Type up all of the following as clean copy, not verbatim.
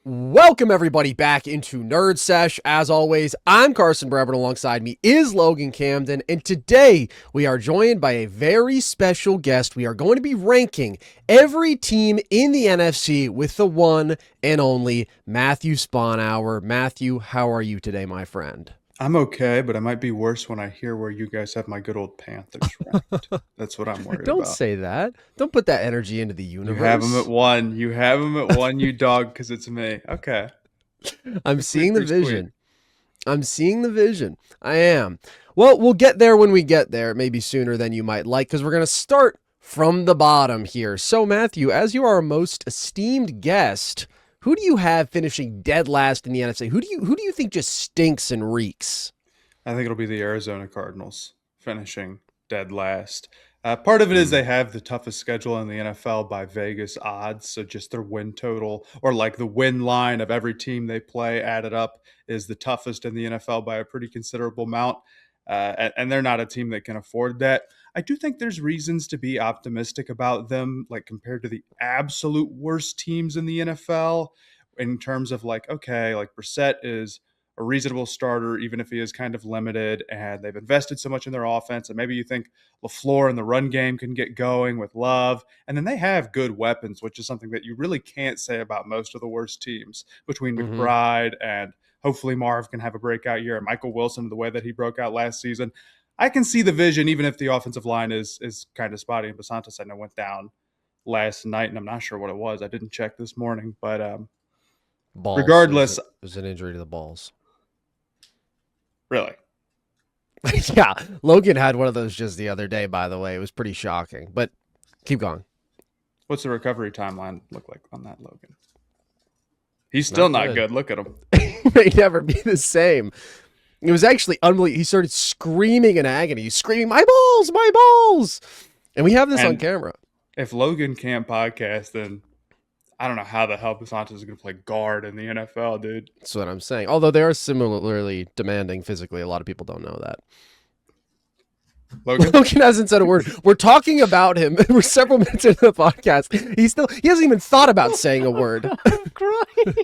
Welcome everybody back into Nerd Sesh. As always, I'm Carson Breven. Alongside me is Logan Camden, and today we are joined by a very special guest. We are going to be ranking every team in the NFC with the one and only Matthew Sponhour. Matthew, how are you today, my friend? I'm okay, but I might be worse when I hear where you guys have my good old Panthers ranked. That's what I'm worried Don't about. say that. Don't put that energy into the universe. You have them at one. You have them at one, you dog, because it's me. Okay. I'm seeing the vision. I'm seeing the vision. I am. Well, we'll get there when we get there, maybe sooner than you might like, because we're going to start from the bottom here. So, Matthew, as you are our most esteemed guest, who do you have finishing dead last in the NFC? Who do you think just stinks and reeks? I think it'll be the Arizona Cardinals finishing dead last. Part of it is they have the toughest schedule in the NFL by Vegas odds. So just their win total, or like the win line of every team they play added up, is the toughest in the NFL by a pretty considerable amount. And they're not a team that can afford that. I do think there's reasons to be optimistic about them, like compared to the absolute worst teams in the NFL, in terms of like, okay, like Brissett is a reasonable starter, even if he is kind of limited, and they've invested so much in their offense. And maybe you think LaFleur and the run game can get going with Love. And then they have good weapons, which is something that you really can't say about most of the worst teams, between McBride and hopefully Marv can have a breakout year. And Michael Wilson, the way that he broke out last season. I can see the vision, even if the offensive line is kind of spotty. And Basantas, I know, went down last night, and I'm not sure what it was. I didn't check this morning. But balls. Regardless. It was an injury to the balls. Really? Yeah. Logan had one of those just the other day, by the way. It was pretty shocking. But keep going. What's the recovery timeline look like on that, Logan? He's still not good. Look at him. He may never be the same. It was actually unbelievable. He started screaming in agony. He's screaming, "My balls, my balls!" And we have this on camera. If Logan can't podcast, then I don't know how the hell Basantas is going to play guard in the NFL, dude. That's what I'm saying. Although they are similarly demanding physically. A lot of people don't know that. Logan hasn't said a word. We're talking about him. We're several minutes into the podcast. He hasn't even thought about saying a word. I'm crying.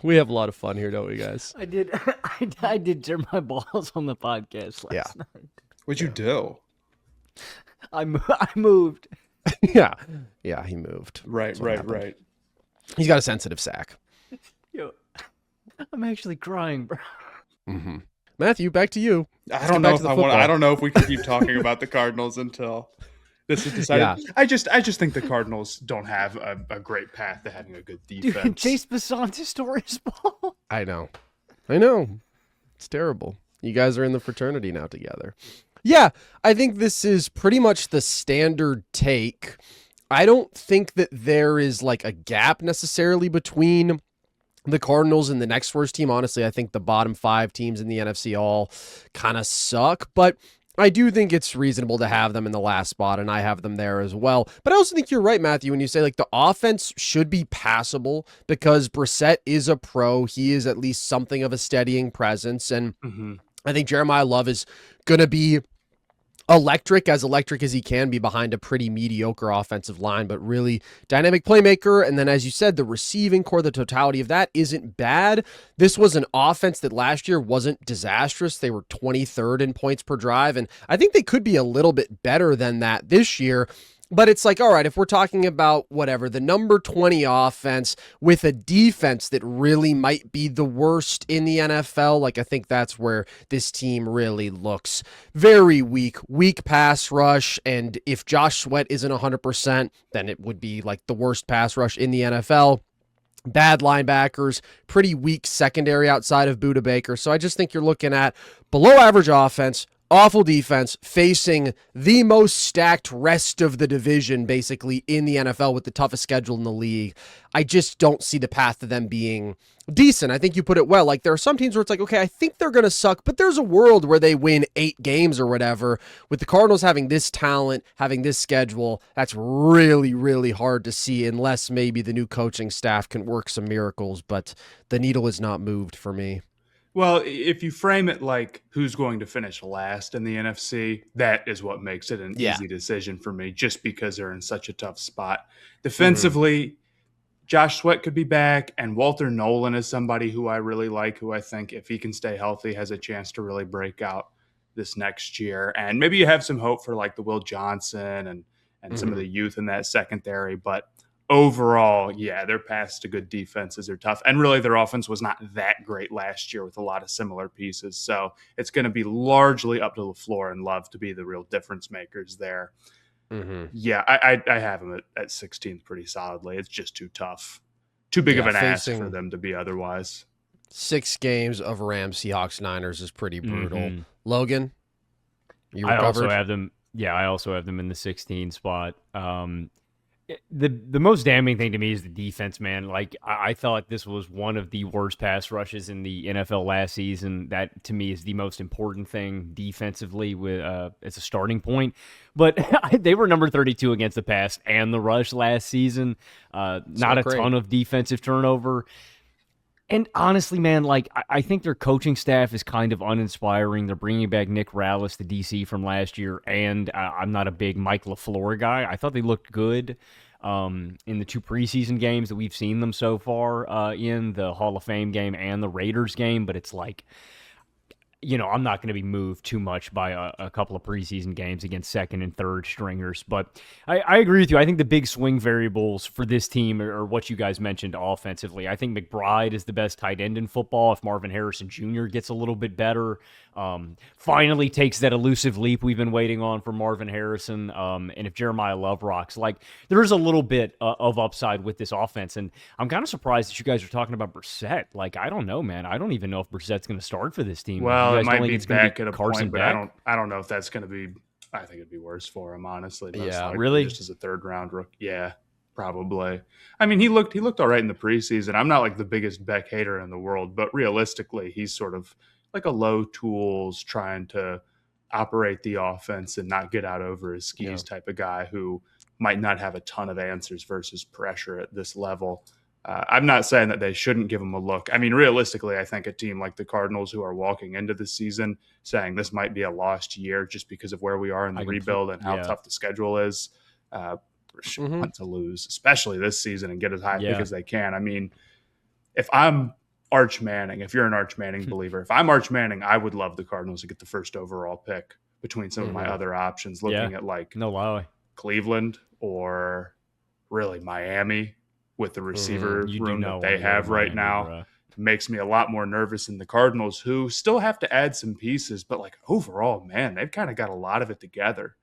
We have a lot of fun here, don't we, guys? I did turn my balls on the podcast last night. What'd you do? I moved. Yeah, he moved. Right. He's got a sensitive sack. Yo, I'm actually crying, bro. Mm-hmm. Matthew, back to you. I don't know if we can keep talking about the Cardinals until this is decided. Yeah. I just think the Cardinals don't have a great path to having a good defense. Dude, Chase Basantas to his ball. I know. It's terrible. You guys are in the fraternity now together. Yeah, I think this is pretty much the standard take. I don't think that there is like a gap necessarily between the Cardinals and the next worst team. Honestly, I think the bottom 5 teams in the NFC all kind of suck, but I do think it's reasonable to have them in the last spot, and I have them there as well. But I also think you're right, Matthew, when you say like the offense should be passable because Brissett is a pro. He is at least something of a steadying presence, and I think Jeremiah Love is going to be electric as he can be behind a pretty mediocre offensive line, but really dynamic playmaker. And then, as you said, the receiving core, the totality of that isn't bad. This was an offense that last year wasn't disastrous. They were 23rd in points per drive, and I think they could be a little bit better than that this year. But it's like, all right, if we're talking about whatever, the number 20 offense with a defense that really might be the worst in the NFL, like I think that's where this team really looks very weak pass rush. And if Josh Sweat isn't 100%, then it would be like the worst pass rush in the NFL. Bad linebackers, pretty weak secondary outside of Budda Baker. So I just think you're looking at below average offense, awful defense, facing the most stacked rest of the division, basically, in the NFL with the toughest schedule in the league. I just don't see the path to them being decent. I think you put it well. Like, there are some teams where it's like, okay, I think they're going to suck, but there's a world where they win 8 games or whatever. With the Cardinals having this talent, having this schedule, that's really, really hard to see unless maybe the new coaching staff can work some miracles, but the needle is not moved for me. Well, if you frame it like who's going to finish last in the NFC, that is what makes it an easy decision for me, just because they're in such a tough spot. Defensively, Josh Sweat could be back, and Walter Nolan is somebody who I really like, who I think, if he can stay healthy, has a chance to really break out this next year. And maybe you have some hope for like the Will Johnson and some of the youth in that secondary. But overall, yeah, their paths to good defenses are tough. And really, their offense was not that great last year with a lot of similar pieces. So it's going to be largely up to LaFleur and Love to be the real difference makers there. Yeah, I have them at 16th pretty solidly. It's just too tough. Too big of an ask for them to be otherwise. 6 games of Rams, Seahawks, Niners is pretty brutal. Logan, you recovered? I also have them. Yeah, I also have them in the 16 spot. The most damning thing to me is the defense, man. Like, I thought this was one of the worst pass rushes in the NFL last season. That, to me, is the most important thing defensively as a starting point. But they were number 32 against the pass and the rush last season. Not a ton of defensive turnover. And honestly, man, like, I think their coaching staff is kind of uninspiring. They're bringing back Nick Rallis, the DC from last year, and I'm not a big Mike LaFleur guy. I thought they looked good in the 2 preseason games that we've seen them so far in the Hall of Fame game and the Raiders game, but it's like, I'm not going to be moved too much by a couple of preseason games against second and third stringers. But I agree with you. I think the big swing variables for this team are what you guys mentioned offensively. I think McBride is the best tight end in football. If Marvin Harrison Jr. gets a little bit better, finally takes that elusive leap we've been waiting on for Marvin Harrison, and if Jeremiah Love rocks, like, there's a little bit of upside with this offense. And I'm kind of surprised that you guys are talking about Brissett. Like, I don't know, man. I don't even know if Brissett's going to start for this team. Well, it might be back at a Carson point, but I don't know if that's going to be. I think it'd be worse for him, honestly. Really, just as a third round rookie. Yeah, probably. I mean, he looked all right in the preseason. I'm not like the biggest Beck hater in the world, but realistically, he's sort of like a low tools trying to operate the offense and not get out over his skis type of guy who might not have a ton of answers versus pressure at this level. I'm not saying that they shouldn't give him a look. I mean, realistically, I think a team like the Cardinals, who are walking into the season saying this might be a lost year just because of where we are in the rebuild and how tough the schedule is, want to lose, especially this season, and get as high a pick as they can. I mean, if I'm Arch Manning, if you're an Arch Manning believer, if I'm Arch Manning, I would love the Cardinals to get the first overall pick between some of my other options, looking at like Cleveland or really Miami. With the receiver room that they have right now, makes me a lot more nervous than the Cardinals, who still have to add some pieces. But like overall, man, they've kind of got a lot of it together,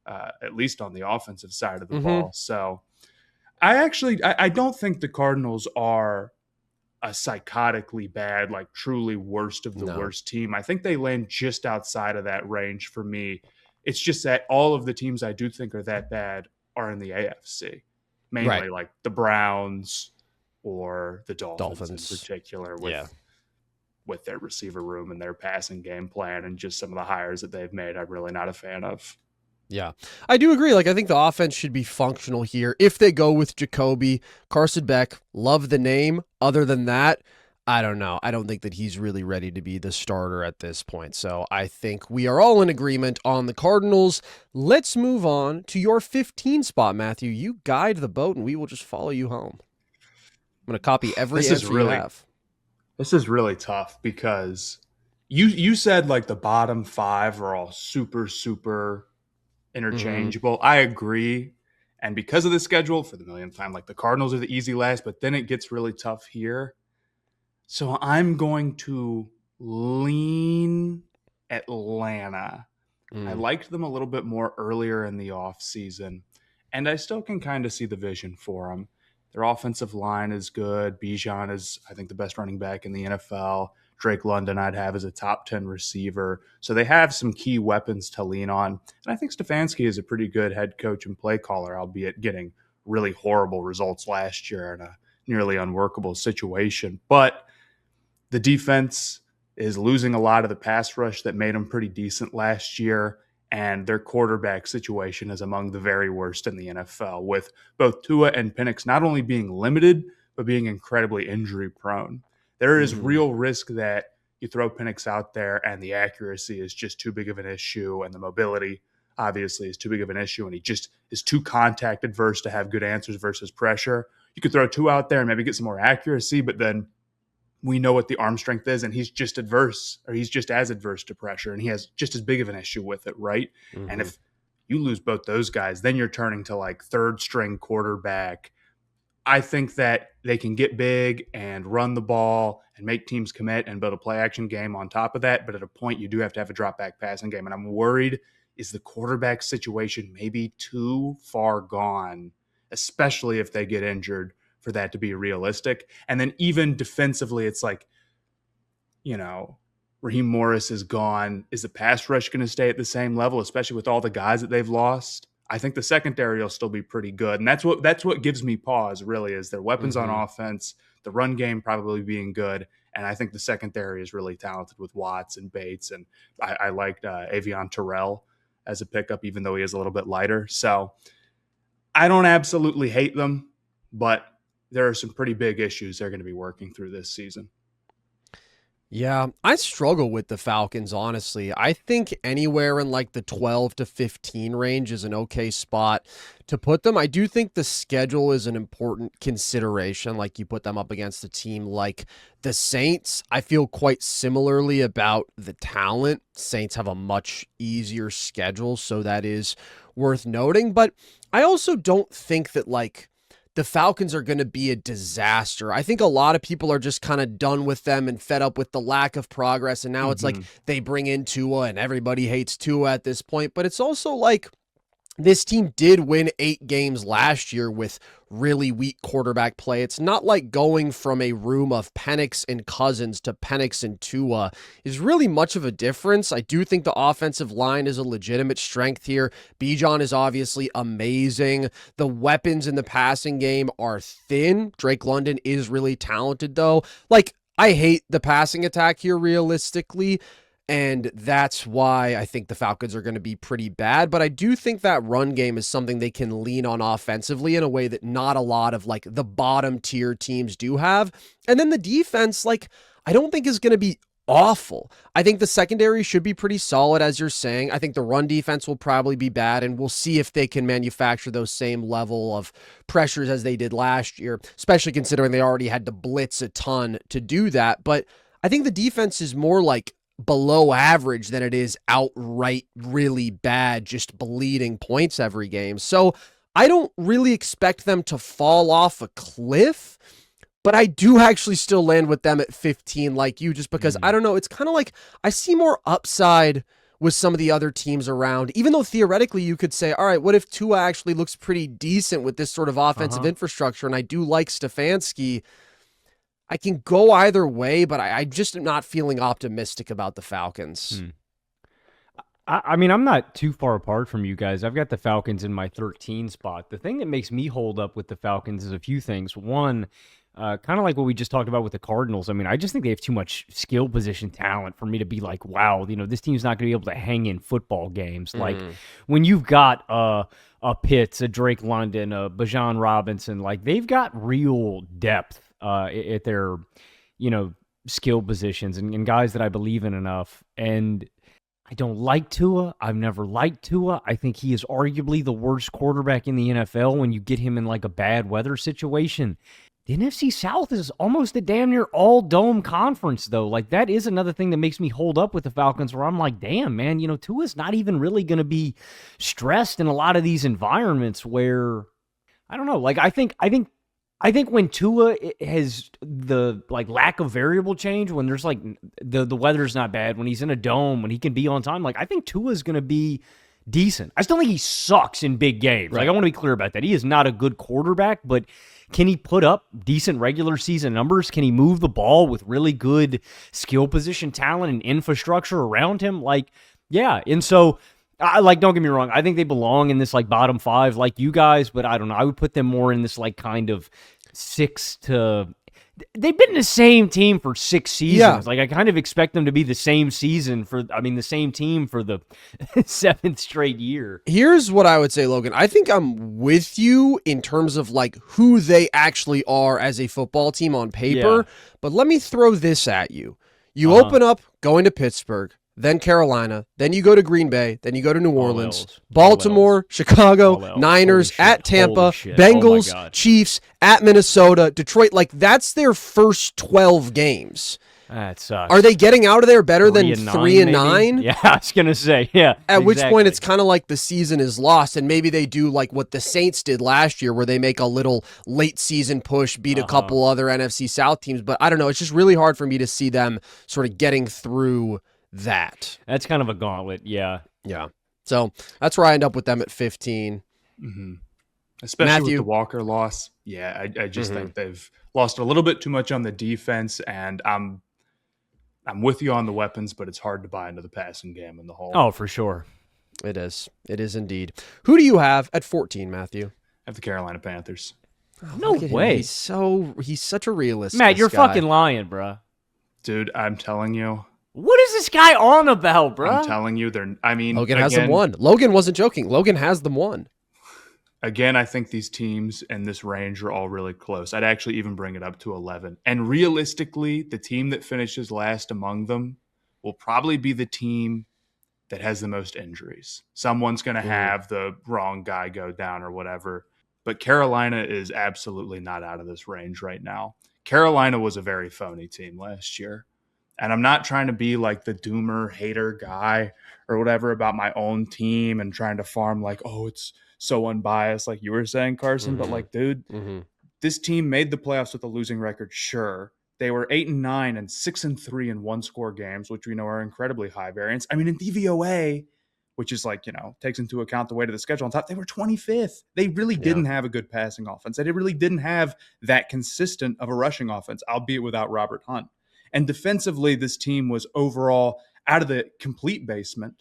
at least on the offensive side of the ball. So I don't think the Cardinals are a psychotically bad, like truly worst of the worst team. I think they land just outside of that range for me. It's just that all of the teams I do think are that bad are in the AFC. Mainly like the Browns or the Dolphins in particular with their receiver room and their passing game plan and just some of the hires that they've made. I'm really not a fan of. Yeah, I do agree. Like, I think the offense should be functional here. If they go with Jacoby, Carson Beck, love the name. Other than that, I don't know. I don't think that he's really ready to be the starter at this point. So I think we are all in agreement on the Cardinals. Let's move on to your 15 spot, Matthew. You guide the boat, and we will just follow you home. I'm going to copy every answer you have. This is really tough because you said like the bottom 5 are all super, super interchangeable. I agree. And because of the schedule, for the millionth time, like the Cardinals are the easy last, but then it gets really tough here. So I'm going to lean Atlanta. I liked them a little bit more earlier in the offseason, and I still can kind of see the vision for them. Their offensive line is good. Bijan is, I think, the best running back in the NFL. Drake London I'd have as a top 10 receiver. So they have some key weapons to lean on. And I think Stefanski is a pretty good head coach and play caller, albeit getting really horrible results last year in a nearly unworkable situation. But the defense is losing a lot of the pass rush that made them pretty decent last year, and their quarterback situation is among the very worst in the NFL, with both Tua and Penix not only being limited, but being incredibly injury prone. There is real risk that you throw Penix out there and the accuracy is just too big of an issue, and the mobility obviously is too big of an issue, and he just is too contact adverse to have good answers versus pressure. you could throw Tua out there and maybe get some more accuracy, but then we know what the arm strength is, and he's just as adverse to pressure, and he has just as big of an issue with it, right? Mm-hmm. And if you lose both those guys, then you're turning to like third string quarterback. I think that they can get big and run the ball and make teams commit and build a play action game on top of that. But at a point, you do have to have a drop back passing game. And I'm worried, is the quarterback situation maybe too far gone, especially if they get injured, for that to be realistic? And then even defensively, it's like, Raheem Morris is gone. Is the pass rush going to stay at the same level, especially with all the guys that they've lost? I think the secondary will still be pretty good. And that's what gives me pause, really, is their weapons on offense, the run game probably being good. And I think the secondary is really talented with Watts and Bates. And I liked Avion Terrell as a pickup, even though he is a little bit lighter. So I don't absolutely hate them, but there are some pretty big issues they're going to be working through this season. Yeah, I struggle with the Falcons, honestly. I think anywhere in like the 12 to 15 range is an okay spot to put them. I do think the schedule is an important consideration. Like, you put them up against a team like the Saints. I feel quite similarly about the talent. Saints have a much easier schedule, so that is worth noting. But I also don't think that like the Falcons are going to be a disaster. I think a lot of people are just kind of done with them and fed up with the lack of progress. And now it's like they bring in Tua and everybody hates Tua at this point. But it's also like this team did win 8 games last year with really weak quarterback play. It's not like going from a room of Penix and Cousins to Penix and Tua is really much of a difference. I do think the offensive line is a legitimate strength here. Bijan is obviously amazing. The weapons in the passing game are thin. Drake London is really talented, though. Like, I hate the passing attack here realistically, and that's why I think the Falcons are going to be pretty bad. But I do think that run game is something they can lean on offensively in a way that not a lot of like the bottom tier teams do have. And then the defense, like, I don't think is going to be awful. I think the secondary should be pretty solid, as you're saying. I think the run defense will probably be bad, and we'll see if they can manufacture those same level of pressures as they did last year, especially considering they already had to blitz a ton to do that. But I think the defense is more like below average than it is outright really bad, just bleeding points every game. So I don't really expect them to fall off a cliff, but I do actually still land with them at 15 like you, just because I don't know, it's kind of like I see more upside with some of the other teams around, even though theoretically you could say, all right, what if Tua actually looks pretty decent with this sort of offensive infrastructure? And I do like Stefanski. I can go either way, but I just am not feeling optimistic about the Falcons. I mean, I'm not too far apart from you guys. I've got the Falcons in my 13 spot. The thing that makes me hold up with the Falcons is a few things. One, kind of like what we just talked about with the Cardinals. I mean, I just think they have too much skill position talent for me to be like, wow, this team's not going to be able to hang in football games. Like, when you've got a Pitts, a Drake London, a Bijan Robinson, like, they've got real depth at their, skill positions and guys that I believe in enough. And I don't like Tua. I've never liked Tua. I think he is arguably the worst quarterback in the NFL when you get him in like a bad weather situation. The NFC South is almost a damn near all-dome conference, though. Like, that is another thing that makes me hold up with the Falcons, where I'm like, damn, man, Tua's not even really going to be stressed in a lot of these environments where, I don't know, like, I think when Tua has the like lack of variable change, when there's like the weather's not bad, when he's in a dome, when he can be on time, like, I think Tua's going to be decent. I still think he sucks in big games. Right. Like, I want to be clear about that. He is not a good quarterback, but can he put up decent regular season numbers? Can he move the ball with really good skill position talent and infrastructure around him? Like, yeah. And so, don't get me wrong, I think they belong in this like bottom 5 like you guys, but I don't know. I would put them more in this like kind of 6 to... They've been the same team for 6 seasons. Yeah. Like, I kind of expect them to be the same team for the 7th straight year. Here's what I would say, Logan. I think I'm with you in terms of like who they actually are as a football team on paper, but let me throw this at you. You open up going to Pittsburgh. then Carolina, then you go to Green Bay, then you go to New Orleans, L's. Baltimore, Chicago, All L's. Niners, Holy at shit. Tampa, Holy shit. Oh my Bengals, God. Chiefs, at Minnesota, Detroit. Like, that's their first 12 games. That sucks. Are they getting out of there better than 3-9, 3-9? maybe? Yeah, I was going to say, yeah. At which exactly. point it's kind of like the season is lost, and maybe they do like what the Saints did last year, where they make a little late season push, beat a couple other NFC South teams. But I don't know. It's just really hard for me to see them sort of getting through that. That's kind of a gauntlet, yeah. Yeah. So that's where I end up with them at 15. Mm-hmm. Especially Matthew? with the Walker loss. Yeah, I just think they've lost a little bit too much on the defense, and I'm with you on the weapons, but it's hard to buy into the passing game in the whole. Oh, for sure. It is. It is indeed. Who do you have at 14, Matthew? I have the Carolina Panthers. No Look at him. way. He's such a realist. Matt, this you're guy. fucking lying, bruh. Dude, I'm telling you. What is this guy on about, bruh? I'm telling you, Logan has them won. Logan wasn't joking. Logan has them won. Again, I think these teams in this range are all really close. I'd actually even bring it up to 11. And realistically, the team that finishes last among them will probably be the team that has the most injuries. Someone's going to have the wrong guy go down or whatever. But Carolina is absolutely not out of this range right now. Carolina was a very phony team last year. And I'm not trying to be like the doomer, hater guy or whatever about my own team and trying to farm like, oh, it's so unbiased, like you were saying, Carson. But like, dude, this team made the playoffs with a losing record. Sure. They were 8-9 and 6-3 in one-score games, which we know are incredibly high variance. I mean, in DVOA, which is like, takes into account the weight of the schedule on top, they were 25th. They really didn't have a good passing offense. They really didn't have that consistent of a rushing offense, albeit without Robert Hunt. And defensively, this team was overall out of the complete basement.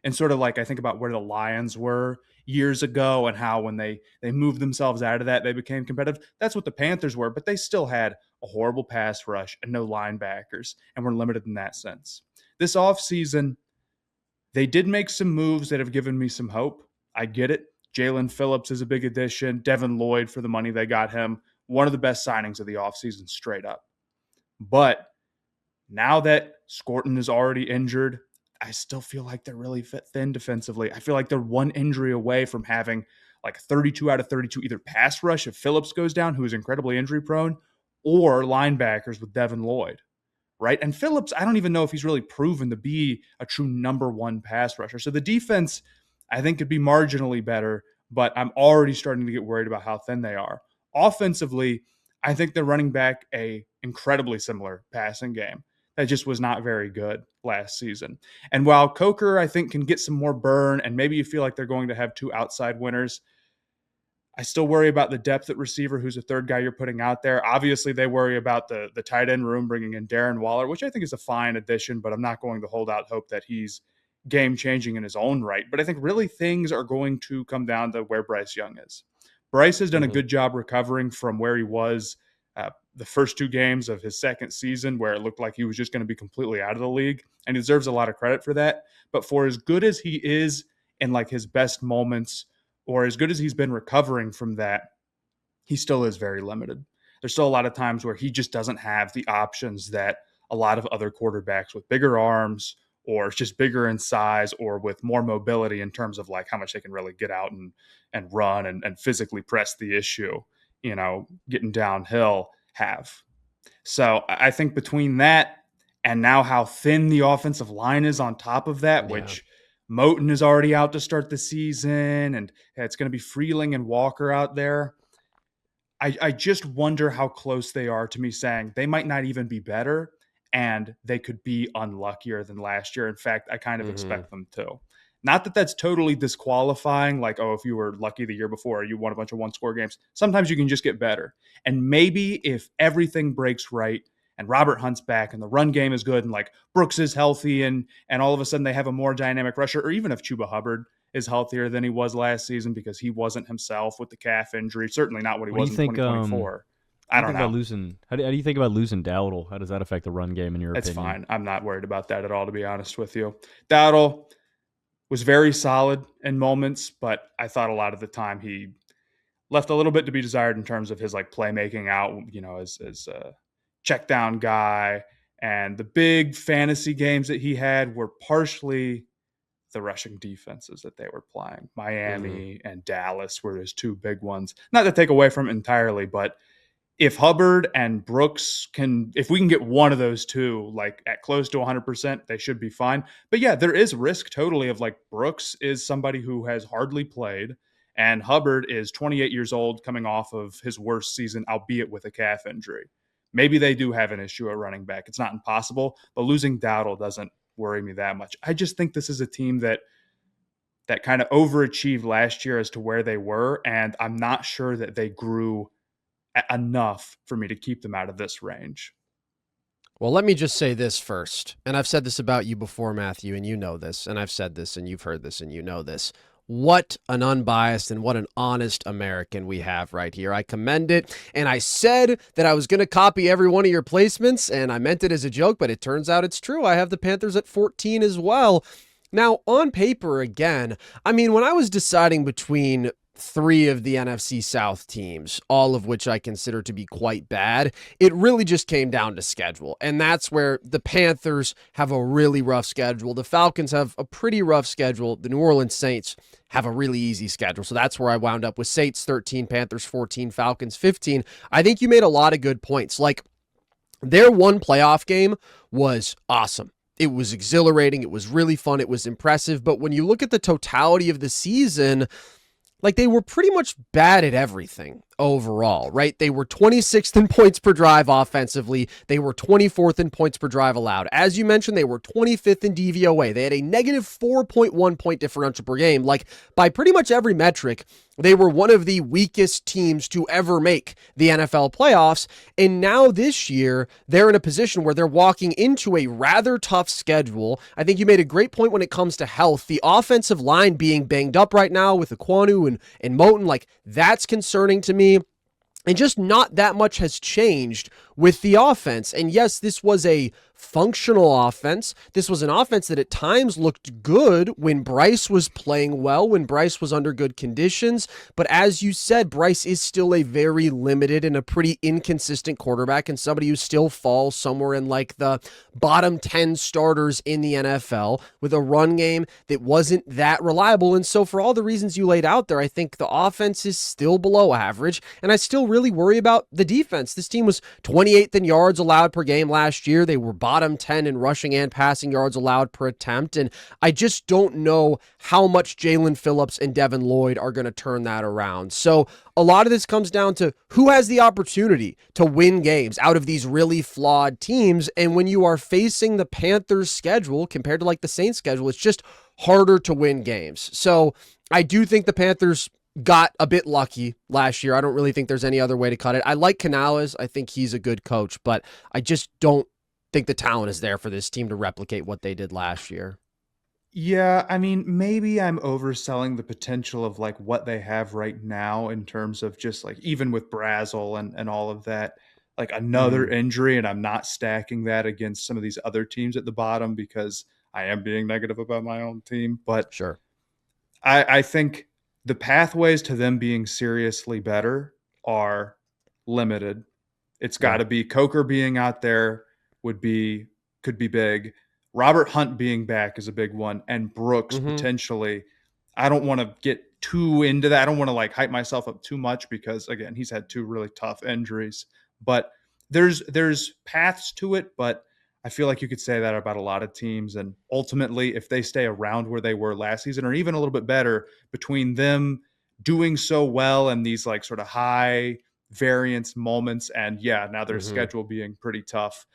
And sort of like I think about where the Lions were years ago and how when they moved themselves out of that, they became competitive. That's what the Panthers were, but they still had a horrible pass rush and no linebackers and were limited in that sense. This offseason, they did make some moves that have given me some hope. I get it. Jalen Phillips is a big addition. Devin Lloyd for the money they got him. One of the best signings of the offseason straight up. But now that Scorton is already injured, I still feel like they're really thin defensively. I feel like they're one injury away from having like 32 out of 32 either pass rush if Phillips goes down, who is incredibly injury prone, or linebackers with Devin Lloyd, right? And Phillips, I don't even know if he's really proven to be a true number one pass rusher. So the defense, I think, could be marginally better, but I'm already starting to get worried about how thin they are. Offensively, I think they're running back a incredibly similar passing game that just was not very good last season. And while Coker, I think, can get some more burn, and maybe you feel like they're going to have two outside winners, I still worry about the depth at receiver, who's the third guy you're putting out there. Obviously, they worry about the tight end room, bringing in Darren Waller, which I think is a fine addition, but I'm not going to hold out hope that he's game-changing in his own right. But I think really things are going to come down to where Bryce Young is. Bryce has done a good job recovering from where he was the first two games of his second season, where it looked like he was just going to be completely out of the league, and he deserves a lot of credit for that. But for as good as he is in like his best moments, or as good as he's been recovering from that, he still is very limited. There's still a lot of times where he just doesn't have the options that a lot of other quarterbacks with bigger arms, or just bigger in size, or with more mobility in terms of like how much they can really get out and run and physically press the issue, getting downhill, have. So I think between that and now how thin the offensive line is on top of that, which Moton is already out to start the season, and it's going to be Freeling and Walker out there. I just wonder how close they are to me saying they might not even be better, and they could be unluckier than last year. In fact, I kind of expect them to. Not that that's totally disqualifying, like, oh, if you were lucky the year before, you won a bunch of one-score games. Sometimes you can just get better. And maybe if everything breaks right and Robert Hunt's back and the run game is good and like Brooks is healthy and all of a sudden they have a more dynamic rusher, or even if Chuba Hubbard is healthier than he was last season because he wasn't himself with the calf injury, certainly not what he was in 2024. I don't know. How do you think about losing Dowdle? How does that affect the run game in your opinion? It's fine. I'm not worried about that at all, to be honest with you. Dowdle was very solid in moments, but I thought a lot of the time he left a little bit to be desired in terms of his like playmaking out, as a check down guy And the big fantasy games that he had were partially the rushing defenses that they were playing. Miami and Dallas were his two big ones. Not to take away from it entirely, but if Hubbard and Brooks if we can get one of those two, like at close to 100%, they should be fine. But yeah, there is risk totally of like Brooks is somebody who has hardly played, and Hubbard is 28 years old coming off of his worst season, albeit with a calf injury. Maybe they do have an issue at running back. It's not impossible, but losing Dowdle doesn't worry me that much. I just think this is a team that kind of overachieved last year as to where they were, and I'm not sure that they grew enough for me to keep them out of this range. Well, let me just say this first, and I've said this about you before, Matthew, and you know this, and I've said this, and you've heard this, and you know this. What an unbiased and what an honest American we have right here. I commend it, and I said that I was going to copy every one of your placements, and I meant it as a joke, but it turns out it's true. I have the Panthers at 14 as well. Now, on paper, again, I mean, when I was deciding between three of the NFC South teams, all of which I consider to be quite bad, it really just came down to schedule. And that's where the Panthers have a really rough schedule. The Falcons have a pretty rough schedule. The New Orleans Saints have a really easy schedule. So that's where I wound up with Saints 13, Panthers 14, Falcons 15. I think you made a lot of good points. Like, their one playoff game was awesome. It was exhilarating. It was really fun. It was impressive. But when you look at the totality of the season, like, they were pretty much bad at everything overall, right? They were 26th in points per drive offensively. They were 24th in points per drive allowed. As you mentioned, they were 25th in DVOA. They had a negative 4.1 point differential per game. Like, by pretty much every metric, they were one of the weakest teams to ever make the NFL playoffs. And now this year, they're in a position where they're walking into a rather tough schedule. I think you made a great point when it comes to health. The offensive line being banged up right now with Ekwonu and Moton, like, that's concerning to me. And just not that much has changed with the offense. And yes, this was a functional offense. This was an offense that at times looked good when Bryce was playing well, when Bryce was under good conditions. But as you said, Bryce is still a very limited and a pretty inconsistent quarterback, and somebody who still falls somewhere in like the bottom 10 starters in the NFL with a run game that wasn't that reliable. And so for all the reasons you laid out there, I think the offense is still below average, and I still really worry about the defense. This team was 28th in yards allowed per game last year. They were bottom 10 in rushing and passing yards allowed per attempt. And I just don't know how much Jalen Phillips and Devin Lloyd are going to turn that around. So a lot of this comes down to who has the opportunity to win games out of these really flawed teams. And when you are facing the Panthers schedule compared to like the Saints schedule, it's just harder to win games. So I do think the Panthers got a bit lucky last year. I don't really think there's any other way to cut it. I like Canales. I think he's a good coach, but I just don't think the talent is there for this team to replicate what they did last year. Yeah, I mean, maybe I'm overselling the potential of like what they have right now in terms of just like even with Brazel and all of that, like another injury, and I'm not stacking that against some of these other teams at the bottom because I am being negative about my own team. But Sure. I think the pathways to them being seriously better are limited. It's got to be Coker being out there could be big. Robert Hunt being back is a big one, and Brooks potentially. I don't want to get too into that. I don't want to like hype myself up too much because again, he's had two really tough injuries. But there's paths to it, but I feel like you could say that about a lot of teams. And ultimately, if they stay around where they were last season, or even a little bit better, between them doing so well and these like sort of high variance moments, and now their schedule being pretty tough,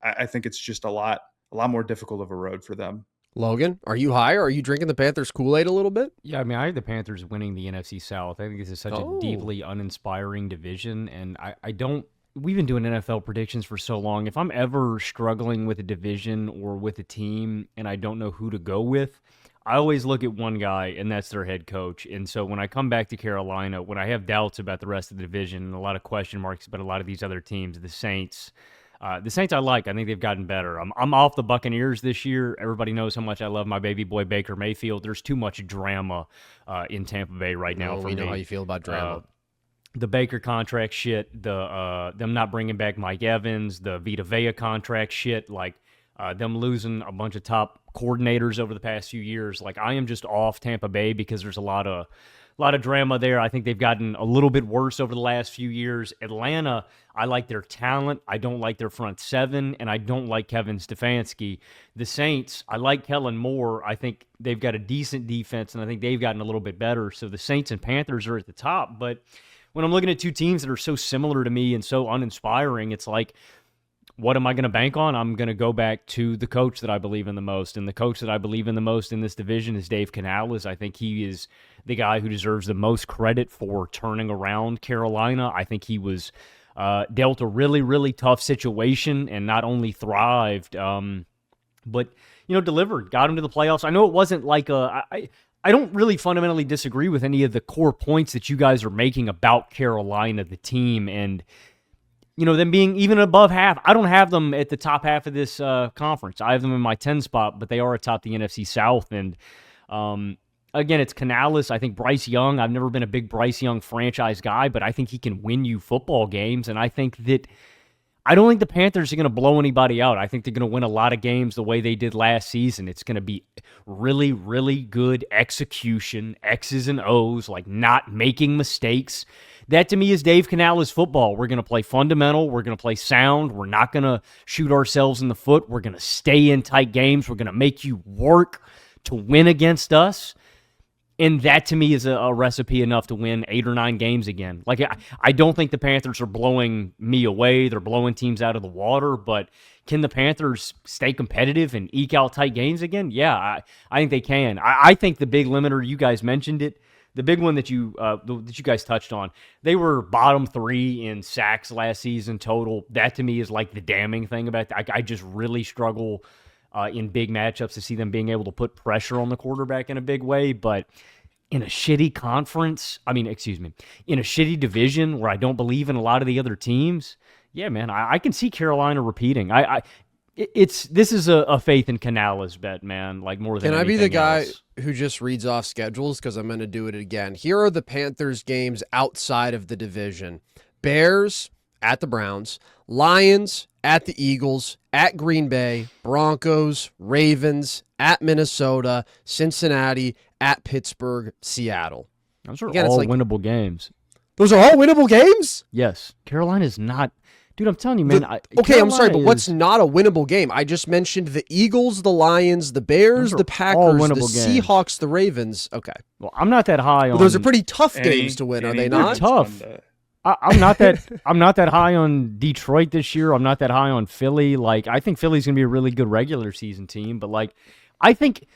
I think it's just a lot more difficult of a road for them. Logan, are you high, or are you drinking the Panthers Kool-Aid a little bit? Yeah, I mean, I have the Panthers winning the NFC South. I think this is such a deeply uninspiring division, and I don't. We've been doing NFL predictions for so long. If I'm ever struggling with a division or with a team and I don't know who to go with, I always look at one guy, and that's their head coach. And so when I come back to Carolina, when I have doubts about the rest of the division and a lot of question marks about a lot of these other teams, the Saints I like. I think they've gotten better. I'm off the Buccaneers this year. Everybody knows how much I love my baby boy Baker Mayfield. There's too much drama in Tampa Bay right now for me. We know how you feel about drama. the Baker contract shit, the them not bringing back Mike Evans, the Vita Vea contract shit, like them losing a bunch of top coordinators over the past few years. Like, I am just off Tampa Bay because there's a lot of drama there. I think they've gotten a little bit worse over the last few years. Atlanta, I like their talent. I don't like their front seven, and I don't like Kevin Stefanski. The Saints, I like Kellen Moore. I think they've got a decent defense, and I think they've gotten a little bit better. So the Saints and Panthers are at the top. But when I'm looking at two teams that are so similar to me and so uninspiring, it's like, what am I going to bank on? I'm going to go back to the coach that I believe in the most. And the coach that I believe in the most in this division is Dave Canales. I think he is the guy who deserves the most credit for turning around Carolina. I think he was dealt a really, really tough situation and not only thrived, but, delivered, got him to the playoffs. I know it wasn't like I don't really fundamentally disagree with any of the core points that you guys are making about Carolina, the team, and them being even above half. I don't have them at the top half of this conference. I have them in my 10 spot, but they are atop the NFC South. And again, it's Canales. I think Bryce Young, I've never been a big Bryce Young franchise guy, but I think he can win you football games. And I don't think the Panthers are going to blow anybody out. I think they're going to win a lot of games the way they did last season. It's going to be really, really good execution, X's and O's, like not making mistakes. That, to me, is Dave Canales football. We're going to play fundamental. We're going to play sound. We're not going to shoot ourselves in the foot. We're going to stay in tight games. We're going to make you work to win against us. And that, to me, is a recipe enough to win 8 or 9 games again. Like, I don't think the Panthers are blowing me away. They're blowing teams out of the water. But can the Panthers stay competitive and eke out tight games again? Yeah, I think they can. I think the big limiter, you guys mentioned it, the big one that you guys touched on, they were bottom 3 in sacks last season total. That, to me, is like the damning thing about that. I just really struggle in big matchups to see them being able to put pressure on the quarterback in a big way. But in a shitty in a shitty division where I don't believe in a lot of the other teams, yeah, man, I can see Carolina repeating. This is a faith in Canales bet, man, like more than anything else. Can I be the guy who just reads off schedules? Because I'm going to do it again. Here are the Panthers games outside of the division. Bears at the Browns, Lions at the Eagles, at Green Bay, Broncos, Ravens, at Minnesota, Cincinnati, at Pittsburgh, Seattle. Those are all winnable games. Those are all winnable games? Yes. Carolina's not... Dude, I'm telling you, man. I'm sorry, but what's not a winnable game? I just mentioned the Eagles, the Lions, the Bears, the Packers, the Seahawks, the Ravens. Okay. Well, I'm not that high on... those are pretty tough games to win, are they not? They're tough. I'm not that high on Detroit this year. I'm not that high on Philly. Like, I think Philly's gonna be a really good regular season team, but like, I think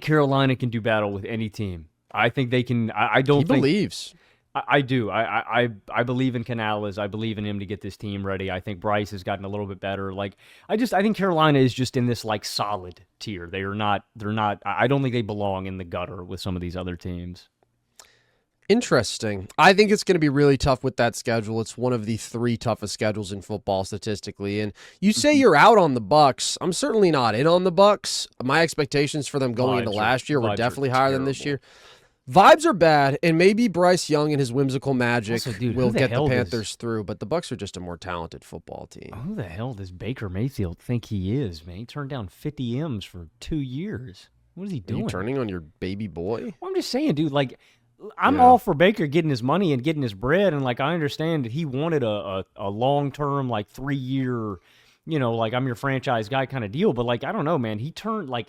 Carolina can do battle with any team. I think they can. I don't. He believes. I do. I believe in Canales. I believe in him to get this team ready. I think Bryce has gotten a little bit better. Like, I think Carolina is just in this like solid tier. They're not. I don't think they belong in the gutter with some of these other teams. Interesting. I think it's going to be really tough with that schedule. It's one of the 3 toughest schedules in football statistically. And you say you're out on the Bucs. I'm certainly not in on the Bucs. My expectations for them going into last year were definitely higher than this year. Vibes are bad, and maybe Bryce Young and his whimsical magic will get the Panthers through, but the Bucs are just a more talented football team. Who the hell does Baker Mayfield think he is, man? He turned down 50 M's for 2 years. What is he doing? Are you turning on your baby boy? Well, I'm just saying, dude, like, I'm all for Baker getting his money and getting his bread, and like I understand that he wanted a long-term, like 3-year, like I'm your franchise guy kind of deal. But like I don't know, man. He turned like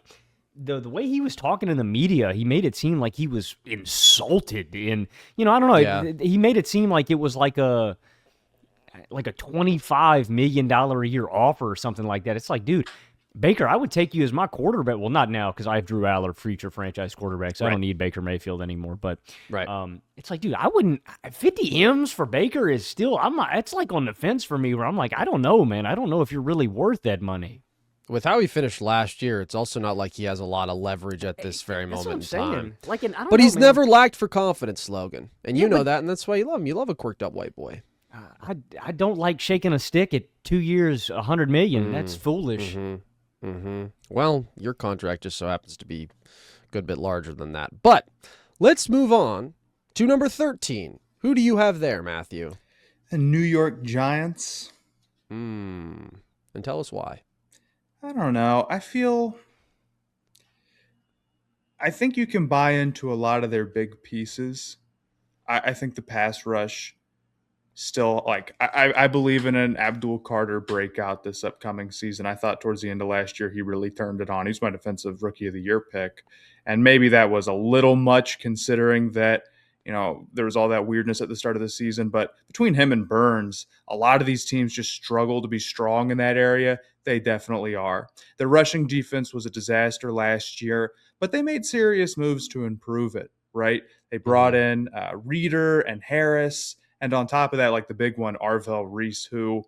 the way he was talking in the media, he made it seem like he was insulted, and I don't know. Yeah. He made it seem like it was like a $25 million a year offer or something like that. It's like, dude, Baker, I would take you as my quarterback. Well, not now because I have Drew Aller, future franchise quarterback, so I don't need Baker Mayfield anymore. But it's like, dude, I wouldn't. 50 M's for Baker is still. I'm not. It's like on the fence for me. Where I'm like, I don't know, man. I don't know if you're really worth that money. With how he finished last year, it's also not like he has a lot of leverage at this very moment in time. Like, I don't but know, he's man. Never lacked for confidence, Logan, and you know that, and that's why you love him. You love a quirked up white boy. I don't like shaking a stick at 2 years, $100 million. That's foolish. Well, your contract just so happens to be a good bit larger than that. But let's move on to number 13. Who do you have there, Matthew? The New York Giants. And tell us why. I don't know. I think you can buy into a lot of their big pieces. I think the pass rush still, like, I believe in an Abdul Carter breakout this upcoming season. I thought towards the end of last year he really turned it on. He's my defensive rookie of the year pick. And maybe that was a little much considering that, there was all that weirdness at the start of the season. But between him and Burns, a lot of these teams just struggle to be strong in that area. They definitely are. The rushing defense was a disaster last year, but they made serious moves to improve it, right? They brought in Reeder and Harris. And on top of that, like the big one, Arvell Reese, who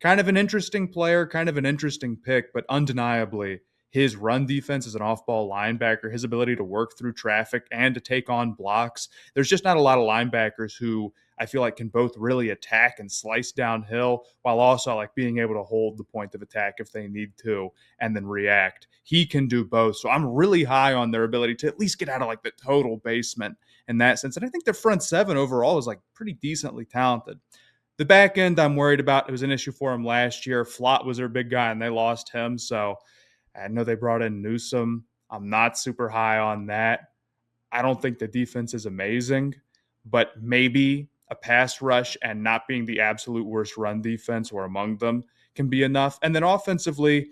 kind of an interesting player, kind of an interesting pick, but undeniably his run defense as an off-ball linebacker, his ability to work through traffic and to take on blocks. There's just not a lot of linebackers who I feel like can both really attack and slice downhill while also like being able to hold the point of attack if they need to and then react. He can do both. So I'm really high on their ability to at least get out of like the total basement in that sense. And I think their front seven overall is like pretty decently talented. The back end I'm worried about. It was an issue for him last year. Flott was their big guy and they lost him. So I know they brought in Newsome. I'm not super high on that. I don't think the defense is amazing, but maybe a pass rush and not being the absolute worst run defense or among them can be enough. And then offensively,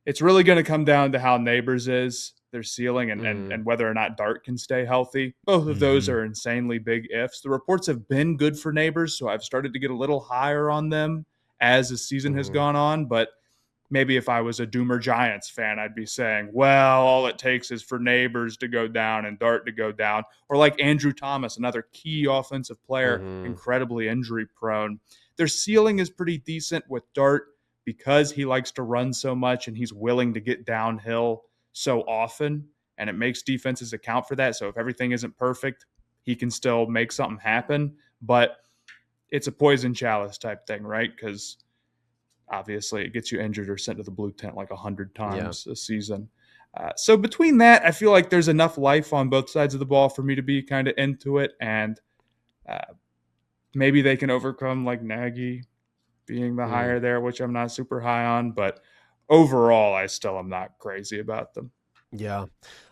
it's really going to come down to how Neighbors is, their ceiling, and whether or not Dart can stay healthy. Both of those are insanely big ifs. The reports have been good for Neighbors, so I've started to get a little higher on them as the season has gone on, but maybe if I was a Doomer Giants fan, I'd be saying, well, all it takes is for Neighbors to go down and Dart to go down. Or like Andrew Thomas, another key offensive player, incredibly injury prone. Their ceiling is pretty decent with Dart because he likes to run so much and he's willing to get downhill so often. And it makes defenses account for that. So if everything isn't perfect, he can still make something happen. But it's a poison chalice type thing, right? Because obviously it gets you injured or sent to the blue tent like 100 times a season. So between that, I feel like there's enough life on both sides of the ball for me to be kind of into it. And maybe they can overcome like Nagy being the higher there, which I'm not super high on. But overall, I still am not crazy about them. Yeah.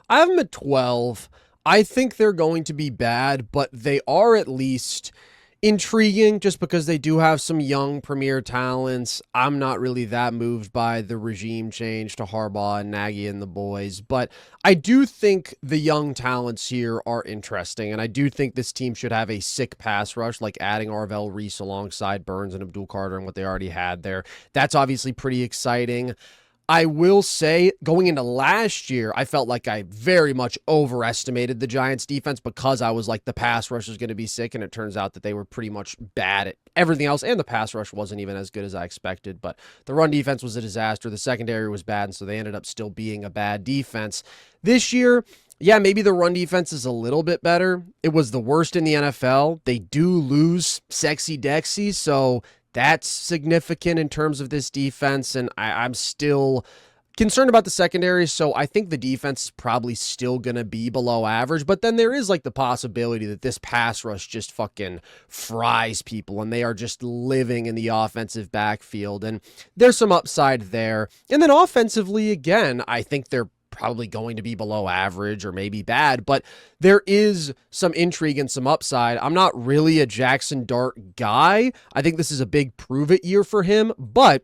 I have them at 12. I think they're going to be bad, but they are at least intriguing just because they do have some young premier talents. I'm not really that moved by the regime change to Harbaugh and Nagy and the boys, but I do think the young talents here are interesting, and I do think this team should have a sick pass rush, like adding Arvell Reese alongside Burns and Abdul Carter and what they already had there. That's obviously pretty exciting. I will say, going into last year, I felt like I very much overestimated the Giants defense because I was like, the pass rush is going to be sick, and it turns out that they were pretty much bad at everything else, and the pass rush wasn't even as good as I expected, but the run defense was a disaster. The secondary was bad, and so they ended up still being a bad defense. This year, yeah, maybe the run defense is a little bit better. It was the worst in the NFL. They do lose Sexy Dexy, so that's significant in terms of this defense, and I'm still concerned about the secondary, so I think the defense is probably still going to be below average, but then there is like the possibility that this pass rush just fucking fries people, and they are just living in the offensive backfield, and there's some upside there. And then offensively, again, I think they're probably going to be below average or maybe bad, but there is some intrigue and some upside. I'm not really a Jackson Dart guy. I think this is a big prove-it year for him, but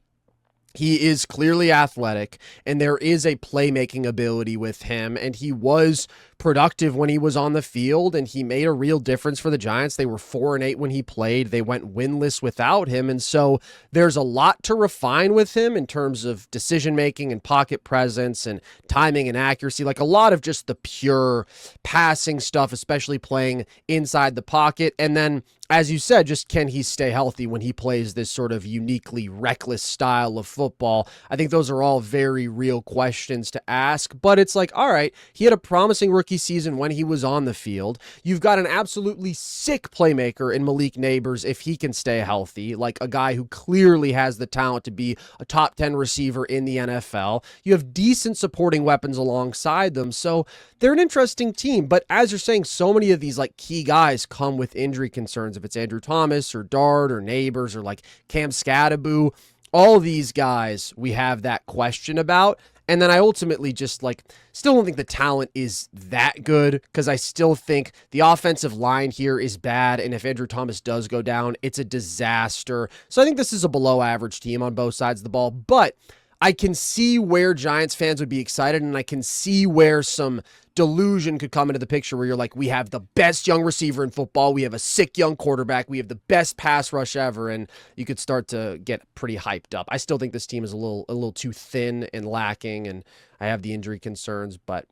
he is clearly athletic, and there is a playmaking ability with him, and he was productive when he was on the field, and he made a real difference for the Giants. They were 4-8 when he played. They went winless without him, and so there's a lot to refine with him in terms of decision-making and pocket presence and timing and accuracy, like a lot of just the pure passing stuff, especially playing inside the pocket. And then, as you said, just can he stay healthy when he plays this sort of uniquely reckless style of football? I think those are all very real questions to ask, but it's like, all right, he had a promising rookie rookie season when he was on the field. You've got an absolutely sick playmaker in Malik Neighbors if he can stay healthy, like a guy who clearly has the talent to be a top 10 receiver in the NFL. You have decent supporting weapons alongside them, so they're an interesting team. But as you're saying, so many of these like key guys come with injury concerns. If it's Andrew Thomas or Dart or Neighbors or like Cam Scadaboo, all these guys we have that question about. And then I ultimately just like still don't think the talent is that good, because I still think the offensive line here is bad. And if Andrew Thomas does go down, it's a disaster. So I think this is a below average team on both sides of the ball. But I can see where Giants fans would be excited, and I can see where some delusion could come into the picture where you're like, we have the best young receiver in football, we have a sick young quarterback, we have the best pass rush ever, and you could start to get pretty hyped up. I still think this team is a little too thin and lacking, and I have the injury concerns, but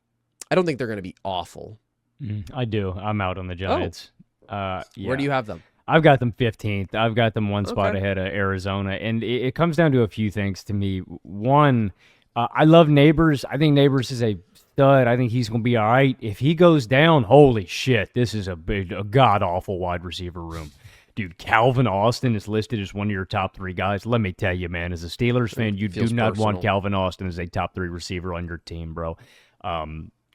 I don't think they're going to be awful. I do. I'm out on the Giants. Yeah. Where do you have them? I've got them 15th. I've got them one spot ahead of Arizona. And it comes down to a few things to me. One, I love Neighbors. I think Neighbors is a stud. I think he's going to be all right. If he goes down, holy shit, this is a god-awful wide receiver room. Dude, Calvin Austin is listed as one of your top 3 guys. Let me tell you, man, as a Steelers fan, you do not want Calvin Austin as a top 3 receiver on your team, bro.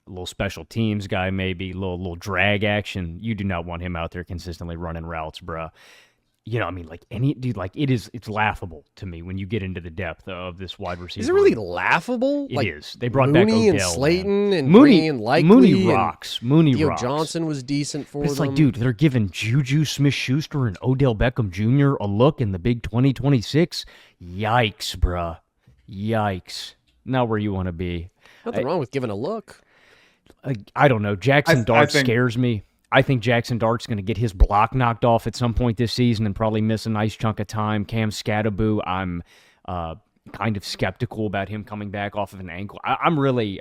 A little special teams guy, maybe a little drag action. You do not want him out there consistently running routes, bro. You know, I mean, like any dude, like it's laughable to me when you get into the depth of this wide receiver. Is it really laughable? It like, is. They brought Mooney back Odell, and Slayton man. and Mooney Green and Likely. Mooney rocks. Mooney Theo rocks. Johnson was decent for But it's them. like, dude, they're giving Juju Smith-Schuster and Odell Beckham Jr. a look in the big 2026. Yikes, bruh. Yikes. Not where you want to be. Nothing wrong with giving a look. I don't know. Jackson Dart scares me. I think Jackson Dart's going to get his block knocked off at some point this season and probably miss a nice chunk of time. Cam Scadaboo, I'm kind of skeptical about him coming back off of an ankle. I'm really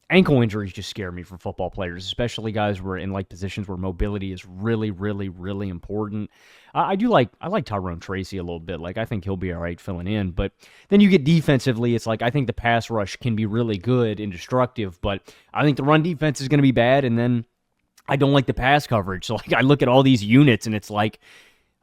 ankle injuries just scare me for football players, especially guys who are in like positions where mobility is really, really, really important. I like Tyrone Tracy a little bit. Like, I think he'll be all right filling in. But then you get defensively, it's like I think the pass rush can be really good and destructive, but I think the run defense is going to be bad, and then I don't like the pass coverage. So like I look at all these units, and it's like,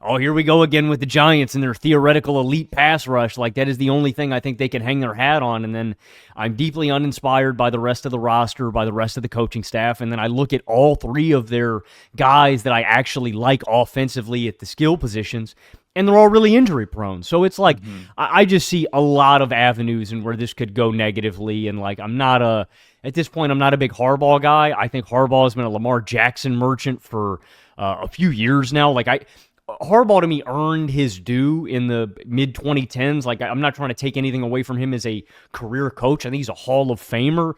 oh, here we go again with the Giants and their theoretical elite pass rush. Like, that is the only thing I think they can hang their hat on. And then I'm deeply uninspired by the rest of the roster, by the rest of the coaching staff. And then I look at all 3 of their guys that I actually like offensively at the skill positions, and they're all really injury prone. So it's like, I just see a lot of avenues in where this could go negatively. And like, at this point, I'm not a big Harbaugh guy. I think Harbaugh has been a Lamar Jackson merchant for a few years now. Like, Harbaugh to me earned his due in the mid-2010s. Like, I'm not trying to take anything away from him as a career coach. I think he's a Hall of Famer.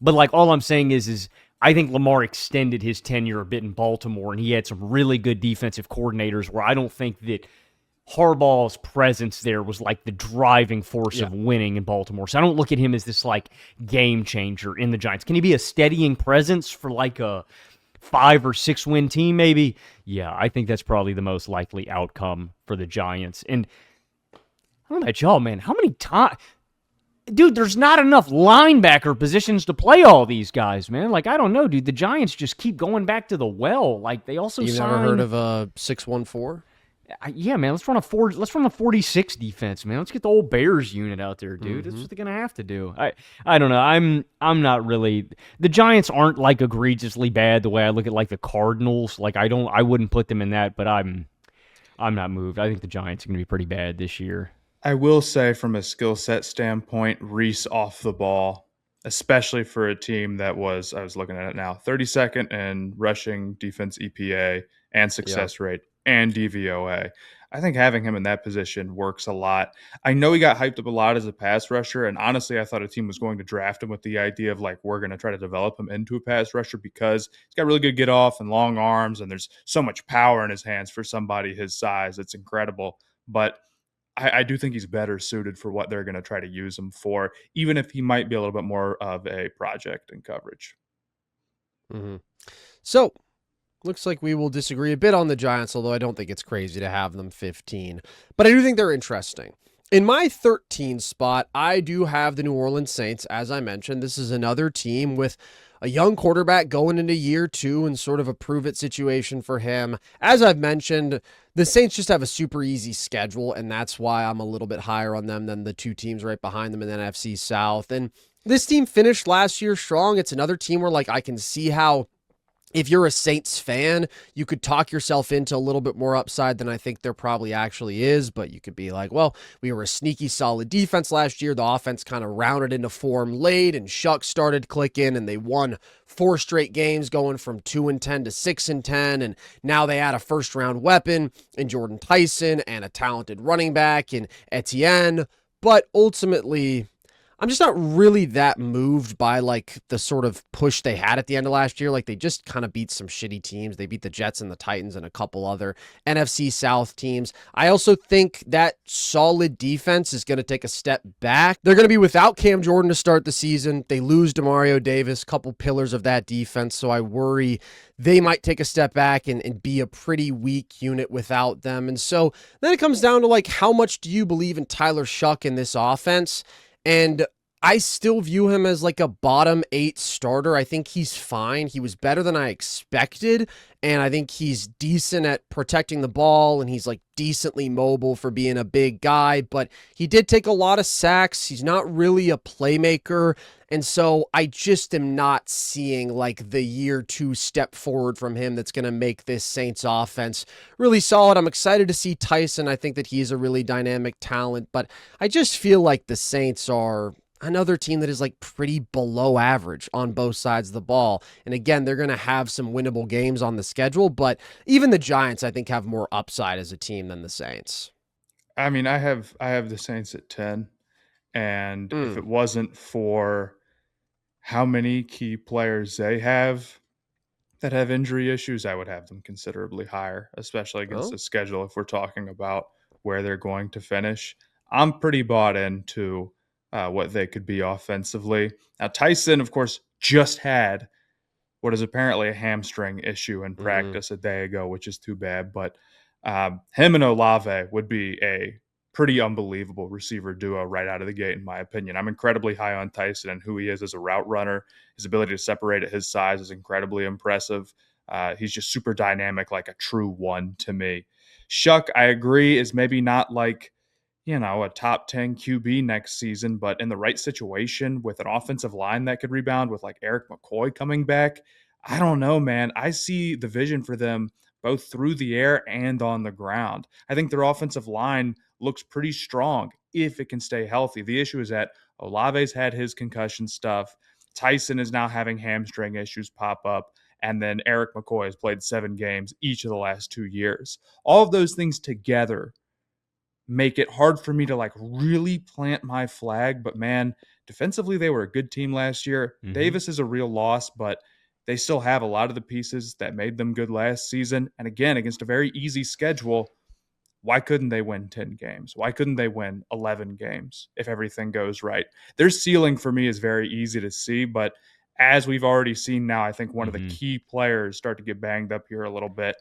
But like, all I'm saying is I think Lamar extended his tenure a bit in Baltimore, and he had some really good defensive coordinators where I don't think that Harbaugh's presence there was like the driving force of winning in Baltimore. So I don't look at him as this like game changer in the Giants. Can he be a steadying presence for like a 5 or 6 win team maybe? Yeah, I think that's probably the most likely outcome for the Giants. And I don't know about y'all, man. How many times... Dude, there's not enough linebacker positions to play all these guys, man. Like, I don't know, dude. The Giants just keep going back to the well. Like, they also You've never heard of a 614? Yeah, man. Let's run a 46 defense, man. Let's get the old Bears unit out there, dude. That's what they're gonna have to do. I don't know. I'm not really. The Giants aren't like egregiously bad the way I look at like the Cardinals. Like, I wouldn't put them in that, but I'm not moved. I think the Giants are gonna be pretty bad this year. I will say, from a skill set standpoint, Reese off the ball, especially for a team that was, I was looking at it now, 32nd in rushing defense EPA and success rate and DVOA. I think having him in that position works a lot. I know he got hyped up a lot as a pass rusher, and honestly, I thought a team was going to draft him with the idea of like, we're going to try to develop him into a pass rusher because he's got really good get off and long arms, and there's so much power in his hands for somebody his size. It's incredible. But I do think he's better suited for what they're going to try to use him for, even if he might be a little bit more of a project in coverage. So, looks like we will disagree a bit on the Giants, although I don't think it's crazy to have them 15. But I do think they're interesting. In my 13 spot, I do have the New Orleans Saints, as I mentioned. This is another team with a young quarterback going into year 2 and sort of a prove-it situation for him. As I've mentioned, the Saints just have a super easy schedule, and that's why I'm a little bit higher on them than the two teams right behind them in the NFC South. And this team finished last year strong. It's another team where, like, I can see how if you're a Saints fan, you could talk yourself into a little bit more upside than I think there probably actually is, but you could be like, well, we were a sneaky solid defense last year. The offense kind of rounded into form late, and Shuck started clicking, and they won 4 straight games going from 2-10 to 6-10, and now they add a first-round weapon in Jordan Tyson and a talented running back in Etienne, but ultimately I'm just not really that moved by like the sort of push they had at the end of last year. Like they just kind of beat some shitty teams. They beat the Jets and the Titans and a couple other NFC South teams. I also think that solid defense is going to take a step back. They're going to be without Cam Jordan to start the season. They lose Demario Davis, couple pillars of that defense. So I worry they might take a step back and be a pretty weak unit without them. And so then it comes down to like, how much do you believe in Tyler Shuck in this offense? And I still view him as like a bottom 8 starter. I think he's fine. He was better than I expected. And I think he's decent at protecting the ball. And he's like decently mobile for being a big guy. But he did take a lot of sacks. He's not really a playmaker. And so I just am not seeing like the year 2 step forward from him that's going to make this Saints offense really solid. I'm excited to see Tyson. I think that he's a really dynamic talent. But I just feel like the Saints are another team that is like pretty below average on both sides of the ball. And again, they're going to have some winnable games on the schedule, but even the Giants, I think, have more upside as a team than the Saints. I mean, I have the Saints at 10, and if it wasn't for how many key players they have that have injury issues, I would have them considerably higher, especially against the schedule if we're talking about where they're going to finish. I'm pretty bought into what they could be offensively. Now, Tyson, of course, just had what is apparently a hamstring issue in practice a day ago, which is too bad. But him and Olave would be a pretty unbelievable receiver duo right out of the gate, in my opinion. I'm incredibly high on Tyson and who he is as a route runner. His ability to separate at his size is incredibly impressive. He's just super dynamic, like a true one to me. Shuck, I agree, is maybe not like, a top 10 QB next season, but in the right situation with an offensive line that could rebound with like Eric McCoy coming back, I don't know, man. I see the vision for them both through the air and on the ground. I think their offensive line looks pretty strong if it can stay healthy. The issue is that Olave's had his concussion stuff. Tyson is now having hamstring issues pop up. And then Eric McCoy has played 7 games each of the last 2 years. All of those things together make it hard for me to like really plant my flag. But man, defensively, they were a good team last year. Davis is a real loss, but they still have a lot of the pieces that made them good last season. And again, against a very easy schedule, why couldn't they win 10 games? Why couldn't they win 11 games if everything goes right? Their ceiling for me is very easy to see, but as we've already seen now, I think one of the key players start to get banged up here a little bit.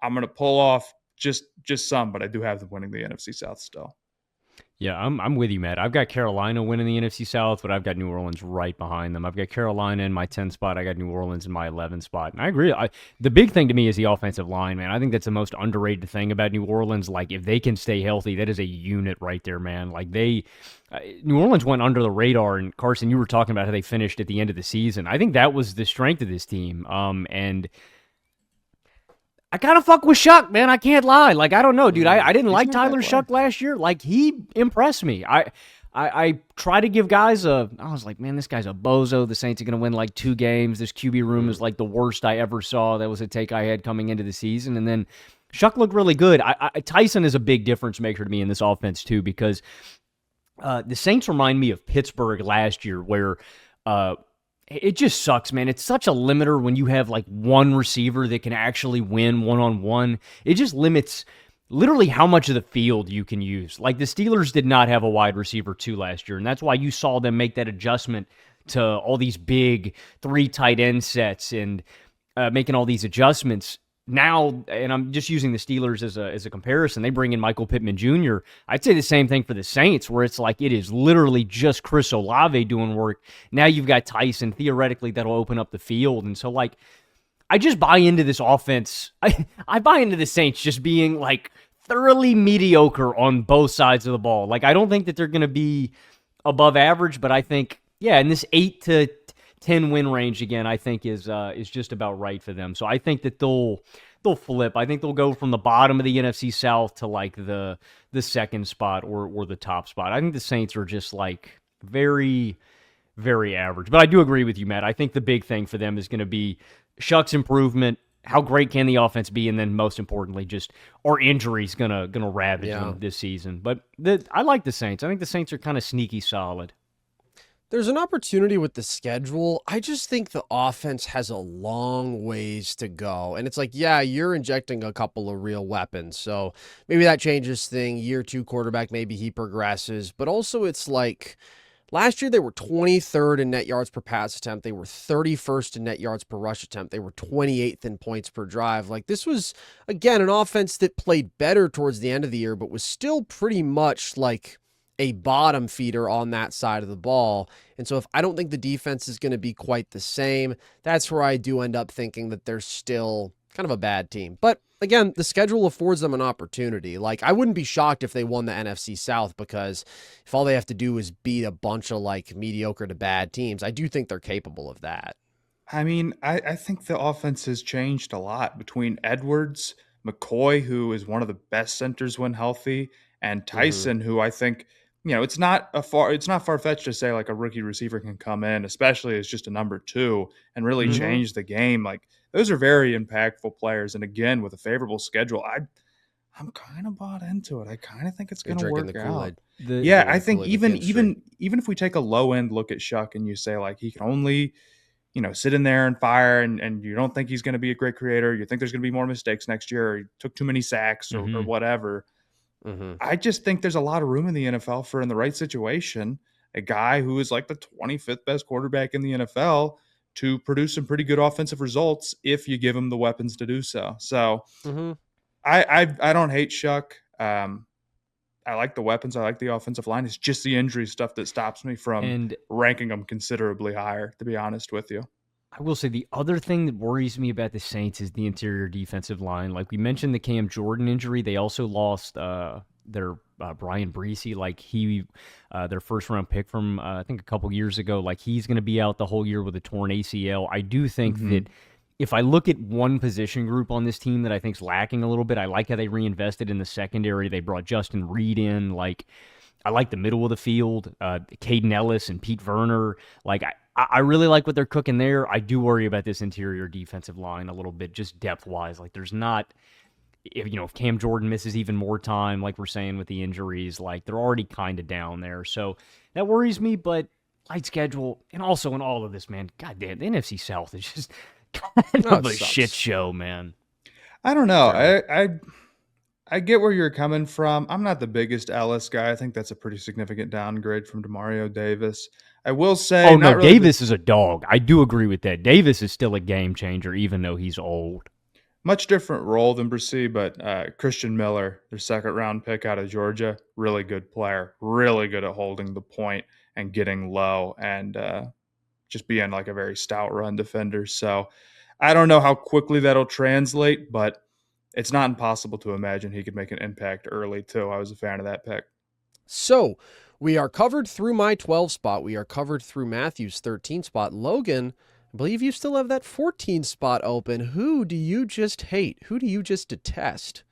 I'm going to pull off just some, but I do have them winning the NFC South still. Yeah, I'm with you, Matt. I've got Carolina winning the NFC South, but I've got New Orleans right behind them. I've got Carolina in my 10 spot. I got New Orleans in my 11 spot. And I agree. The big thing to me is the offensive line, man. I think that's the most underrated thing about New Orleans. Like, if they can stay healthy, that is a unit right there, man. Like, New Orleans went under the radar, and Carson, you were talking about how they finished at the end of the season. I think that was the strength of this team. And I kind of fuck with Shuck, man. I can't lie. Like, I don't know, dude. I didn't like Tyler Shuck last year. Like, he impressed me. I try to give guys I was like, man, this guy's a bozo. The Saints are going to win like 2 games. This QB room is like the worst I ever saw. That was a take I had coming into the season. And then Shuck looked really good. Tyson is a big difference maker to me in this offense too, because the Saints remind me of Pittsburgh last year, where it just sucks, man. It's such a limiter when you have like one receiver that can actually win one-on-one. It just limits literally how much of the field you can use. Like, the Steelers did not have a wide receiver 2 last year, and that's why you saw them make that adjustment to all these big 3 tight end sets and making all these adjustments. now, and I'm just using the Steelers as a comparison, they bring in Michael Pittman Jr. I'd say the same thing for the Saints, where it's like it is literally just Chris Olave doing work. Now you've got Tyson, theoretically, that'll open up the field. And so, like, I just buy into this offense. I buy into the Saints just being, like, thoroughly mediocre on both sides of the ball. Like, I don't think that they're going to be above average, but I think, yeah, in this 8 to 10 win range again, I think is just about right for them. So I think that they'll flip. I think they'll go from the bottom of the NFC South to like the second spot or the top spot. I think the Saints are just like very, very average. But I do agree with you, Matt. I think the big thing for them is going to be Shuck's improvement. How great can the offense be? And then most importantly, just are injuries gonna ravage them this season? But I like the Saints. I think the Saints are kind of sneaky solid. There's an opportunity with the schedule. I just think the offense has a long ways to go. And it's like, yeah, you're injecting a couple of real weapons. So maybe that changes thing. Year 2 quarterback, maybe he progresses. But also it's like last year they were 23rd in net yards per pass attempt. They were 31st in net yards per rush attempt. They were 28th in points per drive. Like this was, again, an offense that played better towards the end of the year, but was still pretty much like a bottom feeder on that side of the ball. And so if I don't think the defense is going to be quite the same, that's where I do end up thinking that they're still kind of a bad team. But again, the schedule affords them an opportunity. Like I wouldn't be shocked if they won the NFC South, because if all they have to do is beat a bunch of like mediocre to bad teams, I do think they're capable of that. I mean, I think the offense has changed a lot between Edwards, McCoy, who is one of the best centers when healthy, and Tyson, who I think, it's not far-fetched to say like a rookie receiver can come in, especially as just a number 2 and really change the game. Like those are very impactful players. And again, with a favorable schedule, I'm kind of bought into it. I kind of think it's going to work out. I think even if we take a low end look at Shuck and you say like he can only, sit in there and fire, and you don't think he's going to be a great creator, you think there's going to be more mistakes next year, or he took too many sacks or whatever. I just think there's a lot of room in the NFL for, in the right situation, a guy who is like the 25th best quarterback in the NFL to produce some pretty good offensive results if you give him the weapons to do so. So I don't hate Shuck. I like the weapons. I like the offensive line. It's just the injury stuff that stops me from ranking them considerably higher, to be honest with you. I will say the other thing that worries me about the Saints is the interior defensive line. Like we mentioned the Cam Jordan injury, they also lost their Brian Breesy, like their first round pick from I think a couple years ago. Like he's going to be out the whole year with a torn ACL. I do think that if I look at one position group on this team that I think is lacking a little bit, I like how they reinvested in the secondary. They brought Justin Reed in. Like I like the middle of the field, Caden Ellis and Pete Werner. Like I really like what they're cooking there. I do worry about this interior defensive line a little bit, just depth-wise. Like there's not, if Cam Jordan misses even more time, like we're saying with the injuries, like they're already kind of down there. So that worries me, but light schedule, and also in all of this, man, goddamn, the NFC South is just kind of a shit show, man. I don't know. I get where you're coming from. I'm not the biggest Ellis guy. I think that's a pretty significant downgrade from Demario Davis. I will say... Oh, no, really Davis is a dog. I do agree with that. Davis is still a game changer, even though he's old. Much different role than Brissy, but Christian Miller, their second-round pick out of Georgia, really good player. Really good at holding the point and getting low and just being like a very stout run defender. So I don't know how quickly that'll translate, but it's not impossible to imagine he could make an impact early, too. I was a fan of that pick. So we are covered through my 12 spot. We are covered through Matthew's 13 spot. Logan, I believe you still have that 14 spot open. Who do you just hate? Who do you just detest?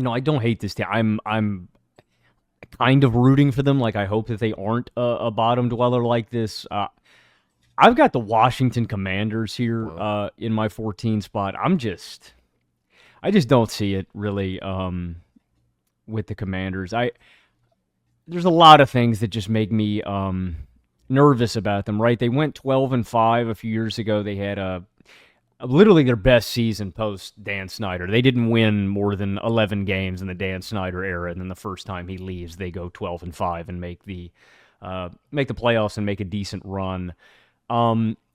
I don't hate this team. I'm kind of rooting for them. Like, I hope that they aren't a bottom dweller like this. I've got the Washington Commanders here in my 14 spot. I just don't see it really with the Commanders. There's a lot of things that just make me nervous about them, right? They went 12-5 a few years ago. They had literally their best season post Dan Snyder. They didn't win more than 11 games in the Dan Snyder era, and then the first time he leaves, they go 12-5 and make the playoffs and make a decent run.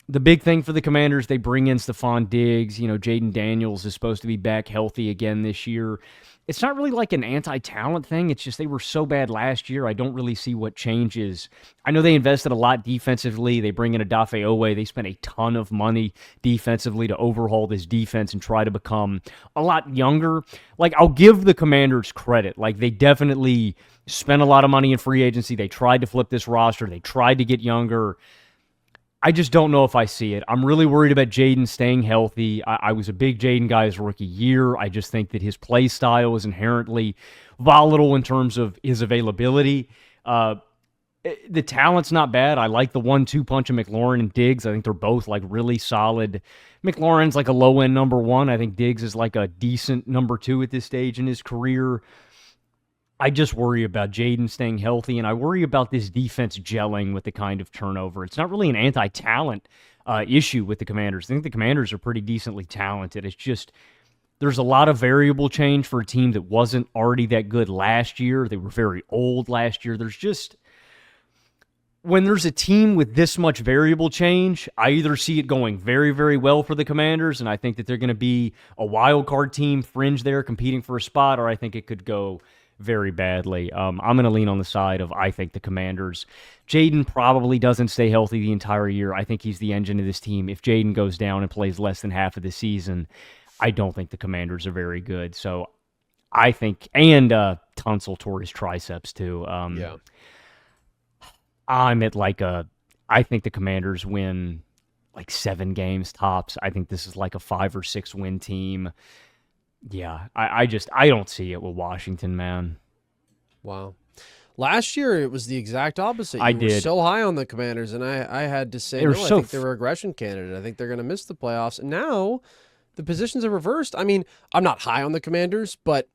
the big thing for the Commanders, they bring in Stephon Diggs. Jaden Daniels is supposed to be back healthy again this year. It's not really like an anti-talent thing. It's just they were so bad last year. I don't really see what changes. I know they invested a lot defensively. They bring in Odafe Owe. They spent a ton of money defensively to overhaul this defense and try to become a lot younger. Like, I'll give the Commanders credit. Like, they definitely spent a lot of money in free agency. They tried to flip this roster. They tried to get younger. I just don't know if I see it. I'm really worried about Jaden staying healthy. I was a big Jaden guy his rookie year. I just think that his play style is inherently volatile in terms of his availability. The talent's not bad. I like the 1-2 punch of McLaurin and Diggs. I think they're both like really solid. McLaurin's like a low-end number 1. I think Diggs is like a decent number 2 at this stage in his career. I just worry about Jaden staying healthy, and I worry about this defense gelling with the kind of turnover. It's not really an anti-talent issue with the Commanders. I think the Commanders are pretty decently talented. It's just there's a lot of variable change for a team that wasn't already that good last year. They were very old last year. When there's a team with this much variable change, I either see it going very, very well for the Commanders, and I think that they're going to be a wild card team, fringe there, competing for a spot, or I think it could go very badly. I'm going to lean on the side of I think the Commanders. Jaden probably doesn't stay healthy the entire year. I think he's the engine of this team. If Jaden goes down and plays less than half of the season, I don't think the Commanders are very good. So I think, and Tunsil tore his triceps too. Yeah. I'm at I think the Commanders win like 7 games tops. I think this is like a 5 or 6 win team. Yeah, I don't see it with Washington, man. Wow. Last year, it was the exact opposite. I You were did. so high on the Commanders, and I had to say, They were no, I so think they're a regression candidate. I think they're going to miss the playoffs. And now the positions are reversed. I mean, I'm not high on the Commanders, but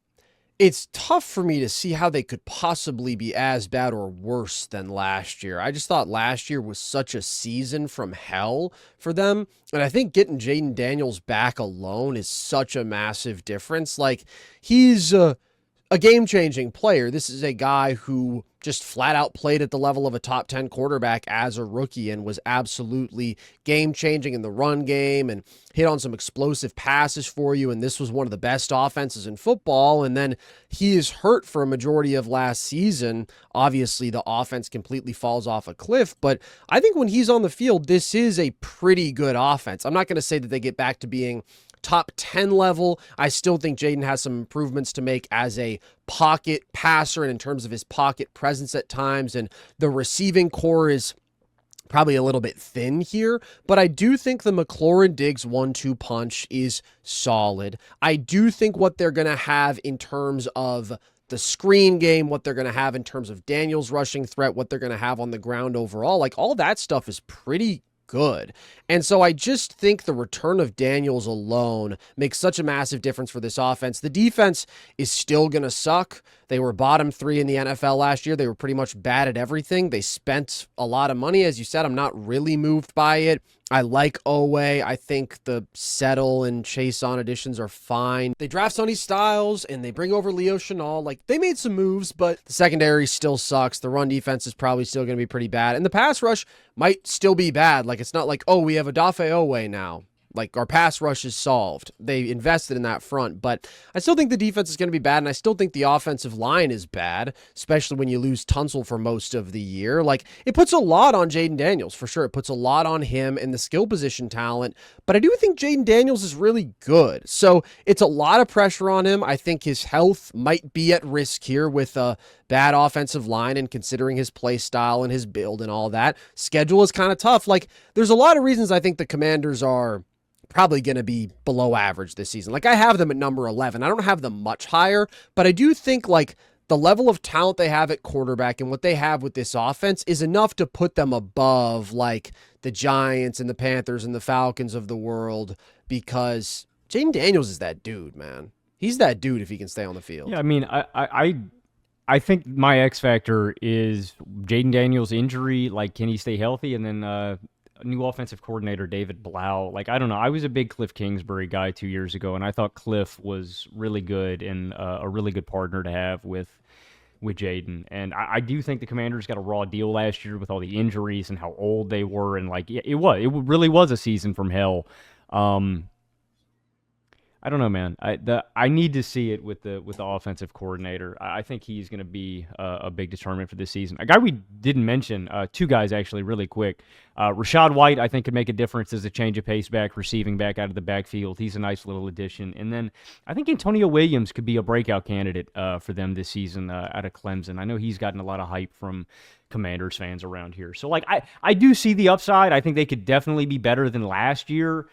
it's tough for me to see how they could possibly be as bad or worse than last year. I just thought last year was such a season from hell for them. And I think getting Jaden Daniels back alone is such a massive difference. Like, he's a game-changing player. This is a guy who just flat out played at the level of a top 10 quarterback as a rookie and was absolutely game-changing in the run game and hit on some explosive passes for you. And this was one of the best offenses in football. And then he is hurt for a majority of last season. Obviously, the offense completely falls off a cliff. But I think when he's on the field, this is a pretty good offense. I'm not going to say that they get back to being top 10 level. I still think Jaden has some improvements to make as a pocket passer and in terms of his pocket presence at times. And the receiving core is probably a little bit thin here, but I do think the McLaurin-Diggs 1-2 punch is solid. I do think what they're going to have in terms of the screen game, what they're going to have in terms of Daniels' rushing threat, what they're going to have on the ground overall, like all that stuff is pretty good. And so I just think the return of Daniels alone makes such a massive difference for this offense. The defense is still going to suck. They were bottom 3 in the NFL last year. They were pretty much bad at everything. They spent a lot of money. As you said, I'm not really moved by it. I like Owe. I think the Settle and Chase on additions are fine. They draft Sonny Styles and they bring over Leo Chenal. Like, they made some moves, but the secondary still sucks. The run defense is probably still going to be pretty bad. And the pass rush might still be bad. Like, it's not like, oh, we have Odafe Owe now. Like, our pass rush is solved. They invested in that front, but I still think the defense is going to be bad, and I still think the offensive line is bad, especially when you lose Tunsil for most of the year. Like, it puts a lot on Jaden Daniels, for sure. It puts a lot on him and the skill position talent, but I do think Jaden Daniels is really good. So it's a lot of pressure on him. I think his health might be at risk here with a bad offensive line and considering his play style and his build and all that. Schedule is kind of tough. Like, there's a lot of reasons I think the Commanders are probably going to be below average this season. Like, I have them at number 11. I don't have them much higher, but I do think like the level of talent they have at quarterback and what they have with this offense is enough to put them above like the Giants and the Panthers and the Falcons of the world, because Jaden Daniels is that dude, man. He's that dude if he can stay on the field. Yeah, I mean, I think my X factor is Jaden Daniels' injury. Like, can he stay healthy? And then new offensive coordinator David Blau. Like, I don't know. I was a big Cliff Kingsbury guy 2 years ago, and I thought Cliff was really good and a really good partner to have with with Jaden. And I do think the Commanders got a raw deal last year with all the injuries and how old they were. And like, it really was a season from hell. I don't know, man. I need to see it with the offensive coordinator. I think he's going to be a big determinant for this season. A guy we didn't mention, two guys actually, really quick. Rachaad White, I think, could make a difference as a change of pace back, receiving back out of the backfield. He's a nice little addition. And then I think Antonio Williams could be a breakout candidate for them this season out of Clemson. I know he's gotten a lot of hype from Commanders fans around here. So, like, I do see the upside. I think they could definitely be better than last year.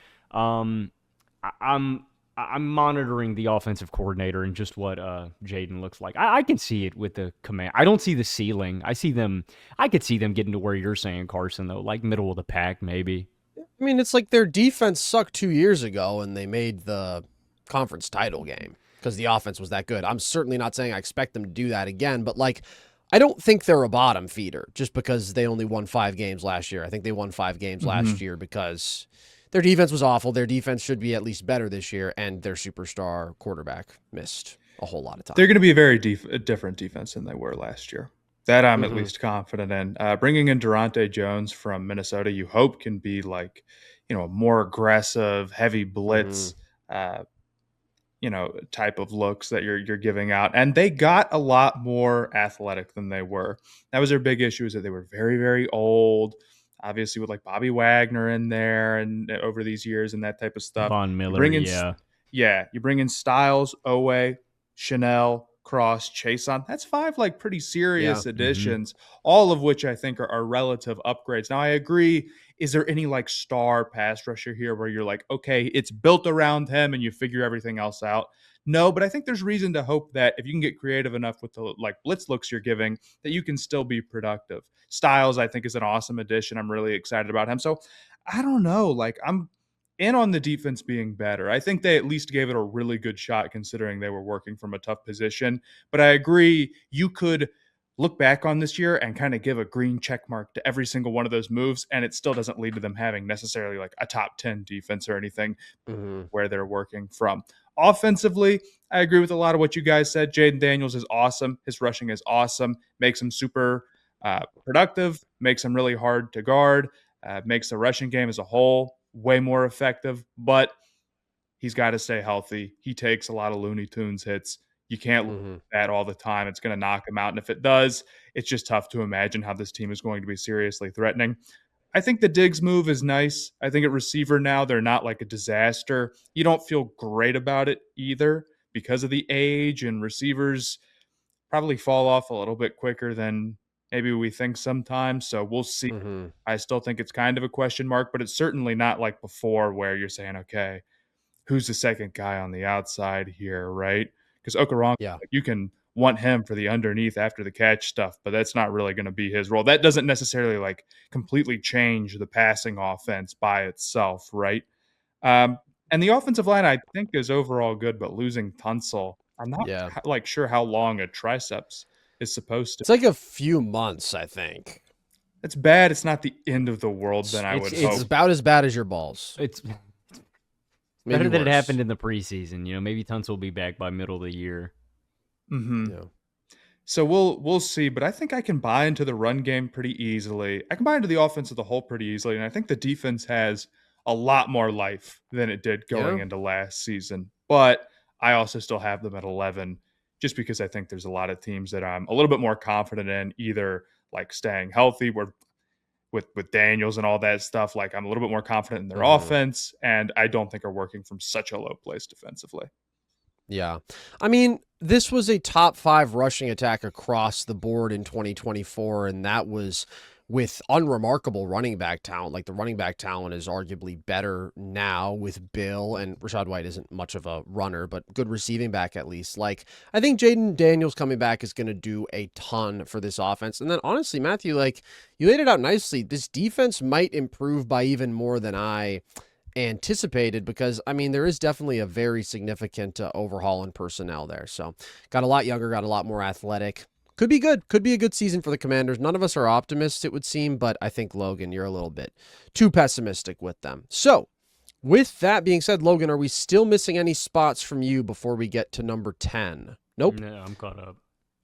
I'm monitoring the offensive coordinator and just what Jaden looks like. I can see it with the command. I don't see the ceiling. I could see them getting to where you're saying, Carson, though, like middle of the pack, maybe. I mean, it's like their defense sucked 2 years ago, and they made the conference title game because the offense was that good. I'm certainly not saying I expect them to do that again, but like, I don't think they're a bottom feeder just because they only won 5 games last year. I think they won 5 games last year because their defense was awful. Their defense should be at least better this year, and their superstar quarterback missed a whole lot of time. They're going to be a very different defense than they were last year. That I'm at least confident in. Bringing in Durante Jones from Minnesota, you hope can be like, a more aggressive, heavy blitz, type of looks that you're giving out. And they got a lot more athletic than they were. That was their big issue, is that they were very, very old. Obviously, with like Bobby Wagner in there and over these years and that type of stuff. Von Miller, you bring in Styles, Owe, Chanel, Cross, Chason. That's 5 like pretty serious additions, all of which I think are relative upgrades. Now, I agree. Is there any like star pass rusher here where you're like, okay, it's built around him and you figure everything else out? No, but I think there's reason to hope that if you can get creative enough with the like blitz looks you're giving, that you can still be productive. Styles, I think, is an awesome addition. I'm really excited about him. So I don't know. Like, I'm in on the defense being better. I think they at least gave it a really good shot considering they were working from a tough position. But I agree, you could look back on this year and kind of give a green check mark to every single one of those moves, and it still doesn't lead to them having necessarily like a top 10 defense or anything where they're working from. Offensively, I agree with a lot of what you guys said. Jaden Daniels is awesome. His rushing is awesome. Makes him super productive. Makes him really hard to guard. Makes the rushing game as a whole way more effective. But he's got to stay healthy. He takes a lot of Looney Tunes hits. You can't look at that all the time. It's going to knock him out. And if it does, it's just tough to imagine how this team is going to be seriously threatening. I think the Diggs move is nice. I think at receiver now, they're not like a disaster. You don't feel great about it either because of the age, and receivers probably fall off a little bit quicker than maybe we think sometimes. So we'll see. I still think it's kind of a question mark, but it's certainly not like before where you're saying, okay, who's the second guy on the outside here, right? Because Okoronkwo, like, you can want him for the underneath after the catch stuff, but that's not really going to be his role. That doesn't necessarily like completely change the passing offense by itself, right? And the offensive line, I think, is overall good, but losing Tunsil, I'm not like sure how long a triceps is supposed to. It's like a few months, I think. It's bad. It's not the end of the world. Then I would hope. It's about as bad as your balls. It's better than it happened in the preseason. Maybe Tunsil will be back by middle of the year. Yeah. So we'll see, but I think I can buy into the run game pretty easily. I can buy into the offense as a whole pretty easily, and I think the defense has a lot more life than it did going into last season. But I also still have them at 11, just because I think there's a lot of teams that I'm a little bit more confident in, either like staying healthy, where with Daniels and all that stuff. Like, I'm a little bit more confident in their offense, and I don't think are working from such a low place defensively. Yeah. I mean, this was a top 5 rushing attack across the board in 2024, and that was with unremarkable running back talent. Like, the running back talent is arguably better now with Bill, and Rachaad White isn't much of a runner, but good receiving back at least. Like, I think Jaden Daniels coming back is going to do a ton for this offense. And then honestly, Matthew, like, you laid it out nicely. This defense might improve by even more than I anticipated, because I mean, there is definitely a very significant overhaul in personnel there. So got a lot younger, got a lot more athletic. Could be good. Could be a good season for the Commanders. None of us are optimists, it would seem, but I think, Logan, you're a little bit too pessimistic with them. So with that being said, Logan, are we still missing any spots from you before we get to number 10? Nope. No, I'm caught up.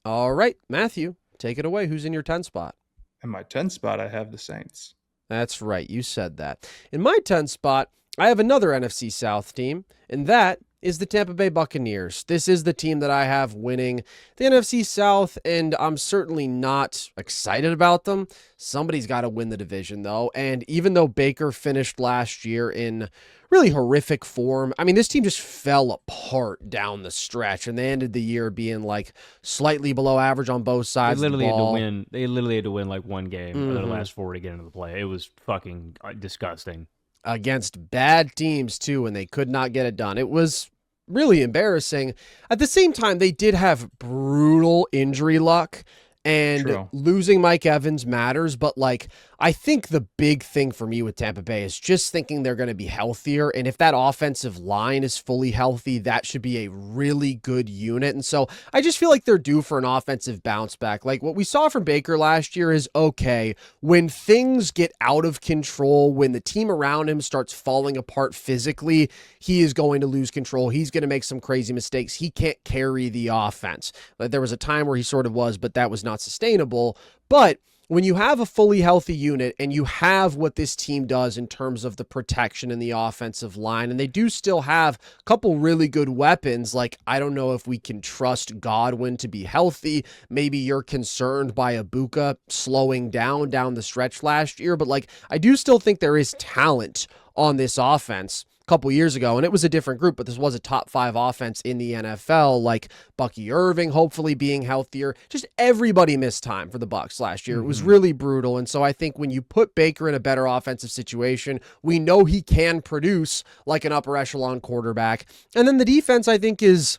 All right, Matthew, take it away. Who's in your 10 spot? In my 10 spot, I have the Saints. That's right. You said that. In my 10 spot, I have another NFC South team, and that is the Tampa Bay Buccaneers. This is the team that I have winning the NFC South, and I'm certainly not excited about them. Somebody's got to win the division, though. And even though Baker finished last year in really horrific form, I mean, this team just fell apart down the stretch, and they ended the year being like slightly below average on both sides of the ball. They literally had to win like one game of the last four to get into the play. It was fucking disgusting. Against bad teams, too, and they could not get it done. It was really embarrassing. At the same time, they did have brutal injury luck, and True. losing Mike Evans matters, but like I think the big thing for me with Tampa Bay is just thinking they're going to be healthier, and if that offensive line is fully healthy, that should be a really good unit. And so I just feel like they're due for an offensive bounce back. Like what we saw from Baker last year is okay. When things get out of control, when the team around him starts falling apart physically, he is going to lose control. He's going to make some crazy mistakes. He can't carry the offense. Like there was a time where he sort of was, but that was not sustainable. But when you have a fully healthy unit and you have what this team does in terms of the protection in the offensive line, and they do still have a couple really good weapons, like I don't know if we can trust Godwin to be healthy. Maybe you're concerned by Ibuka slowing down the stretch last year, but like I do still think there is talent on this offense. Couple years ago, and it was a different group, but this was a top 5 offense in the NFL, like Bucky Irving hopefully being healthier. Just everybody missed time for the Bucs last year. It was really brutal, and so I think when you put Baker in a better offensive situation, we know he can produce like an upper echelon quarterback. And then the defense, I think, is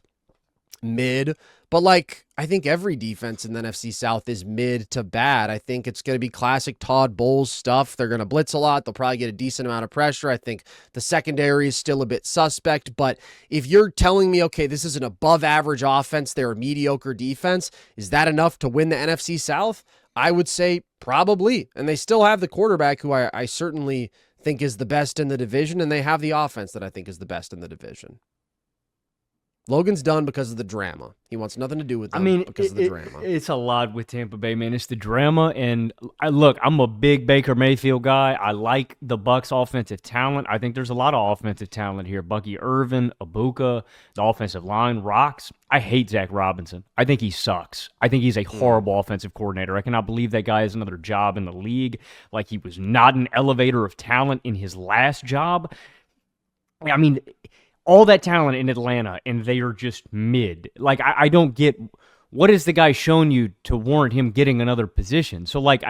mid, but like I think every defense in the NFC South is mid to bad. I think it's going to be classic Todd Bowles stuff. They're going to blitz a lot. They'll probably get a decent amount of pressure. I think the secondary is still a bit suspect, but if you're telling me, okay, this is an above average offense, they're a mediocre defense, is that enough to win the NFC South? I would say probably. And they still have the quarterback who I certainly think is the best in the division, and they have the offense that I think is the best in the division. Logan's done because of the drama. He wants nothing to do with them because of the drama. It's a lot with Tampa Bay, man. It's the drama, and look, I'm a big Baker Mayfield guy. I like the Bucs' offensive talent. I think there's a lot of offensive talent here. Bucky Irvin, Ibuka, the offensive line rocks. I hate Zach Robinson. I think he sucks. I think he's a horrible offensive coordinator. I cannot believe that guy has another job in the league. Like he was not an elevator of talent in his last job. I mean, all that talent in Atlanta, and they are just mid. Like, I don't get, what has the guy shown you to warrant him getting another position? So, like,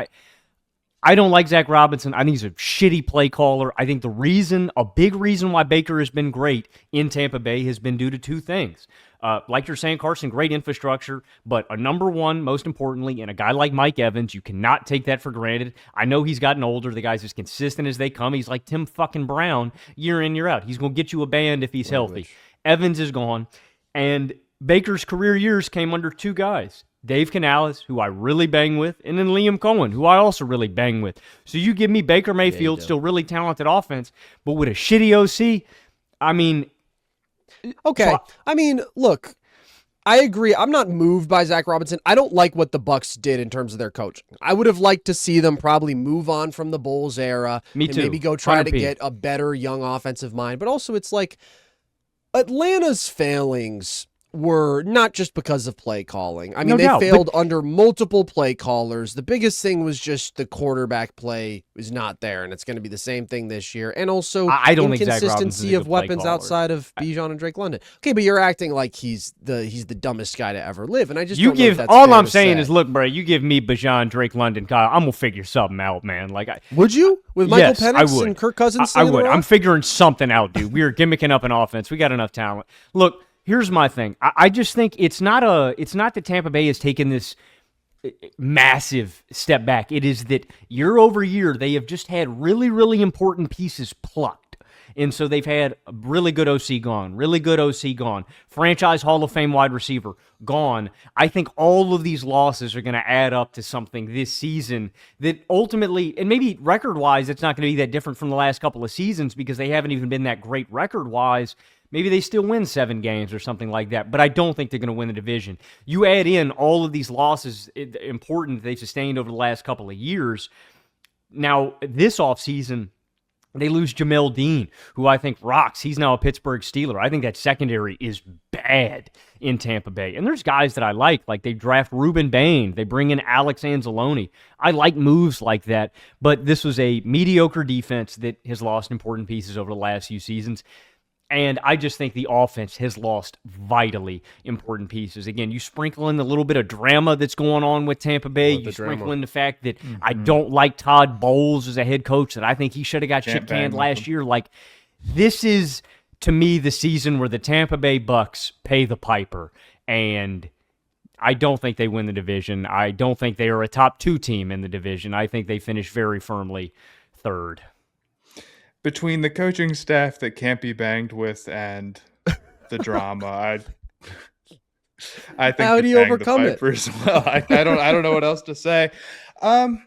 I don't like Zach Robinson. I think he's a shitty play caller. I think a big reason why Baker has been great in Tampa Bay has been due to two things. Like you're saying, Carson, great infrastructure, but a number one, most importantly, and a guy like Mike Evans, you cannot take that for granted. I know he's gotten older. The guy's as consistent as they come. He's like Tim fucking Brown, year in, year out. He's going to get you a band if he's healthy. Evans is gone, and Baker's career years came under two guys. Dave Canales, who I really bang with, and then Liam Cohen, who I also really bang with. So you give me Baker Mayfield, still really talented offense, but with a shitty OC, I mean... Okay. I mean, look, I agree. I'm not moved by Zach Robinson. I don't like what the Bucs did in terms of their coaching. I would have liked to see them probably move on from the Bulls era. Me too. Maybe go try 100p. to get a better young offensive mind. But also it's like Atlanta's failings were not just because of play calling. I mean, they failed under multiple play callers. The biggest thing was just the quarterback play is not there, and it's going to be the same thing this year. And also I don't think Zach Robinson's inconsistency a of good play weapons caller. outside of Bijan and Drake London. Okay, but you're acting like he's the dumbest guy to ever live, and I just You don't know if give that's all fair I'm to saying say. is, look, bro, you give me Bijan, Drake London, Kyle. I'm gonna figure something out, man. Like, Would you with Michael Yes, I Penix would. and Kirk Cousins? I sitting in the would. I'm rock? figuring something out, dude. We are gimmicking up an offense. We got enough talent. Look, here's my thing. I just think it's not that Tampa Bay has taken this massive step back. It is that year over year they have just had really, really important pieces plucked. And so they've had a really good OC gone, franchise Hall of Fame wide receiver gone. I think all of these losses are going to add up to something this season that ultimately, and maybe record-wise, it's not going to be that different from the last couple of seasons because they haven't even been that great record-wise. maybe they still win 7 games or something like that. But I don't think they're going to win the division. You add in all of these losses important they've sustained over the last couple of years. Now, this offseason, they lose Jamel Dean, who I think rocks. He's now a Pittsburgh Steeler. I think that secondary is bad in Tampa Bay. And there's guys that I like they draft Reuben Bain. They bring in Alex Anzalone. I like moves like that. But this was a mediocre defense that has lost important pieces over the last few seasons. And I just think the offense has lost vitally important pieces. Again, you sprinkle in the little bit of drama that's going on with Tampa Bay. You sprinkle in the fact that I don't like Todd Bowles as a head coach, that I think he should have got shit-canned last year. This is, to me, the season where the Tampa Bay Bucks pay the piper. And I don't think they win the division. I don't think they are a top 2 team in the division. I think they finish very firmly 3rd. Between the coaching staff that can't be banged with and the drama, I think how do you overcome it? As well. I don't know what else to say. I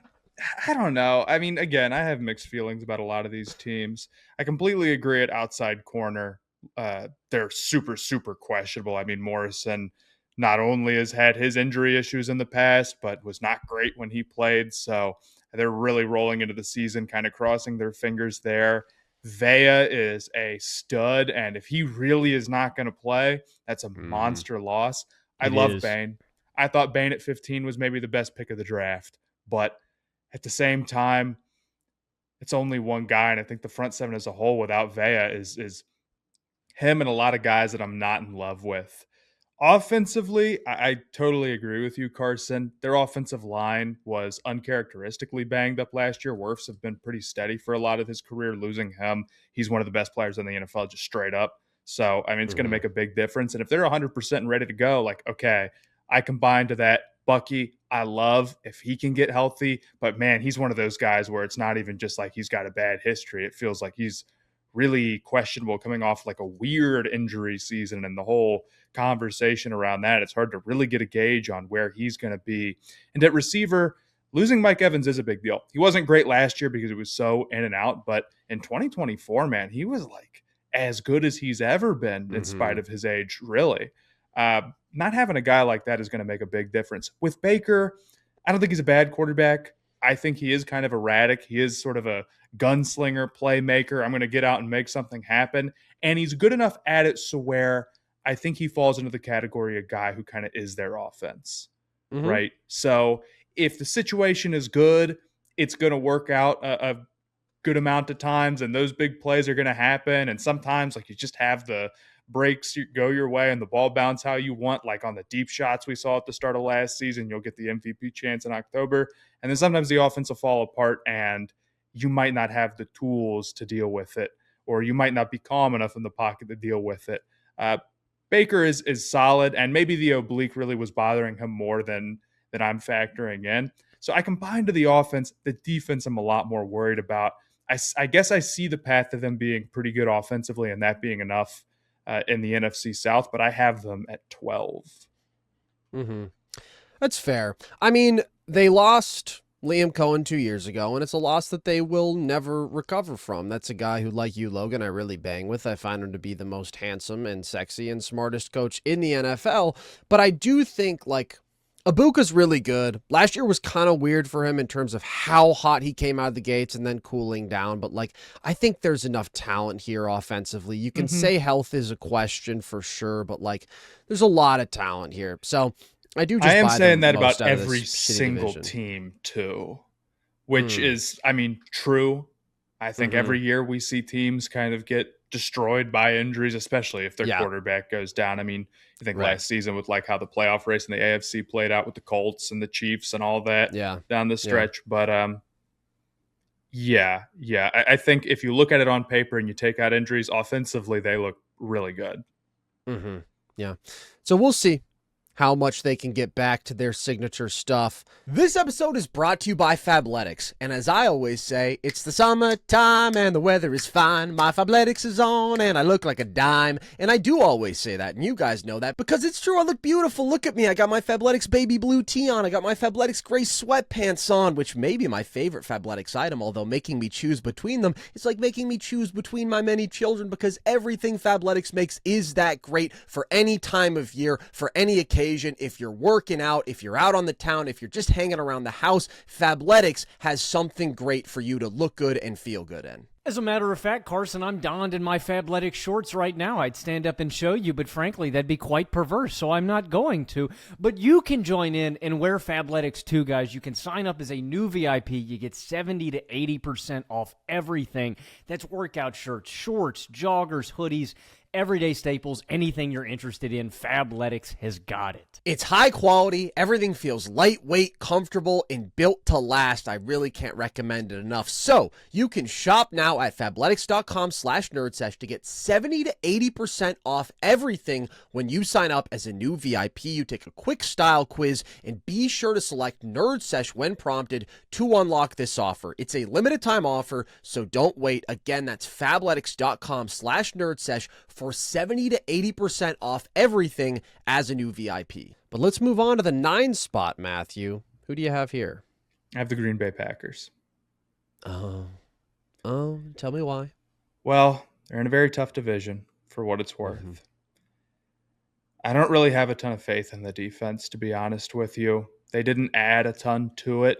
don't know. I mean, again, I have mixed feelings about a lot of these teams. I completely agree at outside corner. They're super, super questionable. I mean, Morrison not only has had his injury issues in the past, but was not great when he played. So they're really rolling into the season, kind of crossing their fingers there. Vea is a stud, and if he really is not going to play, that's a monster loss. I love Bain. I thought Bain at 15 was maybe the best pick of the draft, but at the same time, it's only one guy, and I think the front seven as a whole without Vea is him and a lot of guys that I'm not in love with. Offensively, I totally agree with you, Carson. Their offensive line was uncharacteristically banged up last year. Wirfs have been pretty steady for a lot of his career. Losing him, he's one of the best players in the NFL, just straight up. So, I mean, it's going to make a big difference. And if they're 100% and ready to go, okay, I combine to that Bucky, I love if he can get healthy. But, man, he's one of those guys where it's not even just like he's got a bad history. It feels like he's really questionable coming off a weird injury season, and the whole conversation around that, it's hard to really get a gauge on where he's going to be. And at receiver, losing Mike Evans is a big deal. He wasn't great last year because it was so in and out, but in 2024, man, he was as good as he's ever been in spite of his age, really. Not having a guy like that is going to make a big difference. With Baker, I don't think he's a bad quarterback. I think he is kind of erratic. He is sort of a gunslinger, playmaker. I'm going to get out and make something happen. And he's good enough at it so where I think he falls into the category of guy who kind of is their offense, right? So if the situation is good, it's going to work out a good amount of times, and those big plays are going to happen. And sometimes you just have the breaks go your way and the ball bounce how you want, like on the deep shots we saw at the start of last season. You'll get the MVP chance in October. And then sometimes the offense will fall apart and you might not have the tools to deal with it, or you might not be calm enough in the pocket to deal with it. Baker is solid, and maybe the oblique really was bothering him more than I'm factoring in. So I combine to the offense. The defense I'm a lot more worried about. I guess I see the path to them being pretty good offensively and that being enough in the NFC South, but I have them at 12. That's fair. I mean, they lost Liam Cohen 2 years ago, and it's a loss that they will never recover from. That's a guy who, like you, Logan, I really bang with. I find him to be the most handsome and sexy and smartest coach in the NFL, but I do think, Ibuka's really good. Last year was kind of weird for him in terms of how hot he came out of the gates and then cooling down. But I think there's enough talent here offensively. You can say health is a question for sure, but there's a lot of talent here. So I do. I am saying that about every single team too, which is, true. I think every year we see teams kind of get destroyed by injuries, especially if their quarterback goes down. You think last season with how the playoff race in the AFC played out with the Colts and the Chiefs and all that down the stretch. But I think if you look at it on paper and you take out injuries, offensively they look really good. Yeah. So we'll see how much they can get back to their signature stuff. This episode is brought to you by Fabletics, and as I always say, it's the summertime and the weather is fine. My Fabletics is on and I look like a dime, and I do always say that, and you guys know that because it's true. I look beautiful. Look at me. I got my Fabletics baby blue tee on. I got my Fabletics gray sweatpants on, which may be my favorite Fabletics item, although making me choose between them, it's like making me choose between my many children because everything Fabletics makes is that great for any time of year, for any occasion. If you're working out, if you're out on the town, if you're just hanging around the house, Fabletics has something great for you to look good and feel good in. As a matter of fact, Carson, I'm donned in my Fabletics shorts right now. I'd stand up and show you, but frankly, that'd be quite perverse, so I'm not going to. But you can join in and wear Fabletics too, guys. You can sign up as a new VIP. You get 70 to 80% off everything. That's workout shirts, shorts, joggers, hoodies, everyday staples, anything you're interested in, Fabletics has got it. It's high quality, everything feels lightweight, comfortable, and built to last. I really can't recommend it enough. So, you can shop now at fabletics.com/nerdsesh to get 70 to 80% off everything when you sign up as a new VIP. You take a quick style quiz and be sure to select Nerd Sesh when prompted to unlock this offer. It's a limited time offer, so don't wait. Again, that's fabletics.com/nerdsesh for 70 to 80% off everything as a new VIP. But let's move on to the 9 spot, Matthew. Who do you have here? I have the Green Bay Packers. Tell me why. Well, they're in a very tough division for what it's worth. Mm-hmm. I don't really have a ton of faith in the defense, to be honest with you. They didn't add a ton to it,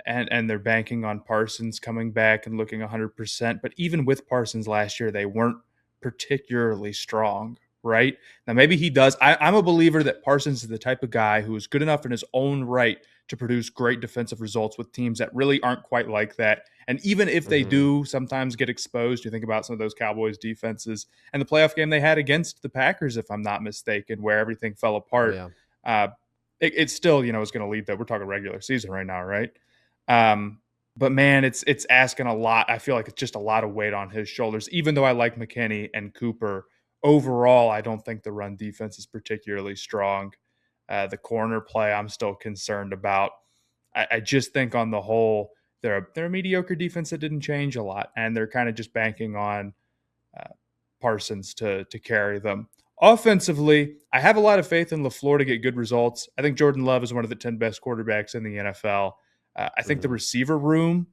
and they're banking on Parsons coming back and looking 100%. But even with Parsons last year, they weren't particularly strong, right? Now, maybe he does. I'm a believer that Parsons is the type of guy who is good enough in his own right to produce great defensive results with teams that really aren't quite like that. And even if they do sometimes get exposed, you think about some of those Cowboys defenses and the playoff game they had against the Packers, if I'm not mistaken, where everything fell apart. Yeah. It still, is going to lead that. We're talking regular season right now, right? But man, it's asking a lot. I feel like it's just a lot of weight on his shoulders. Even though I like McKinney and Cooper, overall, I don't think the run defense is particularly strong. The corner play, I'm still concerned about. I just think on the whole, they're a mediocre defense that didn't change a lot, and they're kind of just banking on Parsons to carry them. Offensively, I have a lot of faith in LaFleur to get good results. I think Jordan Love is one of the 10 best quarterbacks in the NFL. I think the receiver room,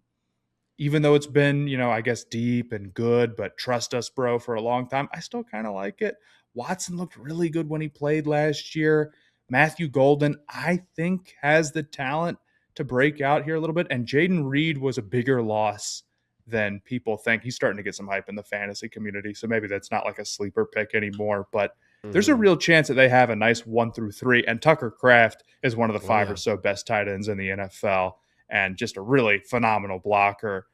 even though it's been, I guess deep and good, but trust us, bro, for a long time, I still kind of like it. Watson looked really good when he played last year. Matthew Golden, I think, has the talent to break out here a little bit. And Jaden Reed was a bigger loss than people think. He's starting to get some hype in the fantasy community, so maybe that's not like a sleeper pick anymore. But there's a real chance that they have a nice 1 through 3. And Tucker Kraft is one of the 5 or so best tight ends in the NFL. And just a really phenomenal blocker,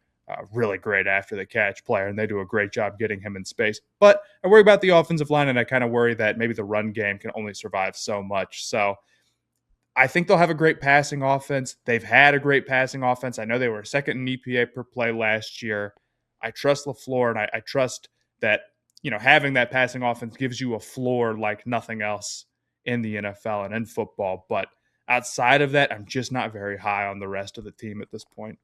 really great after the catch player, and they do a great job getting him in space. But I worry about the offensive line, and I kind of worry that maybe the run game can only survive so much. So I think they'll have a great passing offense. They've had a great passing offense. I know they were second in EPA per play last year. I trust LaFleur, and I trust that having that passing offense gives you a floor like nothing else in the NFL and in football. But outside of that, I'm just not very high on the rest of the team at this point.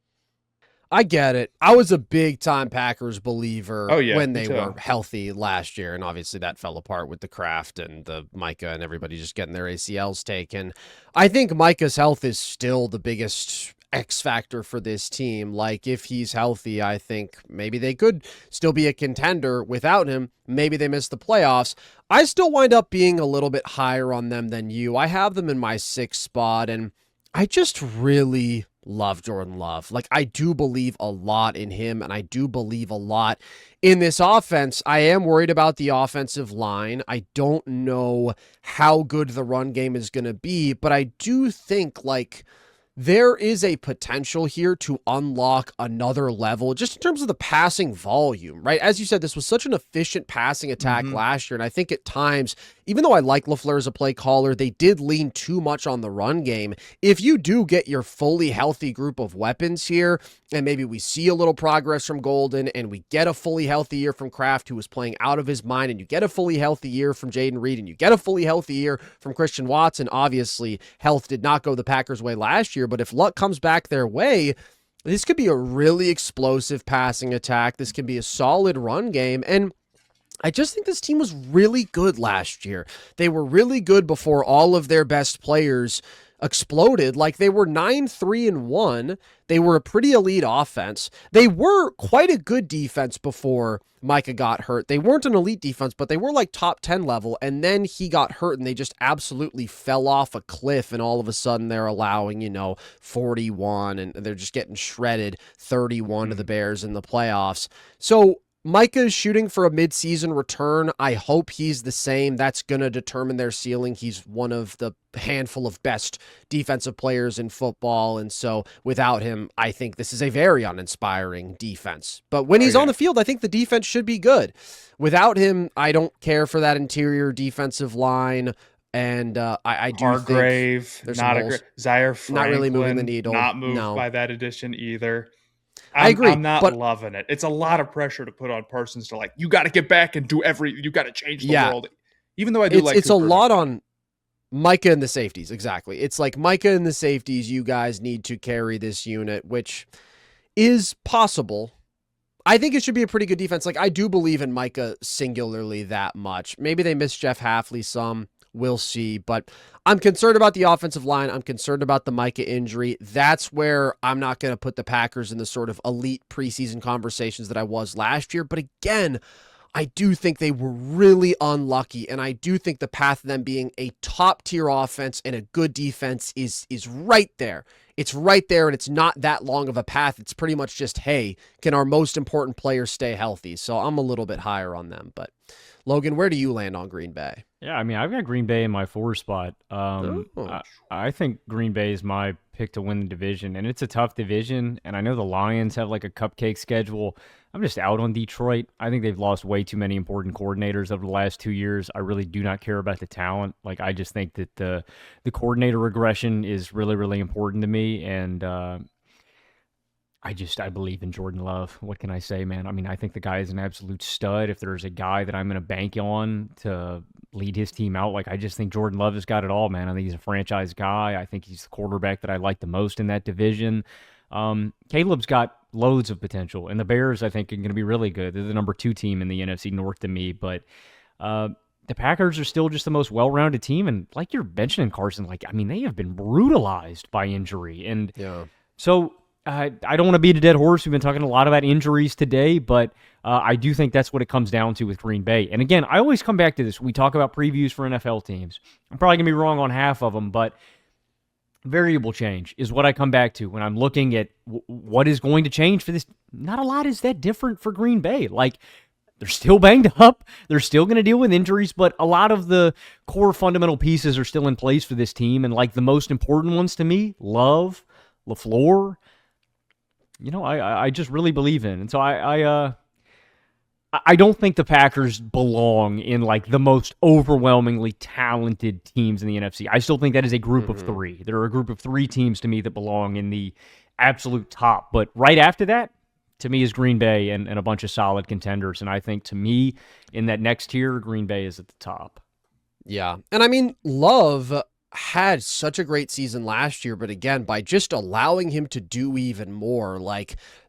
I get it. I was a big-time Packers believer when they were healthy last year, and obviously that fell apart with the Kraft and the Micah and everybody just getting their ACLs taken. I think Micah's health is still the biggest X factor for this team. Like, if he's healthy, I think maybe they could still be a contender without him. Maybe they miss the playoffs. I still wind up being a little bit higher on them than you. I have them in my 6th spot, and I just really love Jordan Love. Like, I do believe a lot in him, and I do believe a lot in this offense. I am worried about the offensive line. I don't know how good the run game is going to be, but I do think, like, there is a potential here to unlock another level just in terms of the passing volume, right? As you said, this was such an efficient passing attack last year. And I think at times, even though I like LaFleur as a play caller, they did lean too much on the run game. If you do get your fully healthy group of weapons here, and maybe we see a little progress from Golden, and we get a fully healthy year from Kraft, who was playing out of his mind, and you get a fully healthy year from Jaden Reed, and you get a fully healthy year from Christian Watson. Obviously, health did not go the Packers' way last year, but if luck comes back their way, this could be a really explosive passing attack. This can be a solid run game, and I just think this team was really good last year. They were really good before all of their best players exploded. Like, they were 9-3-1. They were a pretty elite offense. They were quite a good defense before Micah got hurt. They weren't an elite defense, but they were like top 10 level. And then he got hurt and they just absolutely fell off a cliff. And all of a sudden they're allowing, 41 and they're just getting shredded 31 to the Bears in the playoffs. So Micah is shooting for a midseason return. I hope he's the same. That's going to determine their ceiling. He's one of the handful of best defensive players in football. And so without him, I think this is a very uninspiring defense. But when he's on the field, I think the defense should be good. Without him, I don't care for that interior defensive line. And I do Hargrave, think there's not a great Zaire Franklin, not really moving the needle. Not moved by that addition either. I agree. I'm not loving it. It's a lot of pressure to put on Parsons to you got to get back and do you got to change the world. Even though I do it's Cooper. a lot on Micah and the safeties. Exactly. It's like Micah and the safeties, you guys need to carry this unit, which is possible. I think it should be a pretty good defense. Like, I do believe in Micah singularly that much. Maybe they miss Jeff Hafley some. We'll see. But I'm concerned about the offensive line. I'm concerned about the Micah injury. That's where I'm not going to put the Packers in the sort of elite preseason conversations that I was last year. But again, I do think they were really unlucky. And I do think the path of them being a top-tier offense and a good defense is right there. It's right there, and it's not that long of a path. It's pretty much just, hey, can our most important players stay healthy? So I'm a little bit higher on them. But Logan, where do you land on Green Bay? Yeah, I mean, I've got Green Bay in my 4 spot. I think Green Bay is my pick to win the division, and it's a tough division, and I know the Lions have like a cupcake schedule. I'm just out on Detroit. I think they've lost way too many important coordinators over the last 2 years. I really do not care about the talent. Like, I just think that the coordinator regression is really, really important to me, and I believe in Jordan Love. What can I say, man? I mean, I think the guy is an absolute stud. If there's a guy that I'm going to bank on to lead his team out, I just think Jordan Love has got it all, man. I think he's a franchise guy. I think he's the quarterback that I like the most in that division. Caleb's got loads of potential, and the Bears, I think, are going to be really good. They're the number 2 team in the NFC North to me, but the Packers are still just the most well-rounded team, and like you're mentioning, Carson, they have been brutalized by injury, and so I don't want to beat a dead horse. We've been talking a lot about injuries today, but I do think that's what it comes down to with Green Bay. And again, I always come back to this. We talk about previews for NFL teams. I'm probably going to be wrong on half of them, but variable change is what I come back to when I'm looking at what is going to change for this. Not a lot is that different for Green Bay. They're still banged up. They're still going to deal with injuries, but a lot of the core fundamental pieces are still in place for this team. And the most important ones to me, Love, LaFleur, I just really believe in. And so I don't think the Packers belong in the most overwhelmingly talented teams in the NFC. I still think that is a group of 3. There are a group of 3 teams to me that belong in the absolute top. But right after that, to me, is Green Bay and a bunch of solid contenders. And I think, to me, in that next tier, Green Bay is at the top. Yeah. And I mean, Love had such a great season last year, but again, by just allowing him to do even more,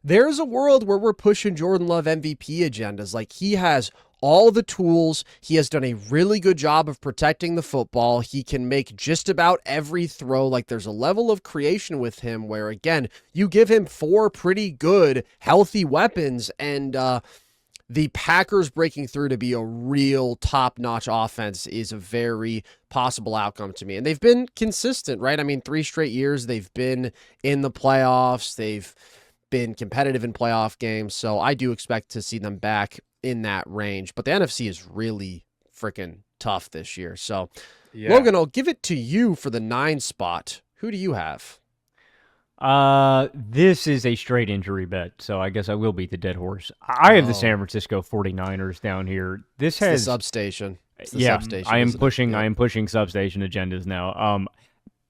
there's a world where we're pushing Jordan Love MVP agendas. He has all the tools. He has done a really good job of protecting the football. He can make just about every throw. There's a level of creation with him where, again, you give him 4 pretty good, healthy weapons, and the Packers breaking through to be a real top-notch offense is a very possible outcome to me. And they've been consistent, right? I mean, 3 straight years they've been in the playoffs. They've been competitive in playoff games. So I do expect to see them back in that range. But the NFC is really freaking tough this year. So, Logan, I'll give it to you for the 9 spot. Who do you have? This is a straight injury bet, so I guess I will beat the dead horse. I have the San Francisco 49ers down here. This It's has the substation. It's the yeah, substation, I am isn't it? pushing. Yep. I am pushing substation agendas now.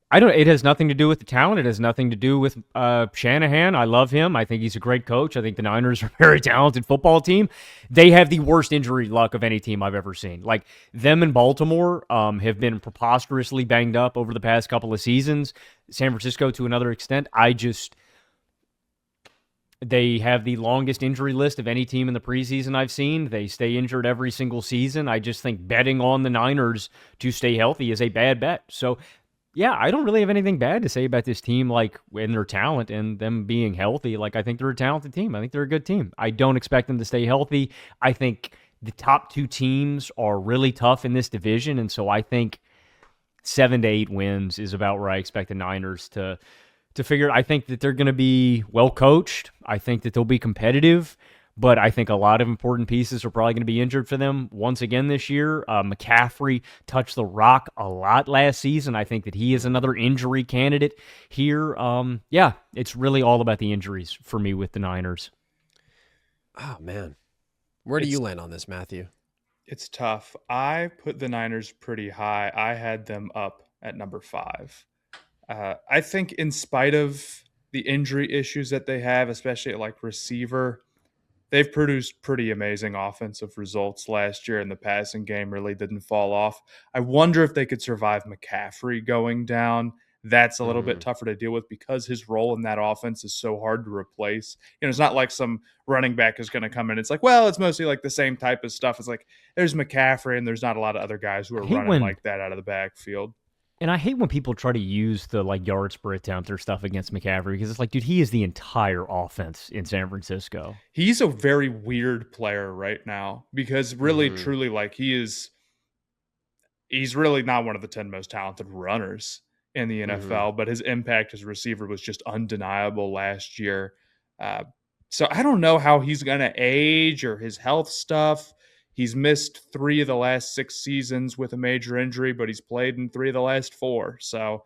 I don't. It has nothing to do with the talent. It has nothing to do with Shanahan. I love him. I think he's a great coach. I think the Niners are a very talented football team. They have the worst injury luck of any team I've ever seen. Like them in Baltimore have been preposterously banged up over the past couple of seasons. San Francisco to another extent. They have the longest injury list of any team in the preseason I've seen. They stay injured every single season. I just think betting on the Niners to stay healthy is a bad bet. So, yeah, I don't really have anything bad to say about this team, like, in their talent and them being healthy. Like, I think they're a talented team. I think they're a good team. I don't expect them to stay healthy. I think the top two teams are really tough in this division, and so I think 7 to 8 wins is about where I expect the Niners to figure it. I think that they're going to be well coached. I think that they'll be competitive. But I think a lot of important pieces are probably going to be injured for them once again this year. McCaffrey touched the rock a lot last season. I think that he is another injury candidate here. Yeah, it's really all about the injuries for me with the Niners. Oh, man. Where do you land on this, Matthew? It's tough. I put the Niners pretty high. I had them up at number 5. I think in spite of the injury issues that they have, especially at like receiver, they've produced pretty amazing offensive results last year, and the passing game really didn't fall off. I wonder if they could survive McCaffrey going down. That's a little bit tougher to deal with because his role in that offense is so hard to replace. You know, it's not like some running back is going to come in. It's like, well, it's mostly like the same type of stuff. It's like there's McCaffrey, and there's not a lot of other guys who are running like that out of the backfield. And I hate when people try to use the like yards per attempt or stuff against McCaffrey because it's like, dude, he is the entire offense in San Francisco. He's a very weird player right now because really, truly, like he's really not one of the 10 most talented runners in the NFL, but his impact as a receiver was just undeniable last year. So I don't know how he's going to age or his health stuff. He's missed 3 of the last 6 seasons with a major injury, but he's played in 3 of the last 4. So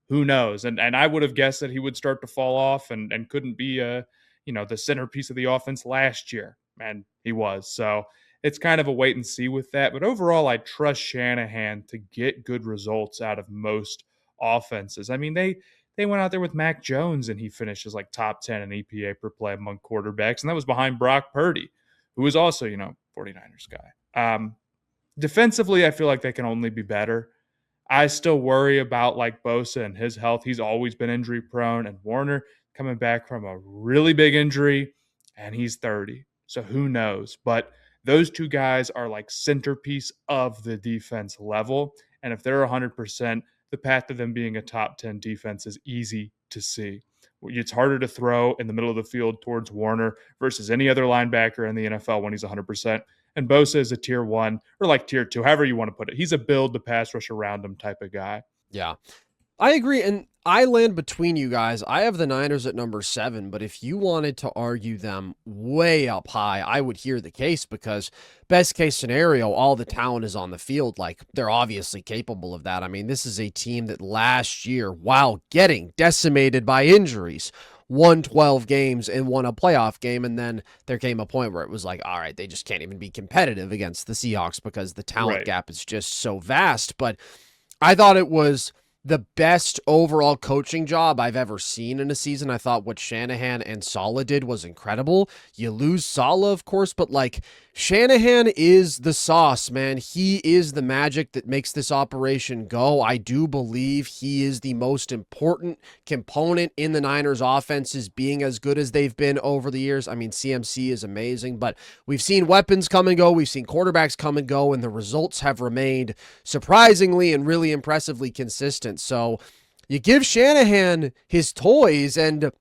who knows? And I would have guessed that he would start to fall off and couldn't be the centerpiece of the offense last year. And he was. So it's kind of a wait and see with that. But overall, I trust Shanahan to get good results out of most offenses. I mean, they went out there with Mac Jones and he finishes like top 10 in EPA per play among quarterbacks. And that was behind Brock Purdy, who was also, 49ers guy. Defensively, I feel like they can only be better. I still worry about like Bosa and his health. He's always been injury prone, and Warner coming back from a really big injury, and he's 30. So who knows? But those two guys are like centerpiece of the defense level. And if they're 100%, the path to them being a top 10 defense is easy to see. It's harder to throw in the middle of the field towards Warner versus any other linebacker in the NFL when he's 100%. And Bosa is a tier 1 or like tier 2, however you want to put it. He's a build the pass rush around him type of guy. Yeah, I agree. And I land between you guys. I have the Niners at number 7, but if you wanted to argue them way up high, I would hear the case because best case scenario, all the talent is on the field. Like they're obviously capable of that. I mean, this is a team that last year, while getting decimated by injuries, won 12 games and won a playoff game. And then there came a point where it was like, all right, they just can't even be competitive against the Seahawks because the talent gap is just so vast. But I thought it was the best overall coaching job I've ever seen in a season. I thought what Shanahan and Saleh did was incredible. You lose Saleh, of course, but like Shanahan is the sauce, man. He is the magic that makes this operation go. I do believe he is the most important component in the Niners offenses being as good as they've been over the years. I mean, CMC is amazing, but we've seen weapons come and go. We've seen quarterbacks come and go, and the results have remained surprisingly and really impressively consistent. So you give Shanahan his toys, and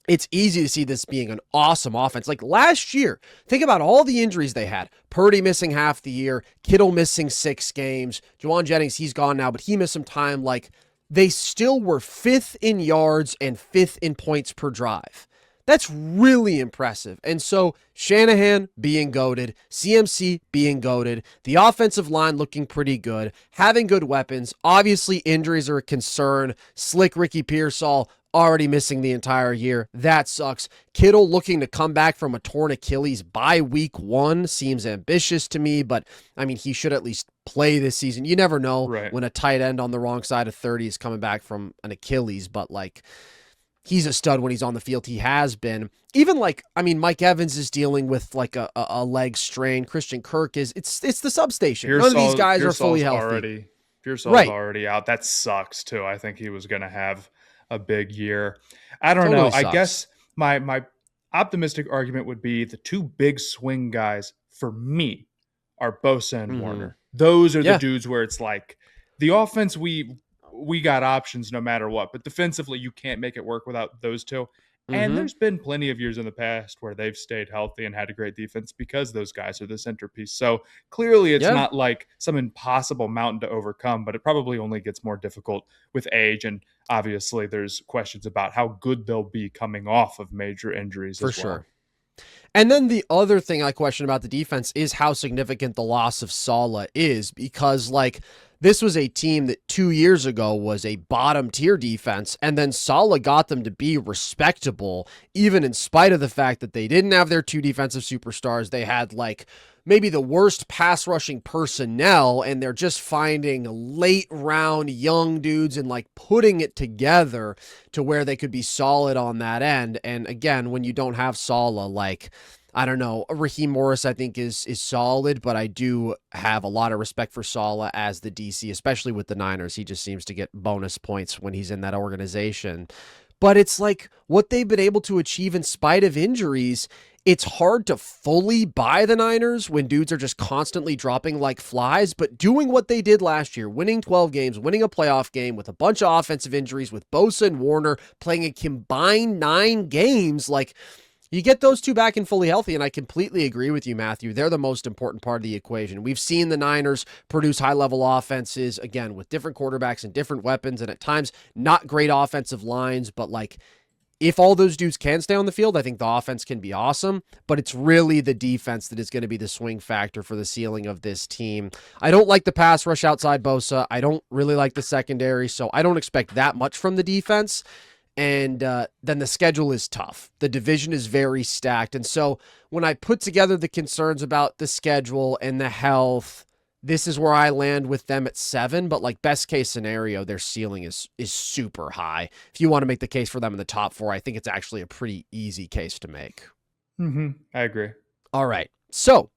it's easy to see this being an awesome offense. Like last year, think about all the injuries they had. Purdy missing half the year, Kittle missing 6 games, Juwan Jennings, he's gone now, but he missed some time. Like they still were 5th in yards and 5th in points per drive. That's really impressive. And so Shanahan being goated, CMC being goated, the offensive line looking pretty good, having good weapons. Obviously, injuries are a concern. Slick Ricky Pearsall, already missing the entire year. That sucks. Kittle looking to come back from a torn Achilles by week 1 seems ambitious to me, but I mean, he should at least play this season. You never know Right. when a tight end on the wrong side of 30 is coming back from an Achilles, but like, he's a stud when he's on the field. He has been. Even like, I mean, Mike Evans is dealing with like a leg strain. Christian Kirk is, it's the substation. None of these guys are fully healthy. Pearsall's already out. That sucks too. I think he was going to have a big year. I don't know. Sucks. I guess my optimistic argument would be the two big swing guys for me are Bosa and Warner. Those are the dudes where it's like the offense, we got options no matter what, but defensively you can't make it work without those two. And there's been plenty of years in the past where they've stayed healthy and had a great defense because those guys are the centerpiece. So clearly it's not like some impossible mountain to overcome, but it probably only gets more difficult with age. And obviously there's questions about how good they'll be coming off of major injuries For as well. sure. And then the other thing I question about the defense is how significant the loss of Saleh is, because like this was a team that 2 years ago was a bottom tier defense, and then Saleh got them to be respectable, even in spite of the fact that they didn't have their two defensive superstars. They had like maybe the worst pass rushing personnel, and they're just finding late round young dudes and like putting it together to where they could be solid on that end. And again, when you don't have Saleh, like, I don't know, Raheem Morris I think is solid, but I do have a lot of respect for Saleh as the DC, especially with the Niners. He just seems to get bonus points when he's in that organization. But it's like what they've been able to achieve in spite of injuries. It's hard to fully buy the Niners when dudes are just constantly dropping like flies, but doing what they did last year, winning 12 games, winning a playoff game with a bunch of offensive injuries, with Bosa and Warner playing a combined 9 games, like, you get those two back and fully healthy, and I completely agree with you, Matthew. They're the most important part of the equation. We've seen the Niners produce high-level offenses, again, with different quarterbacks and different weapons, and at times not great offensive lines, but like, if all those dudes can stay on the field, I think the offense can be awesome, but it's really the defense that is going to be the swing factor for the ceiling of this team. I don't like the pass rush outside Bosa. I don't really like the secondary, so I don't expect that much from the defense. And then the schedule is tough. The division is very stacked. And so when I put together the concerns about the schedule and the health, this is where I land with them at 7. But like best case scenario, their ceiling is super high. If you want to make the case for them in the top 4, I think it's actually a pretty easy case to make. I agree. All right. So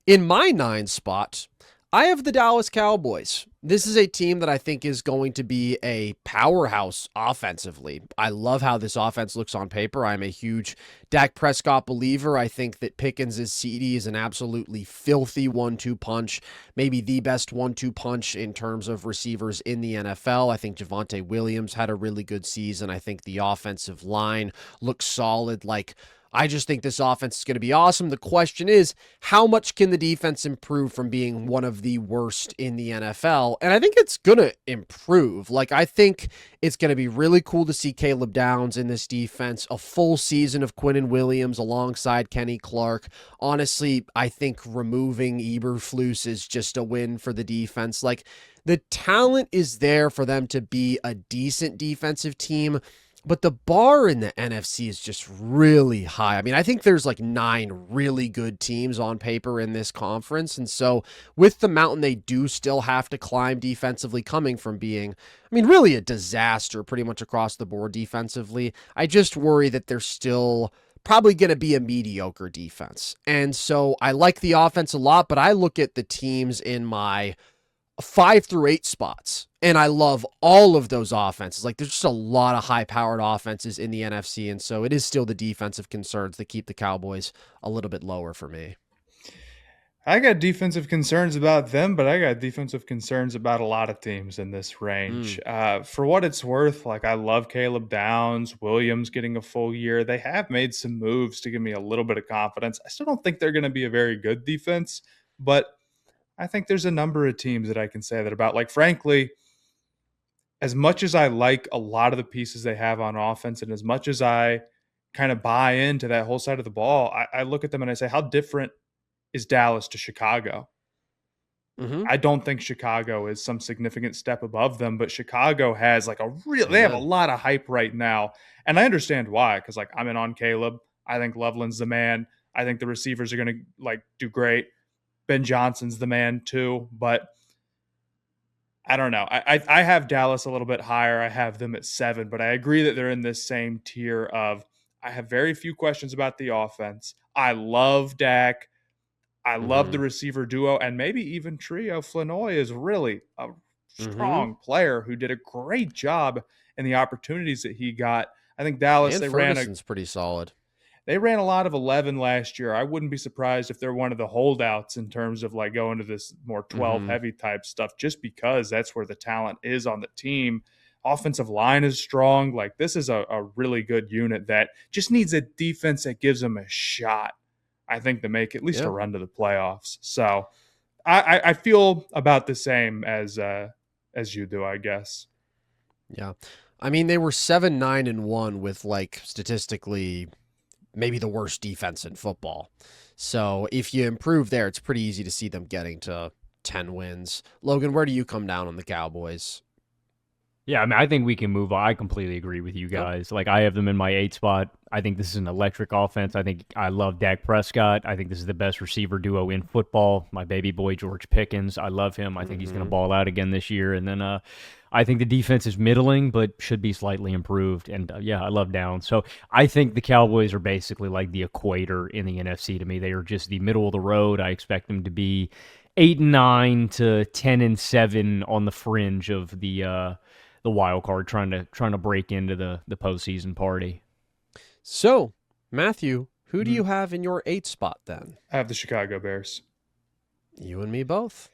in my 9 spot, I have the Dallas Cowboys. This is a team that I think is going to be a powerhouse offensively. I love how this offense looks on paper. I'm a huge Dak Prescott believer. I think that Pickens' CD is an absolutely filthy 1-2 punch, maybe the best 1-2 punch in terms of receivers in the NFL. I think Javonte Williams had a really good season. I think the offensive line looks solid. Like, I just think this offense is going to be awesome. The question is, how much can the defense improve from being one of the worst in the NFL? And I think it's going to improve. Like, I think it's going to be really cool to see Caleb Downs in this defense, a full season of Quinnen Williams alongside Kenny Clark. Honestly, I think removing Eberflus is just a win for the defense. Like, the talent is there for them to be a decent defensive team, but the bar in the NFC is just really high. I mean, I think there's like 9 really good teams on paper in this conference. And so with the mountain they do still have to climb defensively, coming from being, I mean, really a disaster pretty much across the board defensively, I just worry that they're still probably going to be a mediocre defense. And so I like the offense a lot, but I look at the teams in my 5 through 8 spots, and I love all of those offenses. Like, there's just a lot of high-powered offenses in the NFC, and so it is still the defensive concerns that keep the Cowboys a little bit lower for me. I got defensive concerns about them, but I got defensive concerns about a lot of teams in this range. For what it's worth, like, I love Caleb Downs, Williams getting a full year. They have made some moves to give me a little bit of confidence. I still don't think they're going to be a very good defense, but I think there's a number of teams that I can say that about. Like, frankly, as much as I like a lot of the pieces they have on offense, and as much as I kind of buy into that whole side of the ball, I look at them and I say, how different is Dallas to Chicago? Mm-hmm. I don't think Chicago is some significant step above them, but Chicago has like they have a lot of hype right now. And I understand why, because like I'm in on Caleb. I think Loveland's the man. I think the receivers are going to like do great. Ben Johnson's the man too, but I don't know. I have Dallas a little bit higher. I have them at 7, but I agree that they're in this same tier of I have very few questions about the offense. I love Dak. I love the receiver duo and maybe even trio. Flanoy is really a strong player who did a great job in the opportunities that he got. I think Dallas, And Ferguson's pretty solid. They ran a lot of 11 last year. I wouldn't be surprised if they're one of the holdouts in terms of like going to this more 12 heavy type stuff, just because that's where the talent is on the team. Offensive line is strong. Like this is a really good unit that just needs a defense that gives them a shot, I think, to make at least a run to the playoffs. So I feel about the same as you do, I guess. Yeah. I mean, they were 7-9-1 with like statistically maybe the worst defense in football. So if you improve there, it's pretty easy to see them getting to 10 wins. Logan, where do you come down on the Cowboys? Yeah, I mean, I think we can move on. I completely agree with you guys. Like, I have them in my 8 spot. I think this is an electric offense. I think I love Dak Prescott. I think this is the best receiver duo in football. My baby boy, George Pickens. I love him. I think he's going to ball out again this year. And then I think the defense is middling, but should be slightly improved. And, yeah, I love Downs. So I think the Cowboys are basically like the equator in the NFC to me. They are just the middle of the road. I expect them to be 8-9 to 10-7 on the fringe of the wild card, trying to break into the postseason party. So, Matthew, who do you have in your 8 spot then? I have the Chicago Bears. You and me both.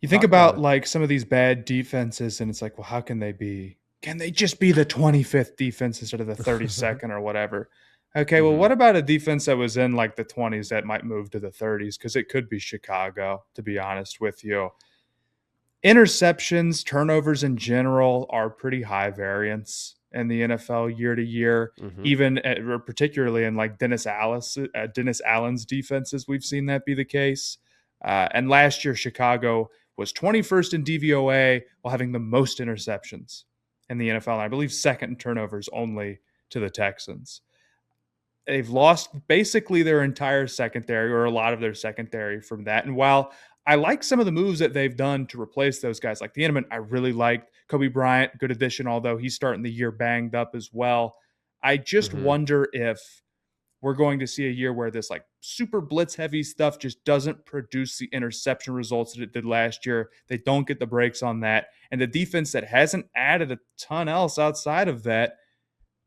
You think about like some of these bad defenses, and it's like, well, how can they be? Can they just be the 25th defense instead of the 32nd or whatever? Okay, well, what about a defense that was in like the 20s that might move to the 30s? Because it could be Chicago, to be honest with you. Interceptions, turnovers in general are pretty high variance in the NFL year to year, even particularly in like Dennis Allen's defenses. We've seen that be the case. And last year, Chicago was 21st in DVOA while having the most interceptions in the NFL. And I believe second in turnovers only to the Texans. They've lost basically their entire secondary, or a lot of their secondary, from that. And while I like some of the moves that they've done to replace those guys, like the Inman, I really liked. Kobe Bryant, good addition, although he's starting the year banged up as well. I just wonder if we're going to see a year where this like super blitz heavy stuff just doesn't produce the interception results that it did last year. They don't get the breaks on that. And the defense that hasn't added a ton else outside of that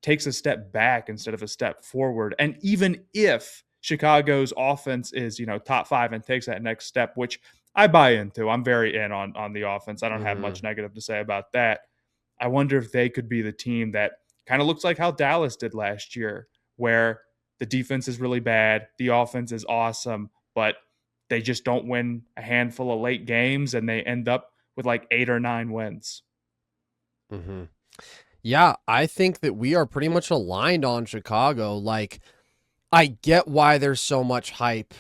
takes a step back instead of a step forward. And even if Chicago's offense is, top 5 and takes that next step, which I buy into, I'm very in on the offense. I don't have much negative to say about that. I wonder if they could be the team that kind of looks like how Dallas did last year, where the defense is really bad, the offense is awesome, but they just don't win a handful of late games, and they end up with like 8 or 9 wins. Yeah, I think that we are pretty much aligned on Chicago. Like, I get why there's so much hype.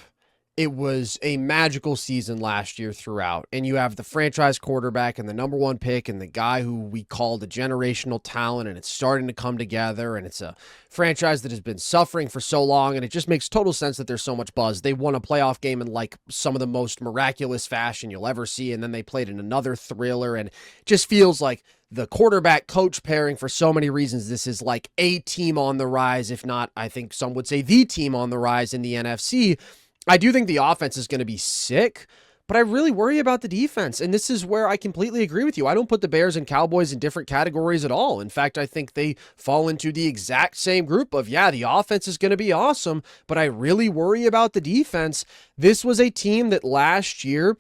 It was a magical season last year throughout, and you have the franchise quarterback and the number 1 pick and the guy who we called a generational talent, and it's starting to come together, and it's a franchise that has been suffering for so long, and it just makes total sense that there's so much buzz. They won a playoff game in like some of the most miraculous fashion you'll ever see, and then they played in another thriller, and it just feels like the quarterback coach pairing, for so many reasons, this is like a team on the rise, if not, I think some would say the team on the rise in the NFC. I do think the offense is going to be sick, but I really worry about the defense. And this is where I completely agree with you. I don't put the Bears and Cowboys in different categories at all. In fact, I think they fall into the exact same group of, yeah, the offense is going to be awesome, but I really worry about the defense. This was a team that last year,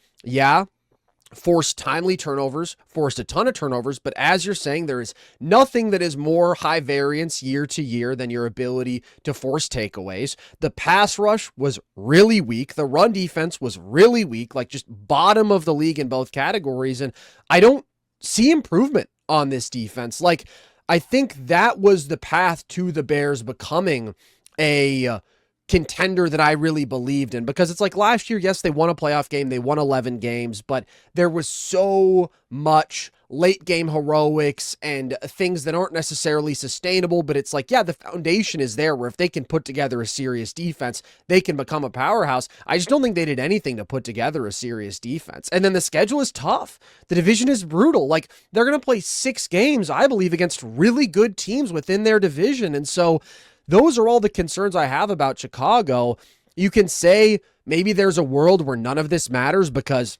forced timely turnovers, forced a ton of turnovers, but as you're saying, there is nothing that is more high variance year to year than your ability to force takeaways. The pass rush was really weak. The run defense was really weak, like just bottom of the league in both categories, and I don't see improvement on this defense. Like, I think that was the path to the Bears becoming a contender that I really believed in, because it's like last year, yes, they won a playoff game, they won 11 games, but there was so much late game heroics and things that aren't necessarily sustainable, but it's like, yeah, the foundation is there where if they can put together a serious defense, they can become a powerhouse. I just don't think they did anything to put together a serious defense. And then the schedule is tough. The division is brutal. Like, they're going to play 6 games, I believe, against really good teams within their division. And so those are all the concerns I have about Chicago. You can say maybe there's a world where none of this matters because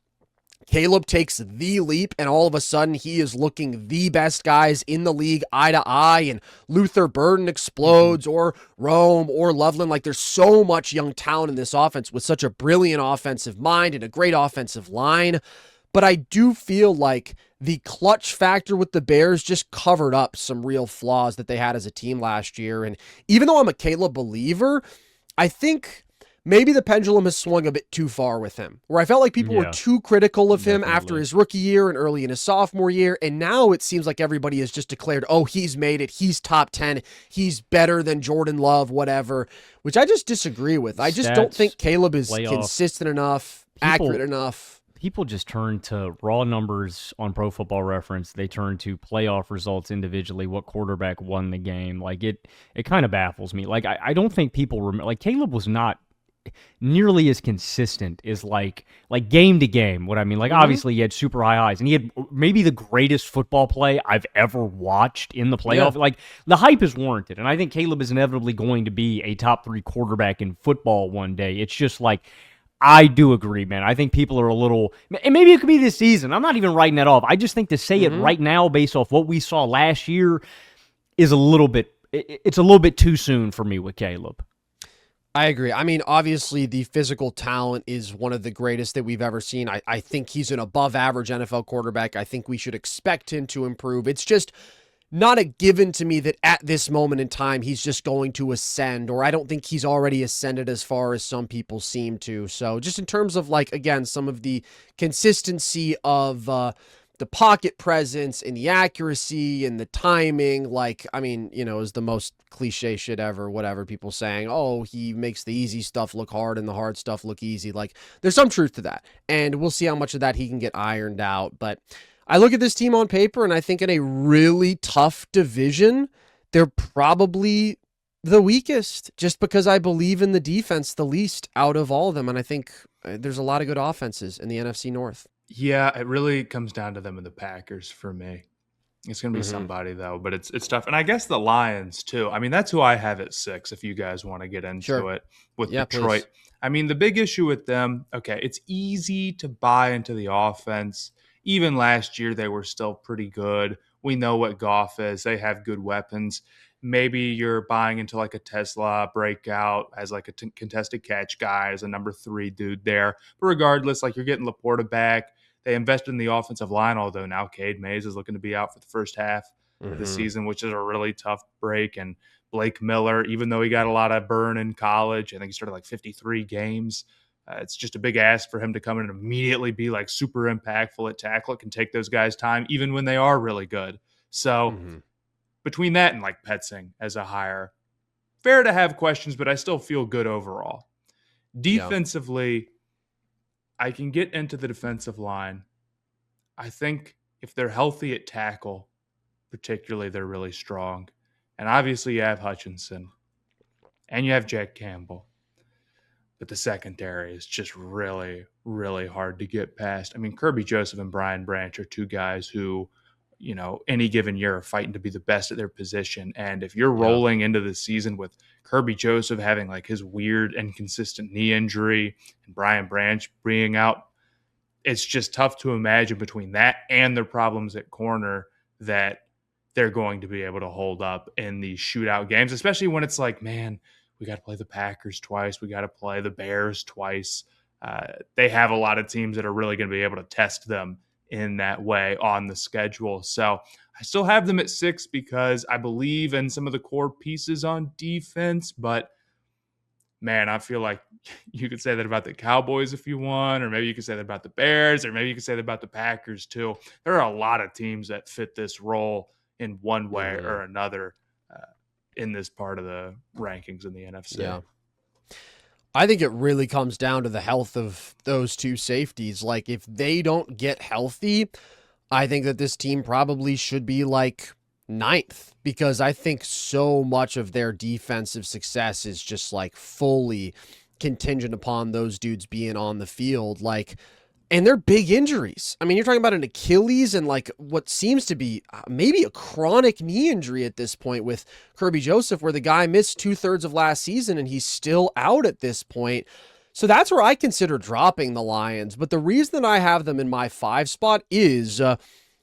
Caleb takes the leap and all of a sudden he is looking the best guys in the league eye to eye, and Luther Burden explodes, or Rome or Loveland. Like, there's so much young talent in this offense with such a brilliant offensive mind and a great offensive line. But I do feel like the clutch factor with the Bears just covered up some real flaws that they had as a team last year. And even though I'm a Caleb believer, I think maybe the pendulum has swung a bit too far with him, where I felt like people were too critical of him after his rookie year and early in his sophomore year. And now it seems like everybody has just declared, oh, he's made it. He's top 10. He's better than Jordan Love, whatever, which I just disagree with. I just don't think Caleb is consistent enough, accurate enough. People just turn to raw numbers on Pro Football Reference. They turn to playoff results individually, what quarterback won the game. Like, it kind of baffles me. Like, I don't think people remember. Like, Caleb was not nearly as consistent as like game to game. What I mean, like, obviously he had super high highs, and he had maybe the greatest football play I've ever watched in the playoff. Yeah. Like, the hype is warranted, and I think Caleb is inevitably going to be a top 3 quarterback in football one day. It's just like, I do agree, man. I think people are a little, and maybe it could be this season. I'm not even writing that off. I just think to say it right now based off what we saw last year is a little bit, it's a little bit too soon for me with Caleb. I agree. I mean, obviously the physical talent is one of the greatest that we've ever seen. I think he's an above average NFL quarterback. I think we should expect him to improve. It's just not a given to me that at this moment in time he's just going to ascend, or I don't think he's already ascended as far as some people seem to. So just in terms of, like, again, some of the consistency of the pocket presence and the accuracy and the timing, like, I mean, you know, is the most cliche shit ever, whatever, people saying, oh, he makes the easy stuff look hard and the hard stuff look easy. Like, there's some truth to that, and we'll see how much of that he can get ironed out. But I look at this team on paper, and I think in a really tough division, they're probably the weakest, just because I believe in the defense the least out of all of them. And I think there's a lot of good offenses in the NFC North. Yeah, it really comes down to them and the Packers for me. It's going to be somebody, though, but it's tough. And I guess the Lions, too. I mean, that's who I have at 6, if you guys want to get into it with Detroit. Please. I mean, the big issue with them, okay, it's easy to buy into the offense. Even last year, they were still pretty good. We know what Goff is. They have good weapons. Maybe you're buying into like a Tesla breakout as like a contested catch guy, as a number 3 dude there. But regardless, like, you're getting Laporta back. They invested in the offensive line, although now Cade Mays is looking to be out for the first half of the season, which is a really tough break. And Blake Miller, even though he got a lot of burn in college, I think he started like 53 games. It's just a big ask for him to come in and immediately be like super impactful at tackle. It can take those guys time, even when they are really good. So between that and like Petzing as a hire, fair to have questions, but I still feel good overall. Defensively, I can get into the defensive line. I think if they're healthy at tackle, particularly, they're really strong. And obviously you have Hutchinson and you have Jack Campbell. But the secondary is just really, really hard to get past. I mean, Kirby Joseph and Brian Branch are 2 guys who, you know, any given year are fighting to be the best at their position. And if you're rolling into the season with Kirby Joseph having like his weird and consistent knee injury and Brian Branch being out, it's just tough to imagine between that and their problems at corner that they're going to be able to hold up in these shootout games, especially when it's like, man, we got to play the Packers twice. We got to play the Bears twice. They have a lot of teams that are really going to be able to test them in that way on the schedule. So I still have them at 6 because I believe in some of the core pieces on defense. But, man, I feel like you could say that about the Cowboys if you want, or maybe you could say that about the Bears, or maybe you could say that about the Packers too. There are a lot of teams that fit this role in one way or another in this part of the rankings in the NFC. Yeah. I think it really comes down to the health of those two safeties. Like, if they don't get healthy, I think that this team probably should be like ninth, because I think so much of their defensive success is just like fully contingent upon those dudes being on the field. Like, and they're big injuries. I mean, you're talking about an Achilles and like what seems to be maybe a chronic knee injury at this point with Kirby Joseph, where the guy missed 2/3 of last season and he's still out at this point. So that's where I consider dropping the Lions. But the reason that I have them in my 5 spot is,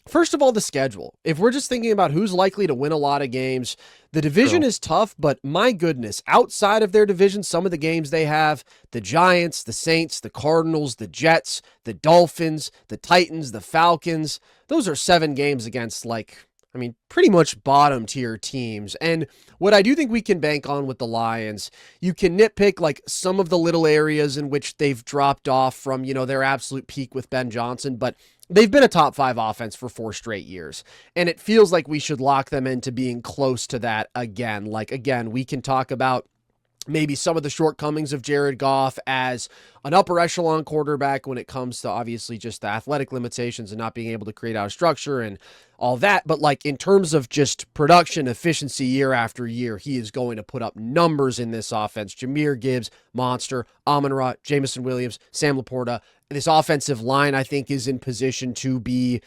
first of all, the schedule. If we're just thinking about who's likely to win a lot of games, the division is tough, but my goodness, outside of their division, some of the games they have, the Giants, the Saints, the Cardinals, the Jets, the Dolphins, the Titans, the Falcons, those are 7 games against pretty much bottom tier teams. And what I do think we can bank on with the Lions, you can nitpick like some of the little areas in which they've dropped off from, their absolute peak with Ben Johnson, but they've been a top 5 offense for 4 straight years. And it feels like we should lock them into being close to that again. Like, again, we can talk about maybe some of the shortcomings of Jared Goff as an upper echelon quarterback when it comes to obviously just the athletic limitations and not being able to create out of structure and all that. But like in terms of just production efficiency year after year, he is going to put up numbers in this offense. Jahmyr Gibbs, monster. Amon-Ra, Jameson Williams, Sam Laporta. This offensive line, I think, is in position to be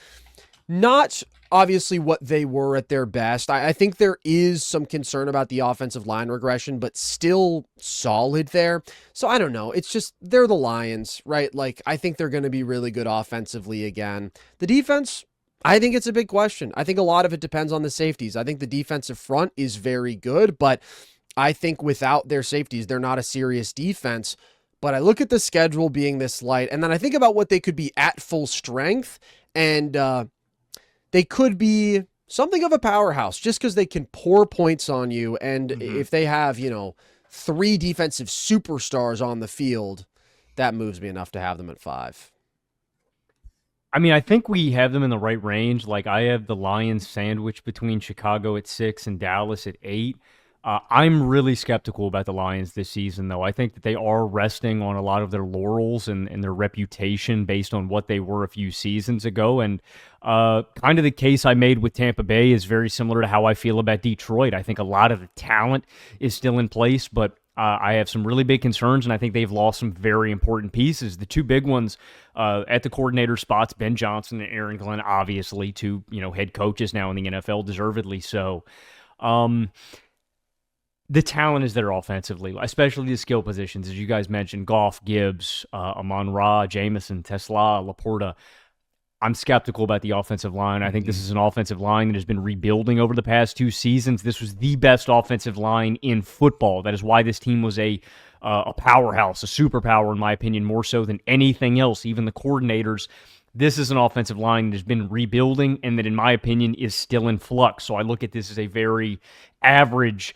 not obviously what they were at their best. I think there is some concern about the offensive line regression, but still solid there. So I don't know. It's just, they're the Lions, right? Like, I think they're going to be really good offensively again. The defense, I think it's a big question. I think a lot of it depends on the safeties. I think the defensive front is very good, but I think without their safeties, they're not a serious defense. But I look at the schedule being this light, and then I think about what they could be at full strength, and they could be something of a powerhouse just because they can pour points on you. And if they have, 3 defensive superstars on the field, that moves me enough to have them at 5. I mean, I think we have them in the right range. Like, I have the Lions sandwiched between Chicago at 6 and Dallas at 8. I'm really skeptical about the Lions this season, though. I think that they are resting on a lot of their laurels and their reputation based on what they were a few seasons ago. And kind of the case I made with Tampa Bay is very similar to how I feel about Detroit. I think a lot of the talent is still in place, but I have some really big concerns, and I think they've lost some very important pieces. The 2 big ones at the coordinator spots, Ben Johnson and Aaron Glenn, obviously 2 head coaches now in the NFL, deservedly so. The talent is there offensively, especially the skill positions, as you guys mentioned, Goff, Gibbs, Amon-Ra, Jameson, Tesla, Laporta. I'm skeptical about the offensive line. I think this is an offensive line that has been rebuilding over the past 2 seasons. This was the best offensive line in football. That is why this team was a powerhouse, a superpower, in my opinion, more so than anything else, even the coordinators. This is an offensive line that has been rebuilding and that, in my opinion, is still in flux. So I look at this as a very average,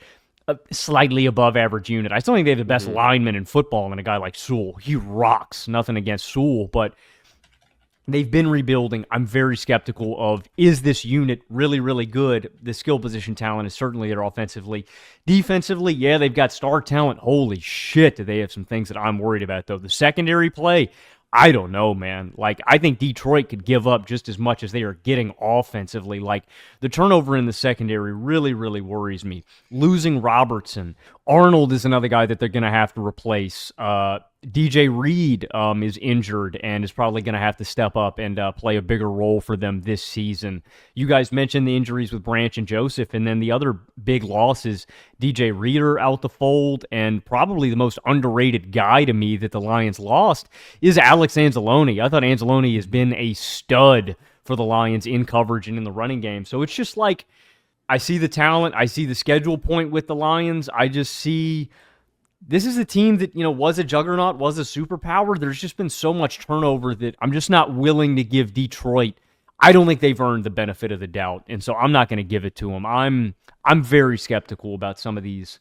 slightly above average unit. I still think they have the best lineman in football in a guy like Sewell. He rocks. Nothing against Sewell, but they've been rebuilding. I'm very skeptical of, is this unit really, really good? The skill position talent is certainly there offensively. Defensively, yeah, they've got star talent. Holy shit, do they have some things that I'm worried about, though. The secondary play, I don't know, man. Like, I think Detroit could give up just as much as they are getting offensively. Like, the turnover in the secondary really, really worries me. Losing Robertson. Arnold is another guy that they're going to have to replace. DJ Reed is injured and is probably going to have to step up and play a bigger role for them this season. You guys mentioned the injuries with Branch and Joseph, and then the other big loss is DJ Reader out the fold, and probably the most underrated guy to me that the Lions lost is Alex Anzalone. I thought Anzalone has been a stud for the Lions in coverage and in the running game. So it's just like, I see the talent, I see the schedule point with the Lions, I just see... This is a team that, was a juggernaut, was a superpower. There's just been so much turnover that I'm just not willing to give Detroit. I don't think they've earned the benefit of the doubt, and so I'm not going to give it to them. I'm very skeptical about some of these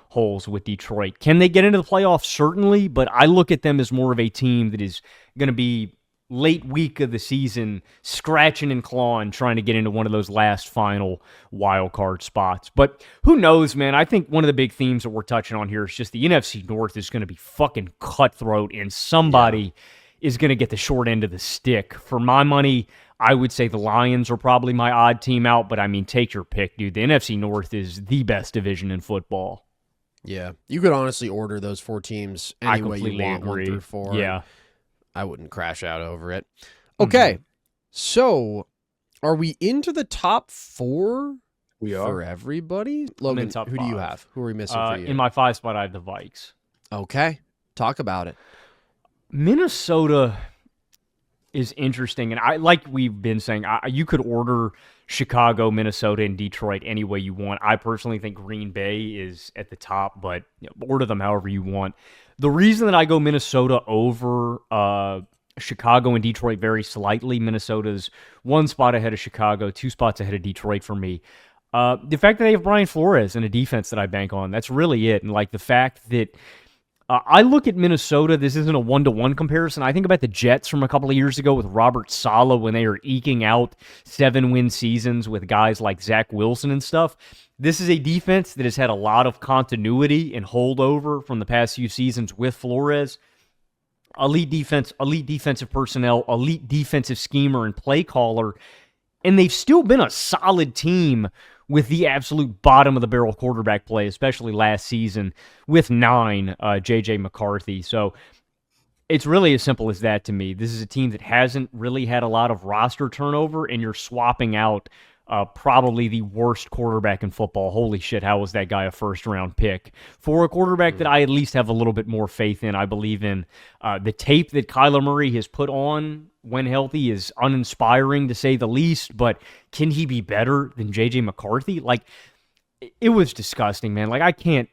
holes with Detroit. Can they get into the playoffs? Certainly, but I look at them as more of a team that is going to be late week of the season, scratching and clawing, trying to get into one of those last final wild card spots. But who knows, man? I think one of the big themes that we're touching on here is just the NFC North is going to be fucking cutthroat, and somebody is going to get the short end of the stick. For my money, I would say the Lions are probably my odd team out, but I mean, take your pick, dude. The NFC North is the best division in football. Yeah, you could honestly order those 4 teams any way you want, agree. 1 through 4. Yeah. I wouldn't crash out over it. Okay, so are we into the top 4 We are. for everybody? Logan, top who do you 5. have? Who are we missing for you? In my 5 spot, I have the Vikes. Okay, talk about it. Minnesota is interesting, and like we've been saying, you could order Chicago, Minnesota, and Detroit any way you want. I personally think Green Bay is at the top, but order them however you want. The reason that I go Minnesota over Chicago and Detroit very slightly, Minnesota's 1 spot ahead of Chicago, 2 spots ahead of Detroit for me. The fact that they have Brian Flores and a defense that I bank on, that's really it. And like the fact that I look at Minnesota, this isn't a 1-to-1 comparison. I think about the Jets from a couple of years ago with Robert Saleh when they were eking out 7-win seasons with guys like Zach Wilson and stuff. This is a defense that has had a lot of continuity and holdover from the past few seasons with Flores. Elite defense, elite defensive personnel, elite defensive schemer and play caller. And they've still been a solid team with the absolute bottom of the barrel quarterback play, especially last season with 9, J.J. McCarthy. So it's really as simple as that to me. This is a team that hasn't really had a lot of roster turnover, and you're swapping out probably the worst quarterback in football. Holy shit, how was that guy a first-round pick? For a quarterback that I at least have a little bit more faith in, I believe in. The tape that Kyler Murray has put on when healthy is uninspiring, to say the least, but can he be better than J.J. McCarthy? Like, it was disgusting, man. Like, I can't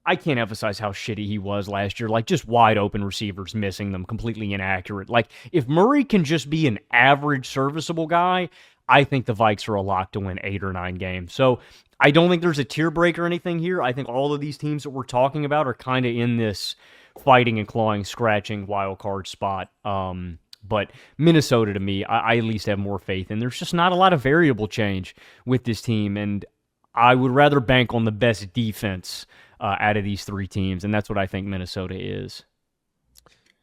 emphasize how shitty he was last year. Like, just wide open receivers missing them, completely inaccurate. Like, if Murray can just be an average, serviceable guy, I think the Vikes are a lock to win 8 or 9 games. So I don't think there's a tier break or anything here. I think all of these teams that we're talking about are kind of in this fighting and clawing, scratching wild card spot. But Minnesota, to me, I at least have more faith in. There's just not a lot of variable change with this team, and I would rather bank on the best defense out of these 3 teams, and that's what I think Minnesota is.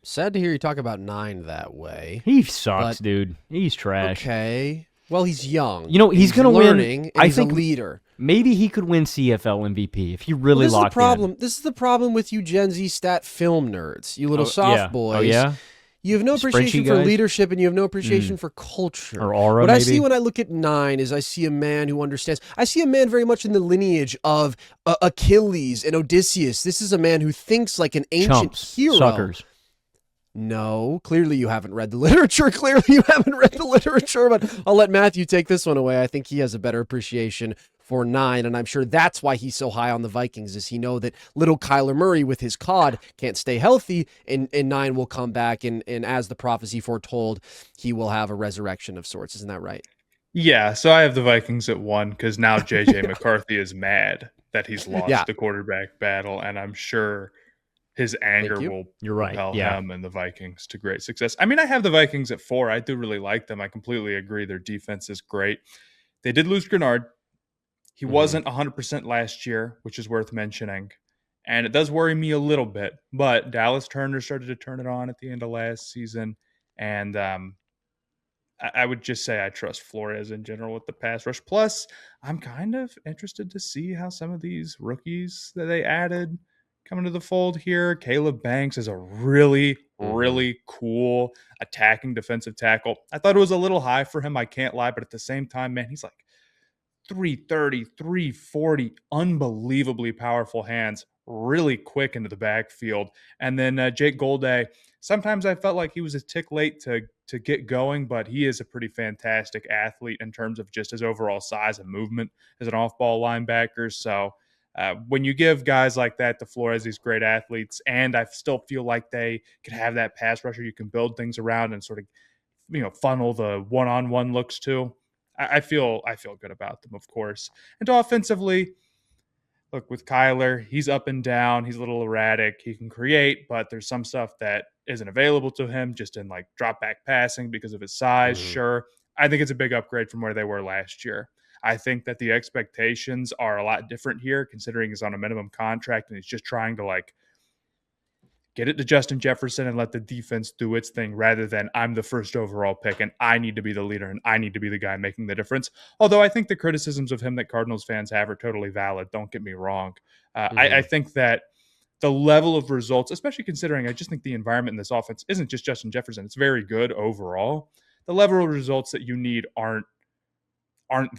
Sad to hear you talk about 9 that way. He sucks, dude. He's trash. Okay. Well, he's young. You know, he's going to win. And I he's think a leader. Maybe he could win CFL MVP if he really locked in. This is the problem with you Gen Z stat film nerds, you little soft boys. Oh, yeah? You have no appreciation Spreadsheet for guys? leadership, and you have no appreciation for culture. Or aura, What maybe? I see when I look at 9 is I see a man who understands. I see a man very much in the lineage of Achilles and Odysseus. This is a man who thinks like an ancient Chumps, hero. suckers. No, clearly you haven't read the literature. But I'll let Matthew take this one away. I think he has a better appreciation for 9, and I'm sure that's why he's so high on the Vikings, is he know that little Kyler Murray with his cod can't stay healthy, and 9 will come back, and as the prophecy foretold, he will have a resurrection of sorts. Isn't that right? Yeah, so I have the Vikings at 1 because now J.J. McCarthy is mad that he's lost the quarterback battle, and I'm sure his anger will propel him and the Vikings to great success. I mean, I have the Vikings at 4. I do really like them. I completely agree. Their defense is great. They did lose Grenard. He wasn't 100% last year, which is worth mentioning. And it does worry me a little bit. But Dallas Turner started to turn it on at the end of last season. And I would just say I trust Flores in general with the pass rush. Plus, I'm kind of interested to see how some of these rookies that they added come into the fold here. Caleb Banks is a really, really cool attacking defensive tackle. I thought it was a little high for him, I can't lie. But at the same time, man, he's like 330, 340, unbelievably powerful hands, really quick into the backfield. And then Jake Golday, sometimes I felt like he was a tick late to get going, but he is a pretty fantastic athlete in terms of just his overall size and movement as an off-ball linebacker. So when you give guys like that to Flores, these great athletes, and I still feel like they could have that pass rusher you can build things around and sort of, funnel the one-on-one looks to. I feel good about them, of course. And offensively, look, with Kyler, he's up and down. He's a little erratic. He can create, but there's some stuff that isn't available to him just in like drop back passing because of his size. Mhm. Sure. I think it's a big upgrade from where they were last year. I think that the expectations are a lot different here, considering he's on a minimum contract and he's just trying to like get it to Justin Jefferson and let the defense do its thing rather than I'm the first overall pick and I need to be the leader and I need to be the guy making the difference. Although I think the criticisms of him that Cardinals fans have are totally valid. Don't get me wrong. I think that the level of results, especially considering I just think the environment in this offense isn't just Justin Jefferson. It's very good overall. The level of results that you need aren't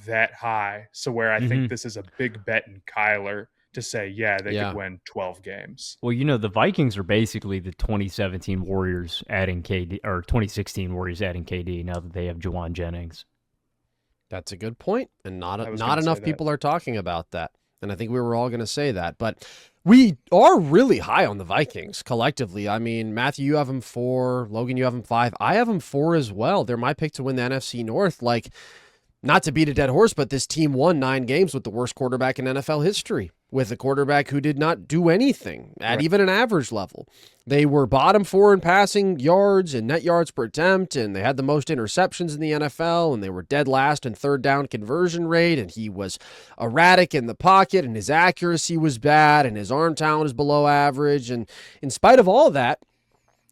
that high. So where I think this is a big bet in Kyler to say, yeah, they could win 12 games. Well, the Vikings are basically the 2017 Warriors adding KD, or 2016 Warriors adding KD now that they have Juwan Jennings. That's a good point, and not enough people are talking about that. And I think we were all going to say that. But we are really high on the Vikings collectively. I mean, Matthew, you have them 4. Logan, you have them 5. I have them 4 as well. They're my pick to win the NFC North. Like, not to beat a dead horse, but this team won 9 games with the worst quarterback in NFL history, with a quarterback who did not do anything at even an average level. They were bottom 4 in passing yards and net yards per attempt, and they had the most interceptions in the NFL, and they were dead last in third down conversion rate, and he was erratic in the pocket, and his accuracy was bad, and his arm talent is below average, and in spite of all that,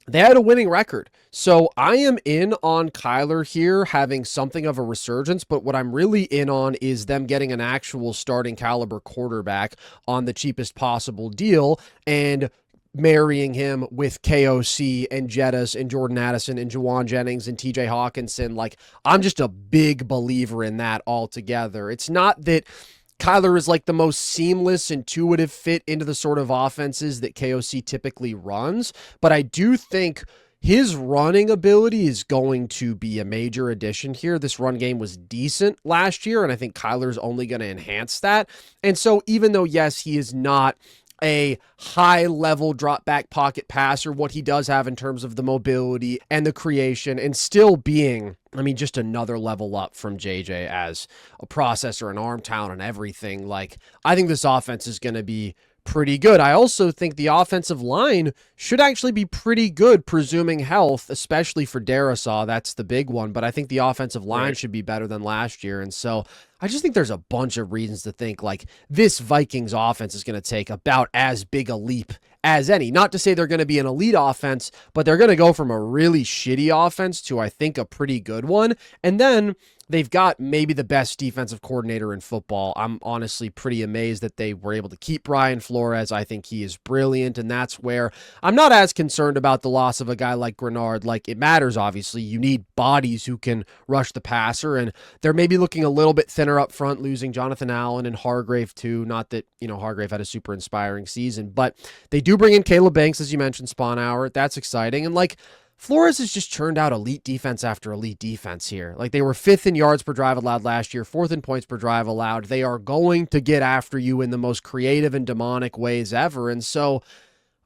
they had a winning record. So I am in on Kyler here having something of a resurgence, but what I'm really in on is them getting an actual starting caliber quarterback on the cheapest possible deal and marrying him with KOC and Jettis and Jordan Addison and Juwan Jennings and TJ Hawkinson. Like, I'm just a big believer in that altogether. It's not that Kyler is like the most seamless, intuitive fit into the sort of offenses that KOC typically runs, but I do think his running ability is going to be a major addition here. This run game was decent last year, and I think Kyler's only going to enhance that. And so even though, yes, he is not a high-level drop-back pocket passer, what he does have in terms of the mobility and the creation and still being, I mean, just another level up from JJ as a processor and arm talent and everything. Like, I think this offense is going to be pretty good. I also think the offensive line should actually be pretty good, presuming health, especially for Darisaw. That's the big one. But I think the offensive line should be better than last year. And so I just think there's a bunch of reasons to think like this Vikings offense is going to take about as big a leap as any. Not to say they're going to be an elite offense, but they're going to go from a really shitty offense to, I think, a pretty good one. And then they've got maybe the best defensive coordinator in football. I'm honestly pretty amazed that they were able to keep Brian Flores. I think he is brilliant, and that's where I'm not as concerned about the loss of a guy like Grenard. Like, it matters, obviously. You need bodies who can rush the passer, and they're maybe looking a little bit thinner up front, losing Jonathan Allen and Hargrave too. Not that, Hargrave had a super inspiring season, but they do bring in Caleb Banks, as you mentioned, Sponhour. That's exciting. And like, Flores has just churned out elite defense after elite defense here. Like, they were 5th in yards per drive allowed last year, 4th in points per drive allowed. They are going to get after you in the most creative and demonic ways ever. And so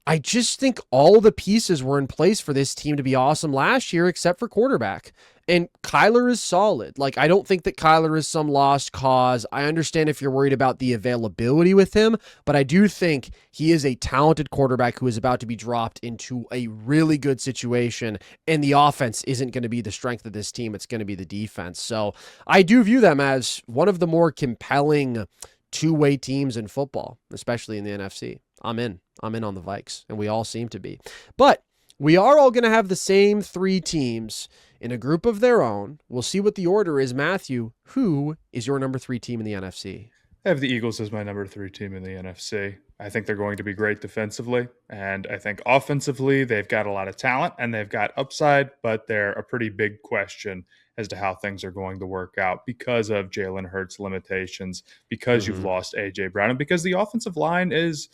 I just think all the pieces were in place for this team to be awesome last year, except for quarterback. And Kyler is solid. Like, I don't think that Kyler is some lost cause. I understand if you're worried about the availability with him, but I do think he is a talented quarterback who is about to be dropped into a really good situation, and the offense isn't going to be the strength of this team. It's going to be the defense. So I do view them as one of the more compelling two-way teams in football, especially in the NFC. I'm in on the Vikes, and we all seem to be. But we are all going to have the same 3 teams in a group of their own. We'll see what the order is. Matthew, who is your number 3 team in the NFC? I have the Eagles as my number 3 team in the NFC. I think they're going to be great defensively, and I think offensively they've got a lot of talent and they've got upside, but they're a pretty big question as to how things are going to work out because of Jalen Hurts' limitations, because you've lost A.J. Brown, and because the offensive line is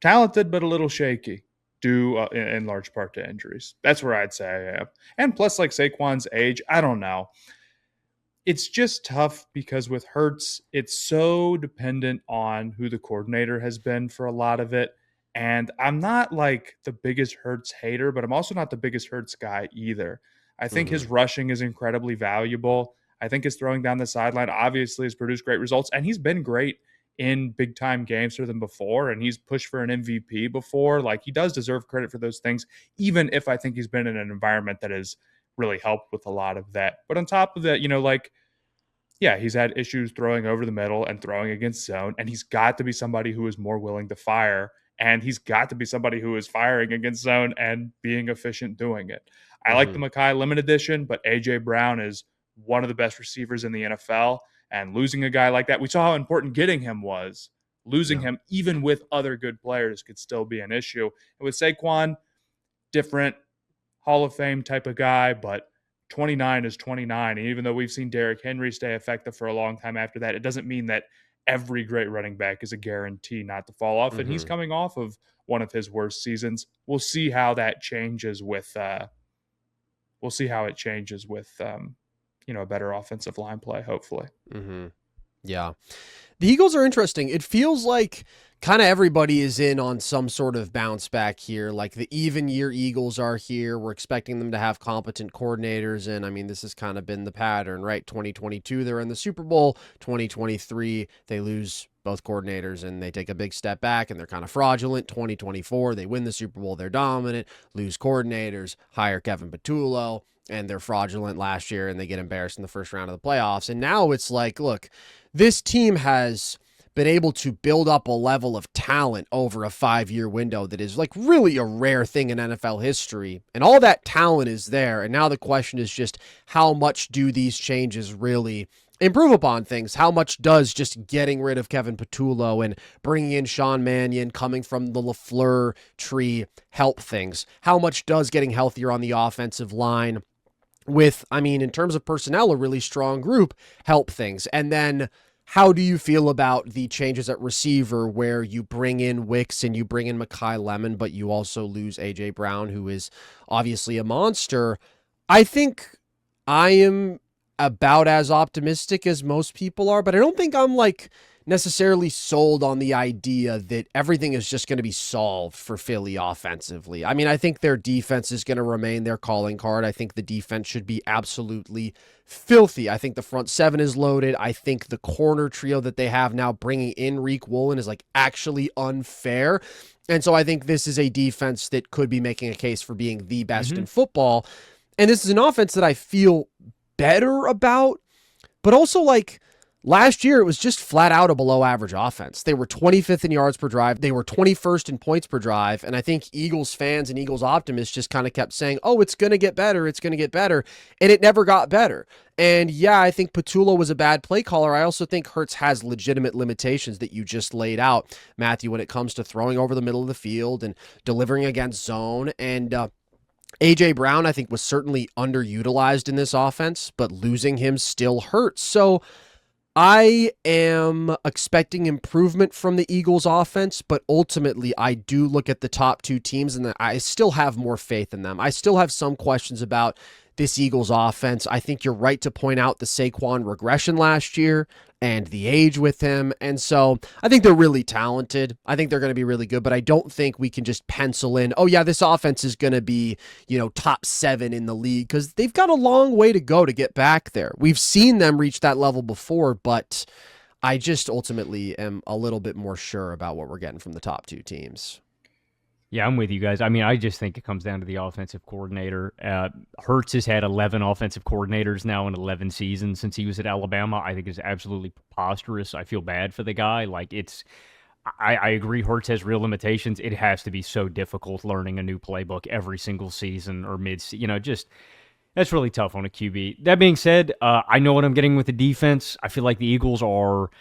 talented but a little shaky, due in large part to injuries. That's where I'd say I am. And plus, like, Saquon's age, I don't know. It's just tough because with Hurts, it's so dependent on who the coordinator has been for a lot of it. And I'm not like the biggest Hurts hater, but I'm also not the biggest Hurts guy either. I think his rushing is incredibly valuable. I think his throwing down the sideline obviously has produced great results, and he's been great in big time games for them before, and he's pushed for an MVP before. Like, he does deserve credit for those things, even if I think he's been in an environment that has really helped with a lot of that. But on top of that, yeah, he's had issues throwing over the middle and throwing against zone, and he's got to be somebody who is more willing to fire, and he's got to be somebody who is firing against zone and being efficient doing it. I like the Mekhi Lemon edition, but A.J. Brown is one of the best receivers in the NFL, and losing a guy like that, we saw how important getting him was. Losing him, even with other good players, could still be an issue. And with Saquon, different Hall of Fame type of guy, but 29 is 29. And even though we've seen Derrick Henry stay effective for a long time after that, it doesn't mean that every great running back is a guarantee not to fall off. And he's coming off of one of his worst seasons. We'll see how that changes with a better offensive line play, hopefully. Yeah. The Eagles are interesting. It feels like kind of everybody is in on some sort of bounce back here. Like the even year Eagles are here. We're expecting them to have competent coordinators. And I mean, this has kind of been the pattern, right? 2022, they're in the Super Bowl. 2023, they lose both coordinators and they take a big step back and they're kind of fraudulent. 2024, they win the Super Bowl. They're dominant, lose coordinators, hire Kevin Patullo, and they're fraudulent last year and they get embarrassed in the first round of the playoffs. And now it's like, look, this team has been able to build up a level of talent over a 5-year window that is like really a rare thing in NFL history. And all that talent is there. And now the question is just how much do these changes really improve upon things? How much does just getting rid of Kevin Patullo and bringing in Sean Mannion, coming from the LaFleur tree, help things? How much does getting healthier on the offensive line with, I mean, in terms of personnel, a really strong group, help things? And then how do you feel about the changes at receiver where you bring in Wicks and you bring in Mekhi Lemon, but you also lose A.J. Brown, who is obviously a monster? I think I am about as optimistic as most people are, but I don't think I'm like necessarily sold on the idea that everything is just going to be solved for Philly offensively. I mean, I think their defense is going to remain their calling card. I think the defense should be absolutely filthy. I think the front seven is loaded. I think the corner trio that they have now bringing in Reek Woolen is like actually unfair. And so I think this is a defense that could be making a case for being the best in football. And this is an offense that I feel better about, but also like last year, it was just flat out a below average offense. They were 25th in yards per drive. They were 21st in points per drive. And I think Eagles fans and Eagles optimists just kind of kept saying, oh, it's going to get better. It's going to get better. And it never got better. And yeah, I think Patullo was a bad play caller. I also think Hurts has legitimate limitations that you just laid out, Matthew, when it comes to throwing over the middle of the field and delivering against zone. And A.J. Brown, I think, was certainly underutilized in this offense, but losing him still hurts. So I am expecting improvement from the Eagles offense, but ultimately I do look at the top two teams and I still have more faith in them. I still have some questions about this Eagles offense. I think you're right to point out the Saquon regression last year and the age with him. And so I think they're really talented. I think they're going to be really good, but I don't think we can just pencil in, oh yeah, this offense is going to be, top 7 in the league, because they've got a long way to go to get back there. We've seen them reach that level before, but I just ultimately am a little bit more sure about what we're getting from the top two teams. Yeah, I'm with you guys. I mean, I just think it comes down to the offensive coordinator. Hurts has had 11 offensive coordinators now in 11 seasons since he was at Alabama. I think it's absolutely preposterous. I feel bad for the guy. I agree Hurts has real limitations. It has to be so difficult learning a new playbook every single season or that's really tough on a QB. That being said, I know what I'm getting with the defense. I feel like the Eagles are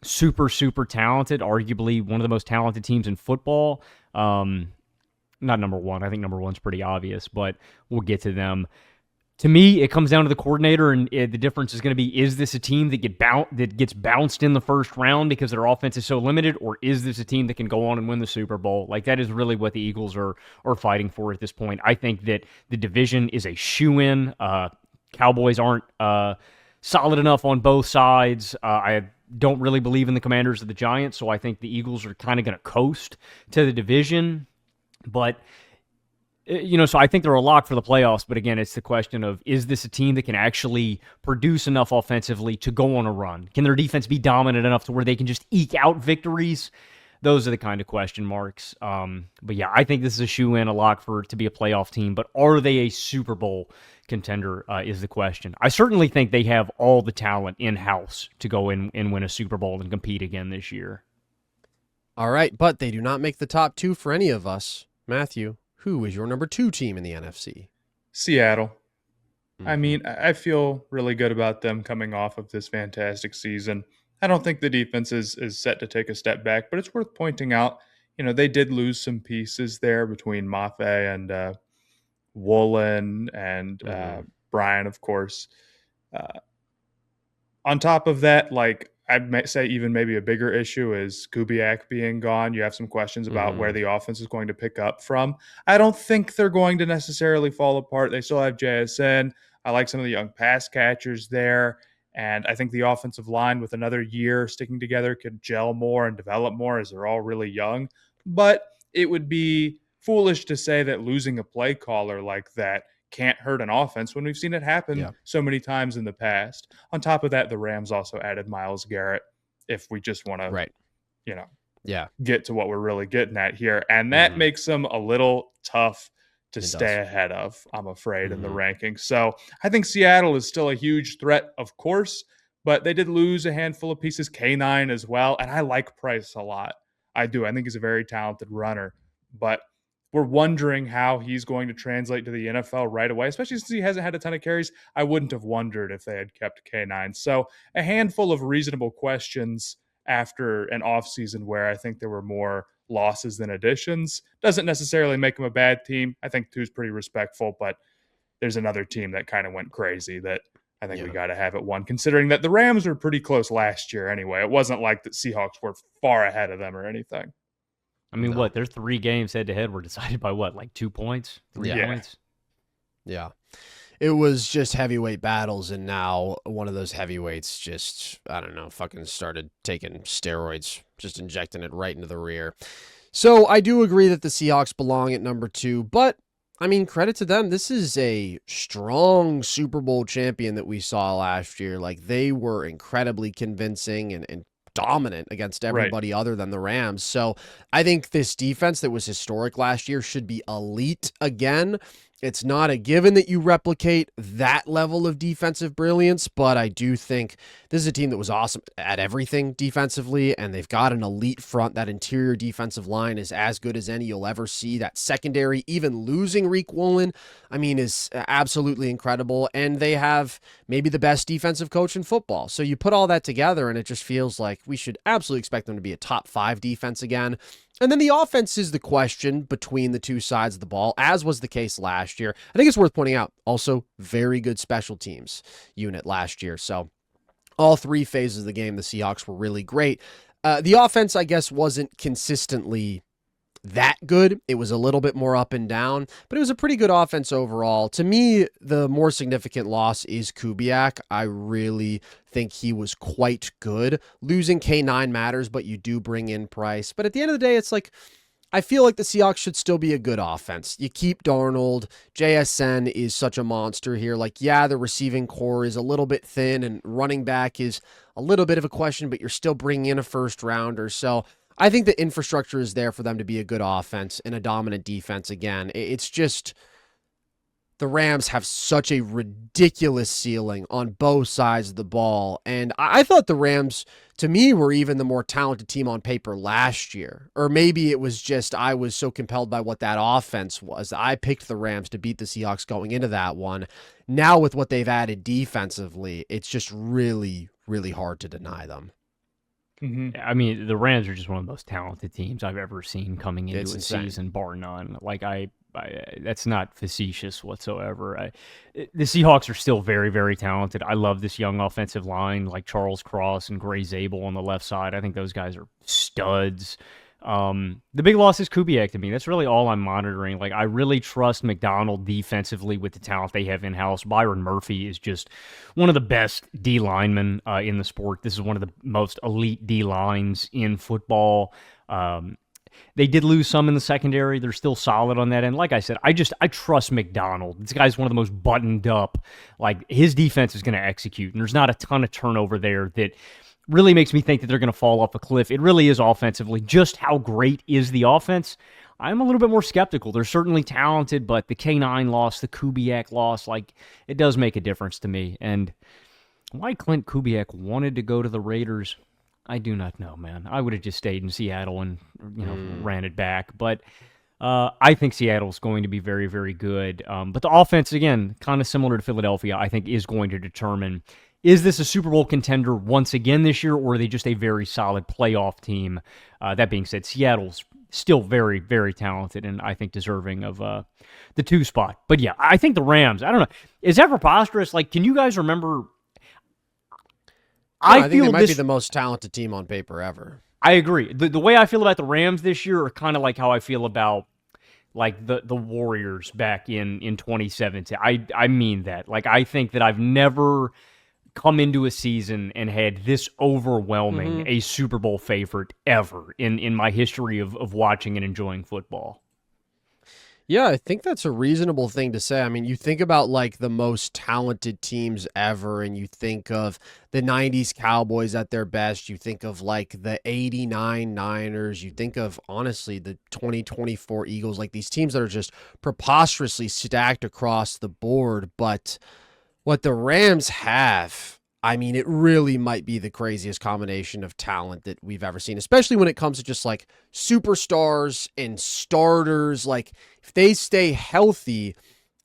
super, super talented, arguably one of the most talented teams in football. Not number one. I think number one's pretty obvious, but we'll get to them. To me, it comes down to the coordinator, and the difference is going to be, is this a team that gets bounced in the first round because their offense is so limited, or is this a team that can go on and win the Super Bowl? Like, that is really what the Eagles are fighting for at this point. I think that the division is a shoo-in. Cowboys aren't solid enough on both sides. I don't really believe in the Commanders or the Giants, so I think the Eagles are kind of going to coast to the division. But So I think they're a lock for the playoffs, but again, it's the question of, is this a team that can actually produce enough offensively to go on a run? Can their defense be dominant enough to where they can just eke out victories? Those are the kind of question marks. But yeah, I think this is a shoe-in, a lock to be a playoff team, but are they a Super Bowl contender is the question. I certainly think they have all the talent in-house to go in and win a Super Bowl and compete again this year. All right, but they do not make the top 2 for any of us. Matthew, who is your number 2 team in the NFC? Seattle. Mm-hmm. I mean, I feel really good about them coming off of this fantastic season. I don't think the defense is set to take a step back, but it's worth pointing out, they did lose some pieces there between Mafe and Woolen and Brian, of course. On top of that, I'd say even maybe a bigger issue is Kubiak being gone. You have some questions about where the offense is going to pick up from. I don't think they're going to necessarily fall apart. They still have JSN. I like some of the young pass catchers there. And I think the offensive line with another year sticking together could gel more and develop more as they're all really young. But it would be foolish to say that losing a play caller like that can't hurt an offense when we've seen it happen so many times in the past. On top of that, the Rams also added Myles Garrett if we just want to, get to what we're really getting at here. And that makes them a little tough to stay ahead of, I'm afraid, in the rankings. So I think Seattle is still a huge threat, of course, but they did lose a handful of pieces, K9 as well. And I like Price a lot. I do. I think he's a very talented runner, but we're wondering how he's going to translate to the NFL right away, especially since he hasn't had a ton of carries. I wouldn't have wondered if they had kept K9. So a handful of reasonable questions after an offseason where I think there were more losses than additions. Doesn't necessarily make them a bad team. I think 2 is pretty respectful, but there's another team that kind of went crazy that I think we got to have at 1, considering that the Rams were pretty close last year anyway. It wasn't like the Seahawks were far ahead of them or anything. I mean, their 3 games head-to-head were decided by 2 points? 3 points? Yeah. It was just heavyweight battles, and now one of those heavyweights just, I don't know, fucking started taking steroids, just injecting it right into the rear. So I do agree that the Seahawks belong at number 2, but, I mean, credit to them. This is a strong Super Bowl champion that we saw last year. They were incredibly convincing and dominant against everybody other than the Rams. So I think this defense that was historic last year should be elite again. It's not a given that you replicate that level of defensive brilliance, but I do think this is a team that was awesome at everything defensively, and they've got an elite front. That interior defensive line is as good as any you'll ever see. That secondary, even losing Reek Woolen, is absolutely incredible, and they have maybe the best defensive coach in football. So you put all that together, and it just feels like we should absolutely expect them to be a top 5 defense again. And then the offense is the question between the 2 sides of the ball, as was the case last year. I think it's worth pointing out, also very good special teams unit last year. So all 3 phases of the game, the Seahawks were really great. The offense, I guess, wasn't consistently that good. It was a little bit more up and down, but it was a pretty good offense overall. To me, the more significant loss is Kubiak. I really think he was quite good. Losing K9 matters, but you do bring in Price. But at the end of the day, it's I feel like the Seahawks should still be a good offense. You keep Darnold. JSN is such a monster here. The receiving core is a little bit thin, and running back is a little bit of a question, but you're still bringing in a first rounder. So I think the infrastructure is there for them to be a good offense and a dominant defense again. It's just the Rams have such a ridiculous ceiling on both sides of the ball. And I thought the Rams, to me, were even the more talented team on paper last year. Or maybe it was just I was so compelled by what that offense was. I picked the Rams to beat the Seahawks going into that one. Now with what they've added defensively, it's just really, really hard to deny them. I mean, the Rams are just one of the most talented teams I've ever seen coming into a season, bar none. That's not facetious whatsoever. The Seahawks are still very, very talented. I love this young offensive line, like Charles Cross and Gray Zabel on the left side. I think those guys are studs. The big loss is Kubiak to me. That's really all I'm monitoring. I really trust McDonald defensively with the talent they have in-house. Byron Murphy is just one of the best D linemen in the sport. This is one of the most elite D lines in football. They did lose some in the secondary. They're still solid on that end. Like I said, I trust McDonald. This guy's one of the most buttoned up. Like, his defense is going to execute, and there's not a ton of turnover there that really makes me think that they're going to fall off a cliff. It really is offensively. Just how great is the offense? I'm a little bit more skeptical. They're certainly talented, but the K9 loss, the Kubiak loss, like, it does make a difference to me. And why Clint Kubiak wanted to go to the Raiders, I do not know, man. I would have just stayed in Seattle and, ran it back. But I think Seattle's going to be very, very good. But the offense, again, kind of similar to Philadelphia, I think is going to determine, is this a Super Bowl contender once again this year, or are they just a very solid playoff team? That being said, Seattle's still very, very talented and I think deserving of the 2 spot. But yeah, I think the Rams, I don't know. Is that preposterous? Like, can you guys remember? I think they might be the most talented team on paper ever. I agree. The way I feel about the Rams this year are kind of like how I feel about like the Warriors back in 2017. I mean that. Like, I think that I've never come into a season and had this overwhelming a Super Bowl favorite ever in my history of watching and enjoying football. Yeah, I think that's a reasonable thing to say. I mean, you think about like the most talented teams ever, and you think of the 90s Cowboys at their best. You think of like the 89 Niners. You think of, honestly, the 2024 Eagles, like these teams that are just preposterously stacked across the board. But what the Rams have, I mean, it really might be the craziest combination of talent that we've ever seen, especially when it comes to just like superstars and starters. Like, if they stay healthy,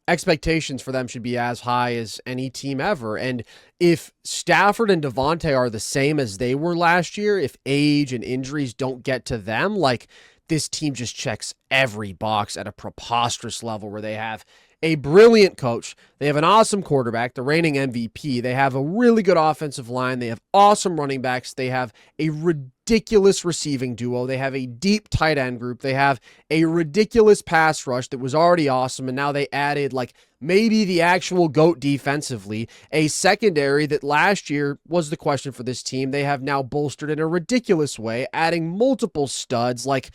expectations for them should be as high as any team ever. And if Stafford and Devontae are the same as they were last year, if age and injuries don't get to them, like, this team just checks every box at a preposterous level where they have a brilliant coach. They have an awesome quarterback, the reigning MVP. They have a really good offensive line. They have awesome running backs. They have a ridiculous receiving duo. They have a deep tight end group. They have a ridiculous pass rush that was already awesome, and now they added like maybe the actual GOAT defensively, a secondary that last year was the question for this team. They have now bolstered in a ridiculous way, adding multiple studs. Like,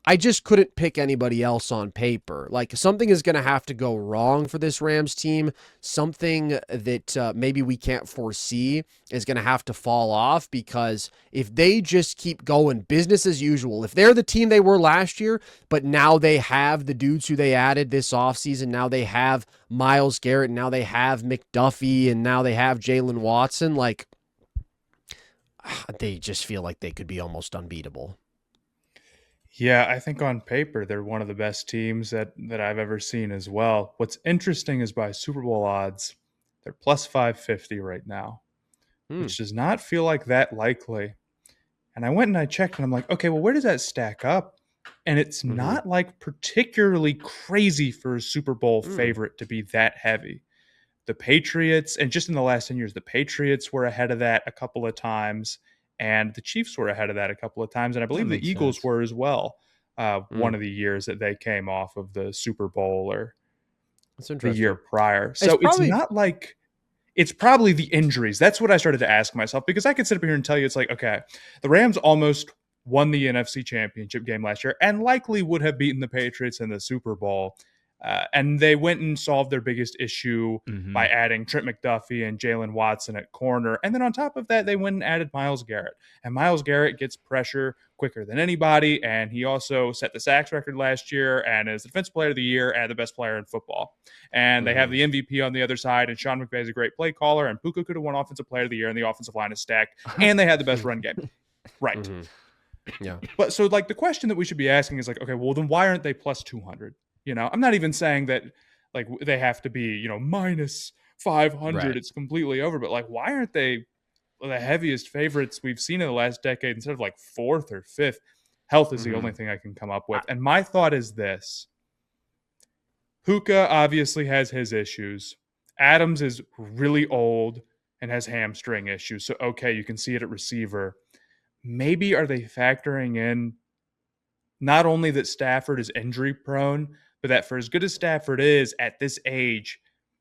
I just couldn't pick anybody else on paper. Like, something is going to have to go wrong for this Rams team. Something that maybe we can't foresee is going to have to fall off, because if they just keep going business as usual, if they're the team they were last year, but now they have the dudes who they added this offseason, now they have Myles Garrett, and now they have McDuffie, and now they have Jalen Watson, like, they just feel like they could be almost unbeatable. Yeah, I think on paper they're one of the best teams that I've ever seen as well. What's interesting is by Super Bowl odds, they're plus 550 right now, which does not feel like that likely. And I went and I checked and I'm like, okay, well, where does that stack up? And it's not like particularly crazy for a Super Bowl favorite to be that heavy. The Patriots, and just in the last 10 years, the Patriots were ahead of that a couple of times. And the Chiefs were ahead of that a couple of times. And I believe the Eagles were as well. One of the years that they came off of the Super Bowl or the year prior. So it's not like, it's probably the injuries. That's what I started to ask myself, because I could sit up here and tell you, it's like, okay, the Rams almost won the NFC Championship game last year and likely would have beaten the Patriots in the Super Bowl. And they went and solved their biggest issue by adding Trent McDuffie and Jalen Watson at corner. And then on top of that, they went and added Myles Garrett. And Myles Garrett gets pressure quicker than anybody. And he also set the sacks record last year and is the Defensive Player of the Year and the best player in football. And they have the MVP on the other side. And Sean McVay is a great play caller. And Puka could have won Offensive Player of the Year, and the offensive line is stacked. And they had the best run game. Right. Yeah. But so, like, the question that we should be asking is like, okay, well, then why aren't they plus 200? You know, I'm not even saying that like they have to be, you know, minus 500. Right. It's completely over. But like, why aren't they the heaviest favorites we've seen in the last decade instead of like fourth or fifth? Health is the only thing I can come up with. And my thought is this. Puka obviously has his issues. Adams is really old and has hamstring issues. So, okay, you can see it at receiver. Maybe are they factoring in not only that Stafford is injury prone, but that for as good as Stafford is at this age,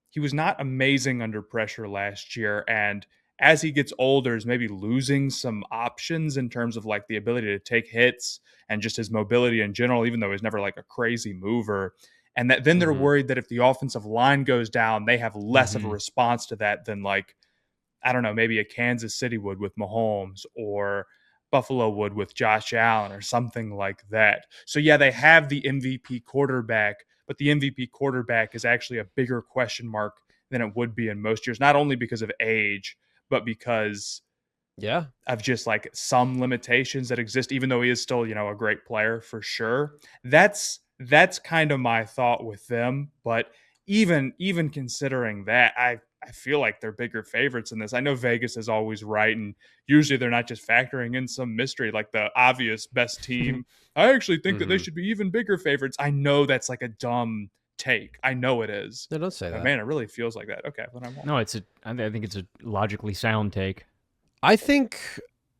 he was not amazing under pressure last year. And as he gets older is maybe losing some options in terms of like the ability to take hits and just his mobility in general, even though he's never like a crazy mover. And that then they're worried that if the offensive line goes down, they have less of a response to that than like, I don't know, maybe a Kansas City would with Mahomes or Buffalo would with Josh Allen or something like that. So yeah, they have the MVP quarterback, but the MVP quarterback is actually a bigger question mark than it would be in most years, not only because of age, but because of just like some limitations that exist, even though he is still, a great player for sure. That's kind of my thought with them. But even considering that, I feel like they're bigger favorites in this. I know Vegas is always right, and usually they're not just factoring in some mystery like the obvious best team. I actually think that they should be even bigger favorites. I know that's like a dumb take. I know it is. No, don't say that. Man, it really feels like that. Okay, then I won't. No, I think it's a logically sound take. I think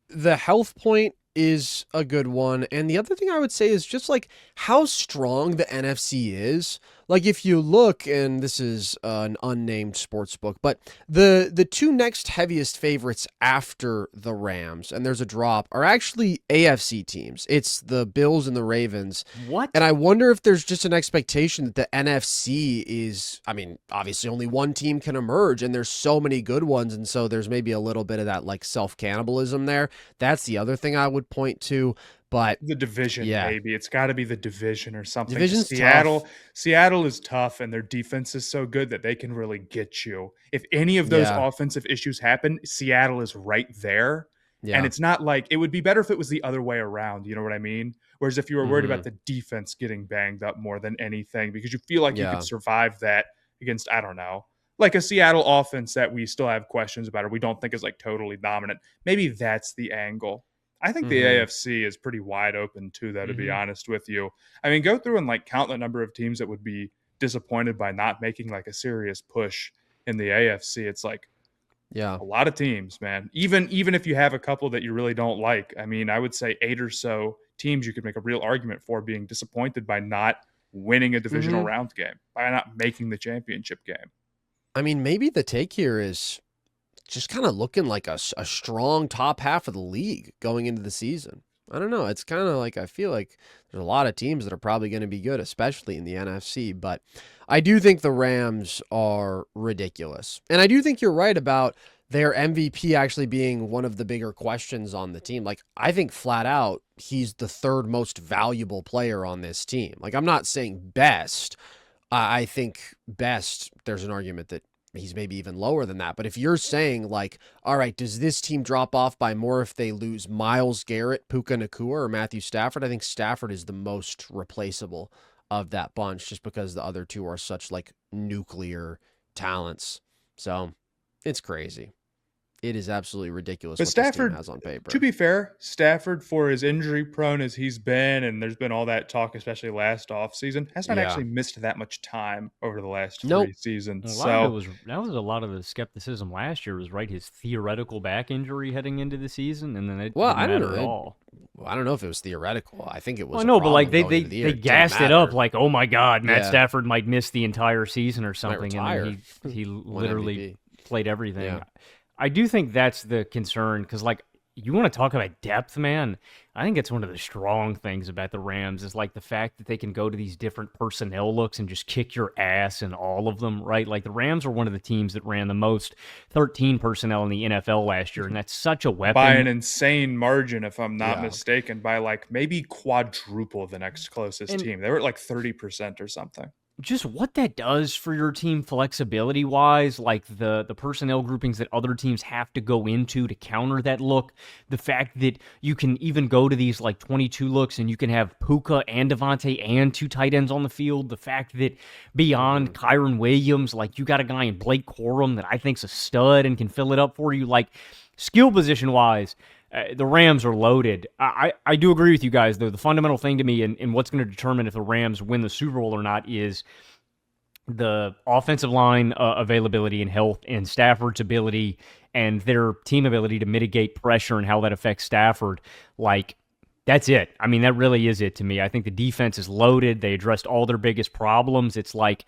the health point is a good one. And the other thing I would say is just like how strong the NFC is. Like if you look, and this is an unnamed sports book, but the two next heaviest favorites after the Rams, and there's a drop, are actually AFC teams. It's the Bills and the Ravens. What? And I wonder if there's just an expectation that the NFC is, I mean, obviously only one team can emerge, and there's so many good ones, and so there's maybe a little bit of that like self-cannibalism there. That's the other thing I would point to. But the division, maybe it's got to be the division or something. Division's Seattle is tough, and their defense is so good that they can really get you. If any of those offensive issues happen, Seattle is right there. And it's not like it would be better if it was the other way around. You know what I mean? Whereas if you were worried about the defense getting banged up more than anything, because you feel like you could survive that against, I don't know, like a Seattle offense that we still have questions about or we don't think is like totally dominant. Maybe that's the angle. I think the AFC is pretty wide open too, though, to be honest with you. I mean, go through and like count the number of teams that would be disappointed by not making like a serious push in the AFC. It's like a lot of teams, man. Even if you have a couple that you really don't like, I mean, I would say 8 or so teams you could make a real argument for being disappointed by not winning a divisional round game, by not making the championship game. I mean, maybe the take here is just kind of looking like a strong top half of the league going into the season. I don't know. It's kind of like I feel like there's a lot of teams that are probably going to be good, especially in the NFC. But I do think the Rams are ridiculous. And I do think you're right about their MVP actually being one of the bigger questions on the team. Like, I think flat out, he's the third most valuable player on this team. Like, I'm not saying best. I think best, there's an argument that he's maybe even lower than that. But if you're saying like, all right, does this team drop off by more if they lose Myles Garrett, Puka Nacua, or Matthew Stafford? I think Stafford is the most replaceable of that bunch just because the other two are such like nuclear talents. So it's crazy. It is absolutely ridiculous what Stafford, this team has on paper. To be fair, Stafford, for as injury prone as he's been, and there's been all that talk, especially last offseason, has not actually missed that much time over the last 3 seasons. That was a lot of the skepticism last year was his theoretical back injury heading into the season, and then it didn't matter at all. Well, I don't know if it was theoretical. I think it was. I know, but like they gassed it up like, oh my God, Matt Stafford might miss the entire season or something, and then he literally played everything. Yeah. I do think that's the concern because, like, you want to talk about depth, man. I think it's one of the strong things about the Rams is like the fact that they can go to these different personnel looks and just kick your ass in all of them, right? Like the Rams were one of the teams that ran the most 13 personnel in the NFL last year, and that's such a weapon. By an insane margin, if I'm not mistaken, by like maybe quadruple the next closest team. They were at like 30% or something. Just what that does for your team flexibility-wise, like the personnel groupings that other teams have to go into to counter that look, the fact that you can even go to these like 22 looks and you can have Puka and Devontae and 2 tight ends on the field, the fact that beyond Kyron Williams, like you got a guy in Blake Corum that I think's a stud and can fill it up for you, like skill position-wise, the Rams are loaded. I do agree with you guys, though. The fundamental thing to me and what's going to determine if the Rams win the Super Bowl or not is the offensive line availability and health and Stafford's ability and their team ability to mitigate pressure and how that affects Stafford. Like, that's it. I mean, that really is it to me. I think the defense is loaded. They addressed all their biggest problems. It's like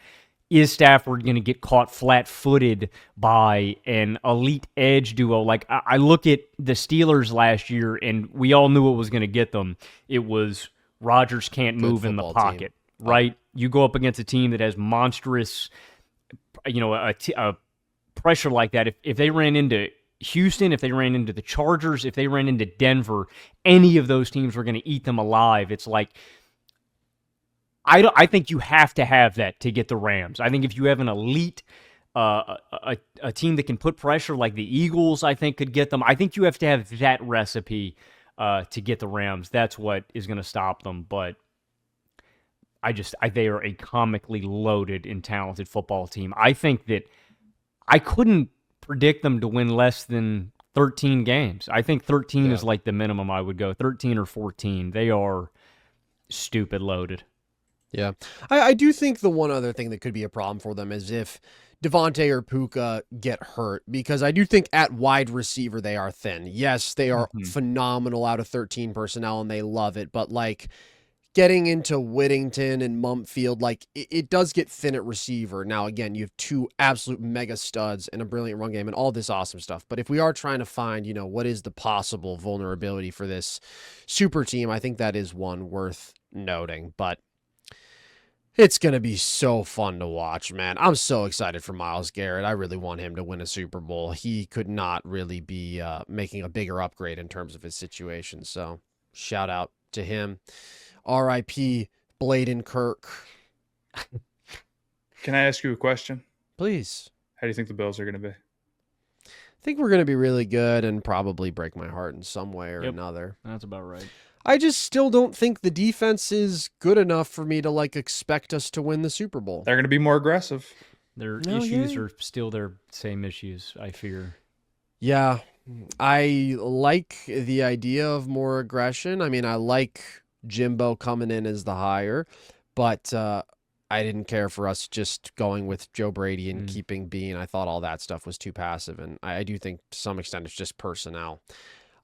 is Stafford going to get caught flat-footed by an elite edge duo? Like, I look at the Steelers last year, and we all knew what was going to get them. It was Rodgers can't move in the pocket, right? You go up against a team that has monstrous, a pressure like that. If they ran into Houston, if they ran into the Chargers, if they ran into Denver, any of those teams were going to eat them alive. It's like, I think you have to have that to get the Rams. I think if you have an elite, a team that can put pressure like the Eagles, I think could get them. I think you have to have that recipe to get the Rams. That's what is going to stop them. But they are a comically loaded and talented football team. I think that I couldn't predict them to win less than 13 games. I think 13 is like the minimum I would go. 13 or 14. They are stupid loaded. Yeah. I do think the one other thing that could be a problem for them is if Devontae or Puka get hurt, because I do think at wide receiver they are thin. Yes, they are phenomenal out of 13 personnel and they love it, but like getting into Whittington and Mumpfield, like it does get thin at receiver. Now, again, you have two absolute mega studs and a brilliant run game and all this awesome stuff. But if we are trying to find, what is the possible vulnerability for this super team, I think that is one worth noting. But it's going to be so fun to watch, man. I'm so excited for Myles Garrett. I really want him to win a Super Bowl. He could not really be making a bigger upgrade in terms of his situation. So shout out to him. R.I.P. Bladen Kirk. Can I ask you a question? Please. How do you think the Bills are going to be? I think we're going to be really good and probably break my heart in some way or another. That's about right. I just still don't think the defense is good enough for me to expect us to win the Super Bowl. They're going to be more aggressive. Their issues are still their same issues, I fear. Yeah. I like the idea of more aggression. I mean, I like Jimbo coming in as the hire, but I didn't care for us just going with Joe Brady and keeping Bean. I thought all that stuff was too passive, and I do think to some extent it's just personnel.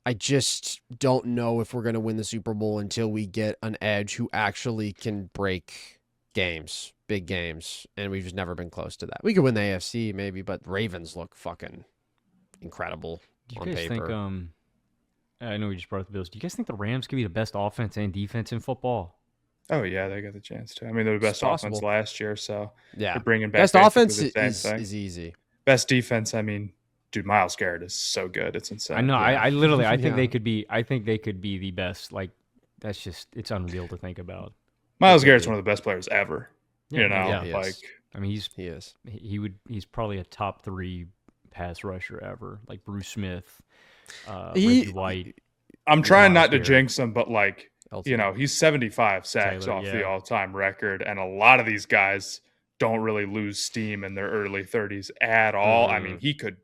I just don't know if we're going to win the Super Bowl until we get an edge who actually can break games, big games, and we've just never been close to that. We could win the AFC maybe, but Ravens look fucking incredible on paper. Think, I know we just brought up the Bills. Do you guys think the Rams could be the best offense and defense in football? Oh, yeah, they got the chance to. I mean, they're the best offense last year, so they're bringing back best offense is easy. Best defense, I mean, dude, Myles Garrett is so good. It's insane. I know. Yeah. I literally, I think they could be. I think they could be the best. Like, that's just, it's unreal to think about. Myles Garrett's one of the best players ever. I mean, he's probably a top 3 pass rusher ever. Like Bruce Smith, Reggie White. I'm trying not to jinx him, but he's 75 sacks off the all-time record, and a lot of these guys don't really lose steam in their early 30s at all. I mean, he could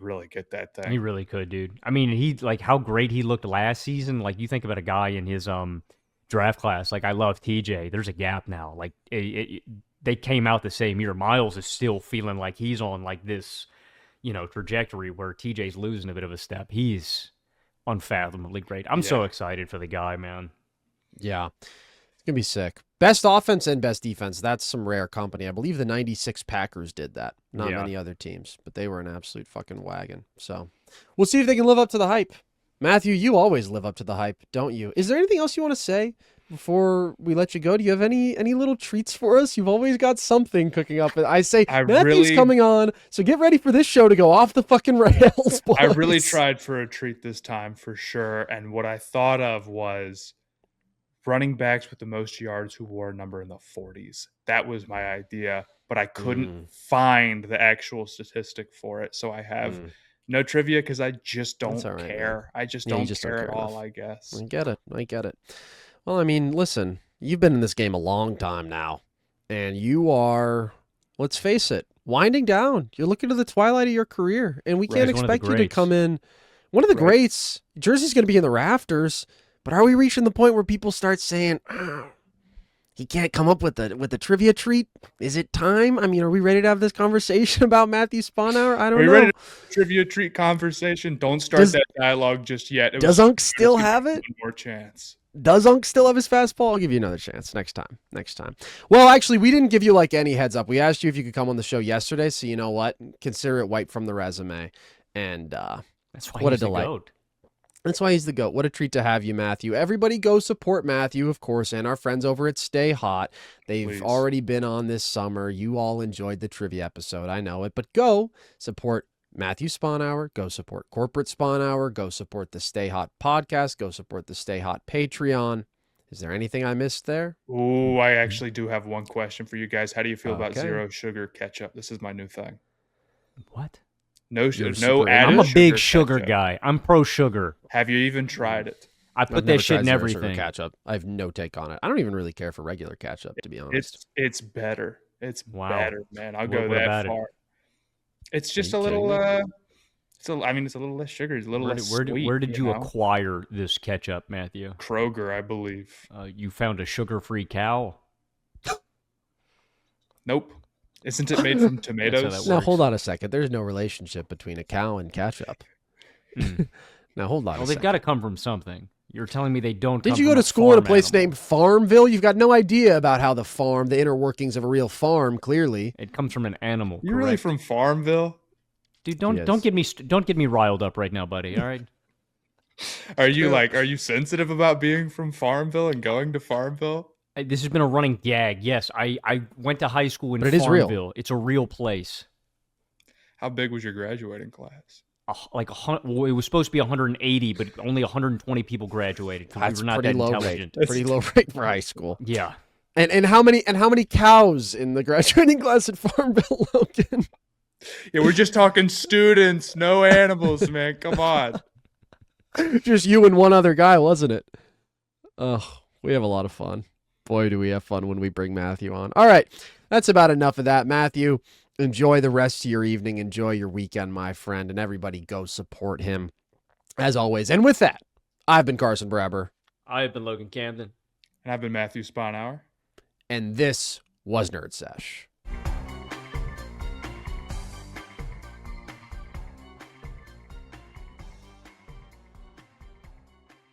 really get that thing. He really could, dude. I mean, how great he looked last season. Like, you think about a guy in his draft class. Like, I love TJ. There's a gap now. Like, they came out the same year. Myles is still feeling like he's on like this, trajectory where TJ's losing a bit of a step. He's unfathomably great. I'm so excited for the guy, man. Yeah. It's going to be sick. Best offense and best defense. That's some rare company. I believe the 96 Packers did that. Not many other teams, but they were an absolute fucking wagon. So we'll see if they can live up to the hype. Matthew, you always live up to the hype, don't you? Is there anything else you want to say before we let you go? Do you have any little treats for us? You've always got something cooking up. I say Matthew's coming on, so get ready for this show to go off the fucking rails, boys. I really tried for a treat this time for sure, and what I thought of was running backs with the most yards who wore a number in the 40s. That was my idea, but I couldn't find the actual statistic for it, so I have no trivia because I just don't care. Man. I just don't care at all, I guess. I get it. Well, I mean, listen, you've been in this game a long time now, and you are, let's face it, winding down. You're looking to the twilight of your career, and we can't expect you to come in. One of the greats. Jersey's going to be in the rafters, but are we reaching the point where people start saying, he can't come up with the trivia treat? Is it time? I mean, are we ready to have this conversation about Matthew Sponhour? I don't know. Are we ready to have a trivia treat conversation? Don't start that dialogue just yet. Does Unk still have it? One more chance. Does Unk still have his fastball? I'll give you another chance next time. Well, actually, we didn't give you like any heads up. We asked you if you could come on the show yesterday, so you know what? Consider it wiped from the resume. And That's why what a he's the delight. GOAT. That's why he's the GOAT. What a treat to have you, Matthew. Everybody go support Matthew, of course, and our friends over at Stay Hot. They've Please. already been on this summer. You all enjoyed the trivia episode. I know it. But go support Matthew Sponhour. Go support Corporate Sponhour. Go support the Stay Hot podcast. Go support the Stay Hot Patreon. Is there anything I missed there? Ooh, I actually do have one question for you guys. How do you feel about Okay. zero sugar ketchup? This is my new thing. What? No You're sugar, super no into added I'm a big sugar sugar ketchup. guy. I'm pro sugar. Have you even tried it? I I've put never that shit tried in zero sugar everything. ketchup. I have no take on it. I don't even really care for regular ketchup, to be honest. It's better. It's Wow. better, man. I'll What- go what that about it? far. It's just Are a you little. kidding me? It's a little less sugar. It's a little Where less did, sweet. where did you know? acquire this ketchup, Matthew? Kroger, I believe. You found a sugar-free cow? Nope. Isn't it made from that tomatoes? Now, works. hold on a second. There's no relationship between a cow and ketchup. Mm. Now, hold on Well, a they've second. got to come from something. You're telling me they don't. Did come you go from to school in a farm place animal. named Farmville? You've got no idea about how the inner workings of a real farm, clearly. It comes from an animal. You're really correct? from Farmville? Dude, Yes. don't get me riled up right now, buddy. All right. Are you sensitive about being from Farmville and going to Farmville? This has been a running gag. Yes, I went to high school in But it is real. Farmville. It's a real place. How big was your graduating class? Well, it was supposed to be 180, but only 120 people graduated because That's we were not pretty that low intelligent. rate. Pretty low rate for high school. Yeah. And how many cows in the graduating class at Farmville, Logan? Yeah, we're just talking students, no animals, man. Come on. Just you and one other guy, wasn't it? Oh, we have a lot of fun. Boy, do we have fun when we bring Matthew on. All right, that's about enough of that. Matthew, enjoy the rest of your evening. Enjoy your weekend, my friend. And everybody go support him, as always. And with that, I've been Carson Brabber. I've been Logan Camden. And I've been Matthew Sponhour. And this was Nerd Sesh.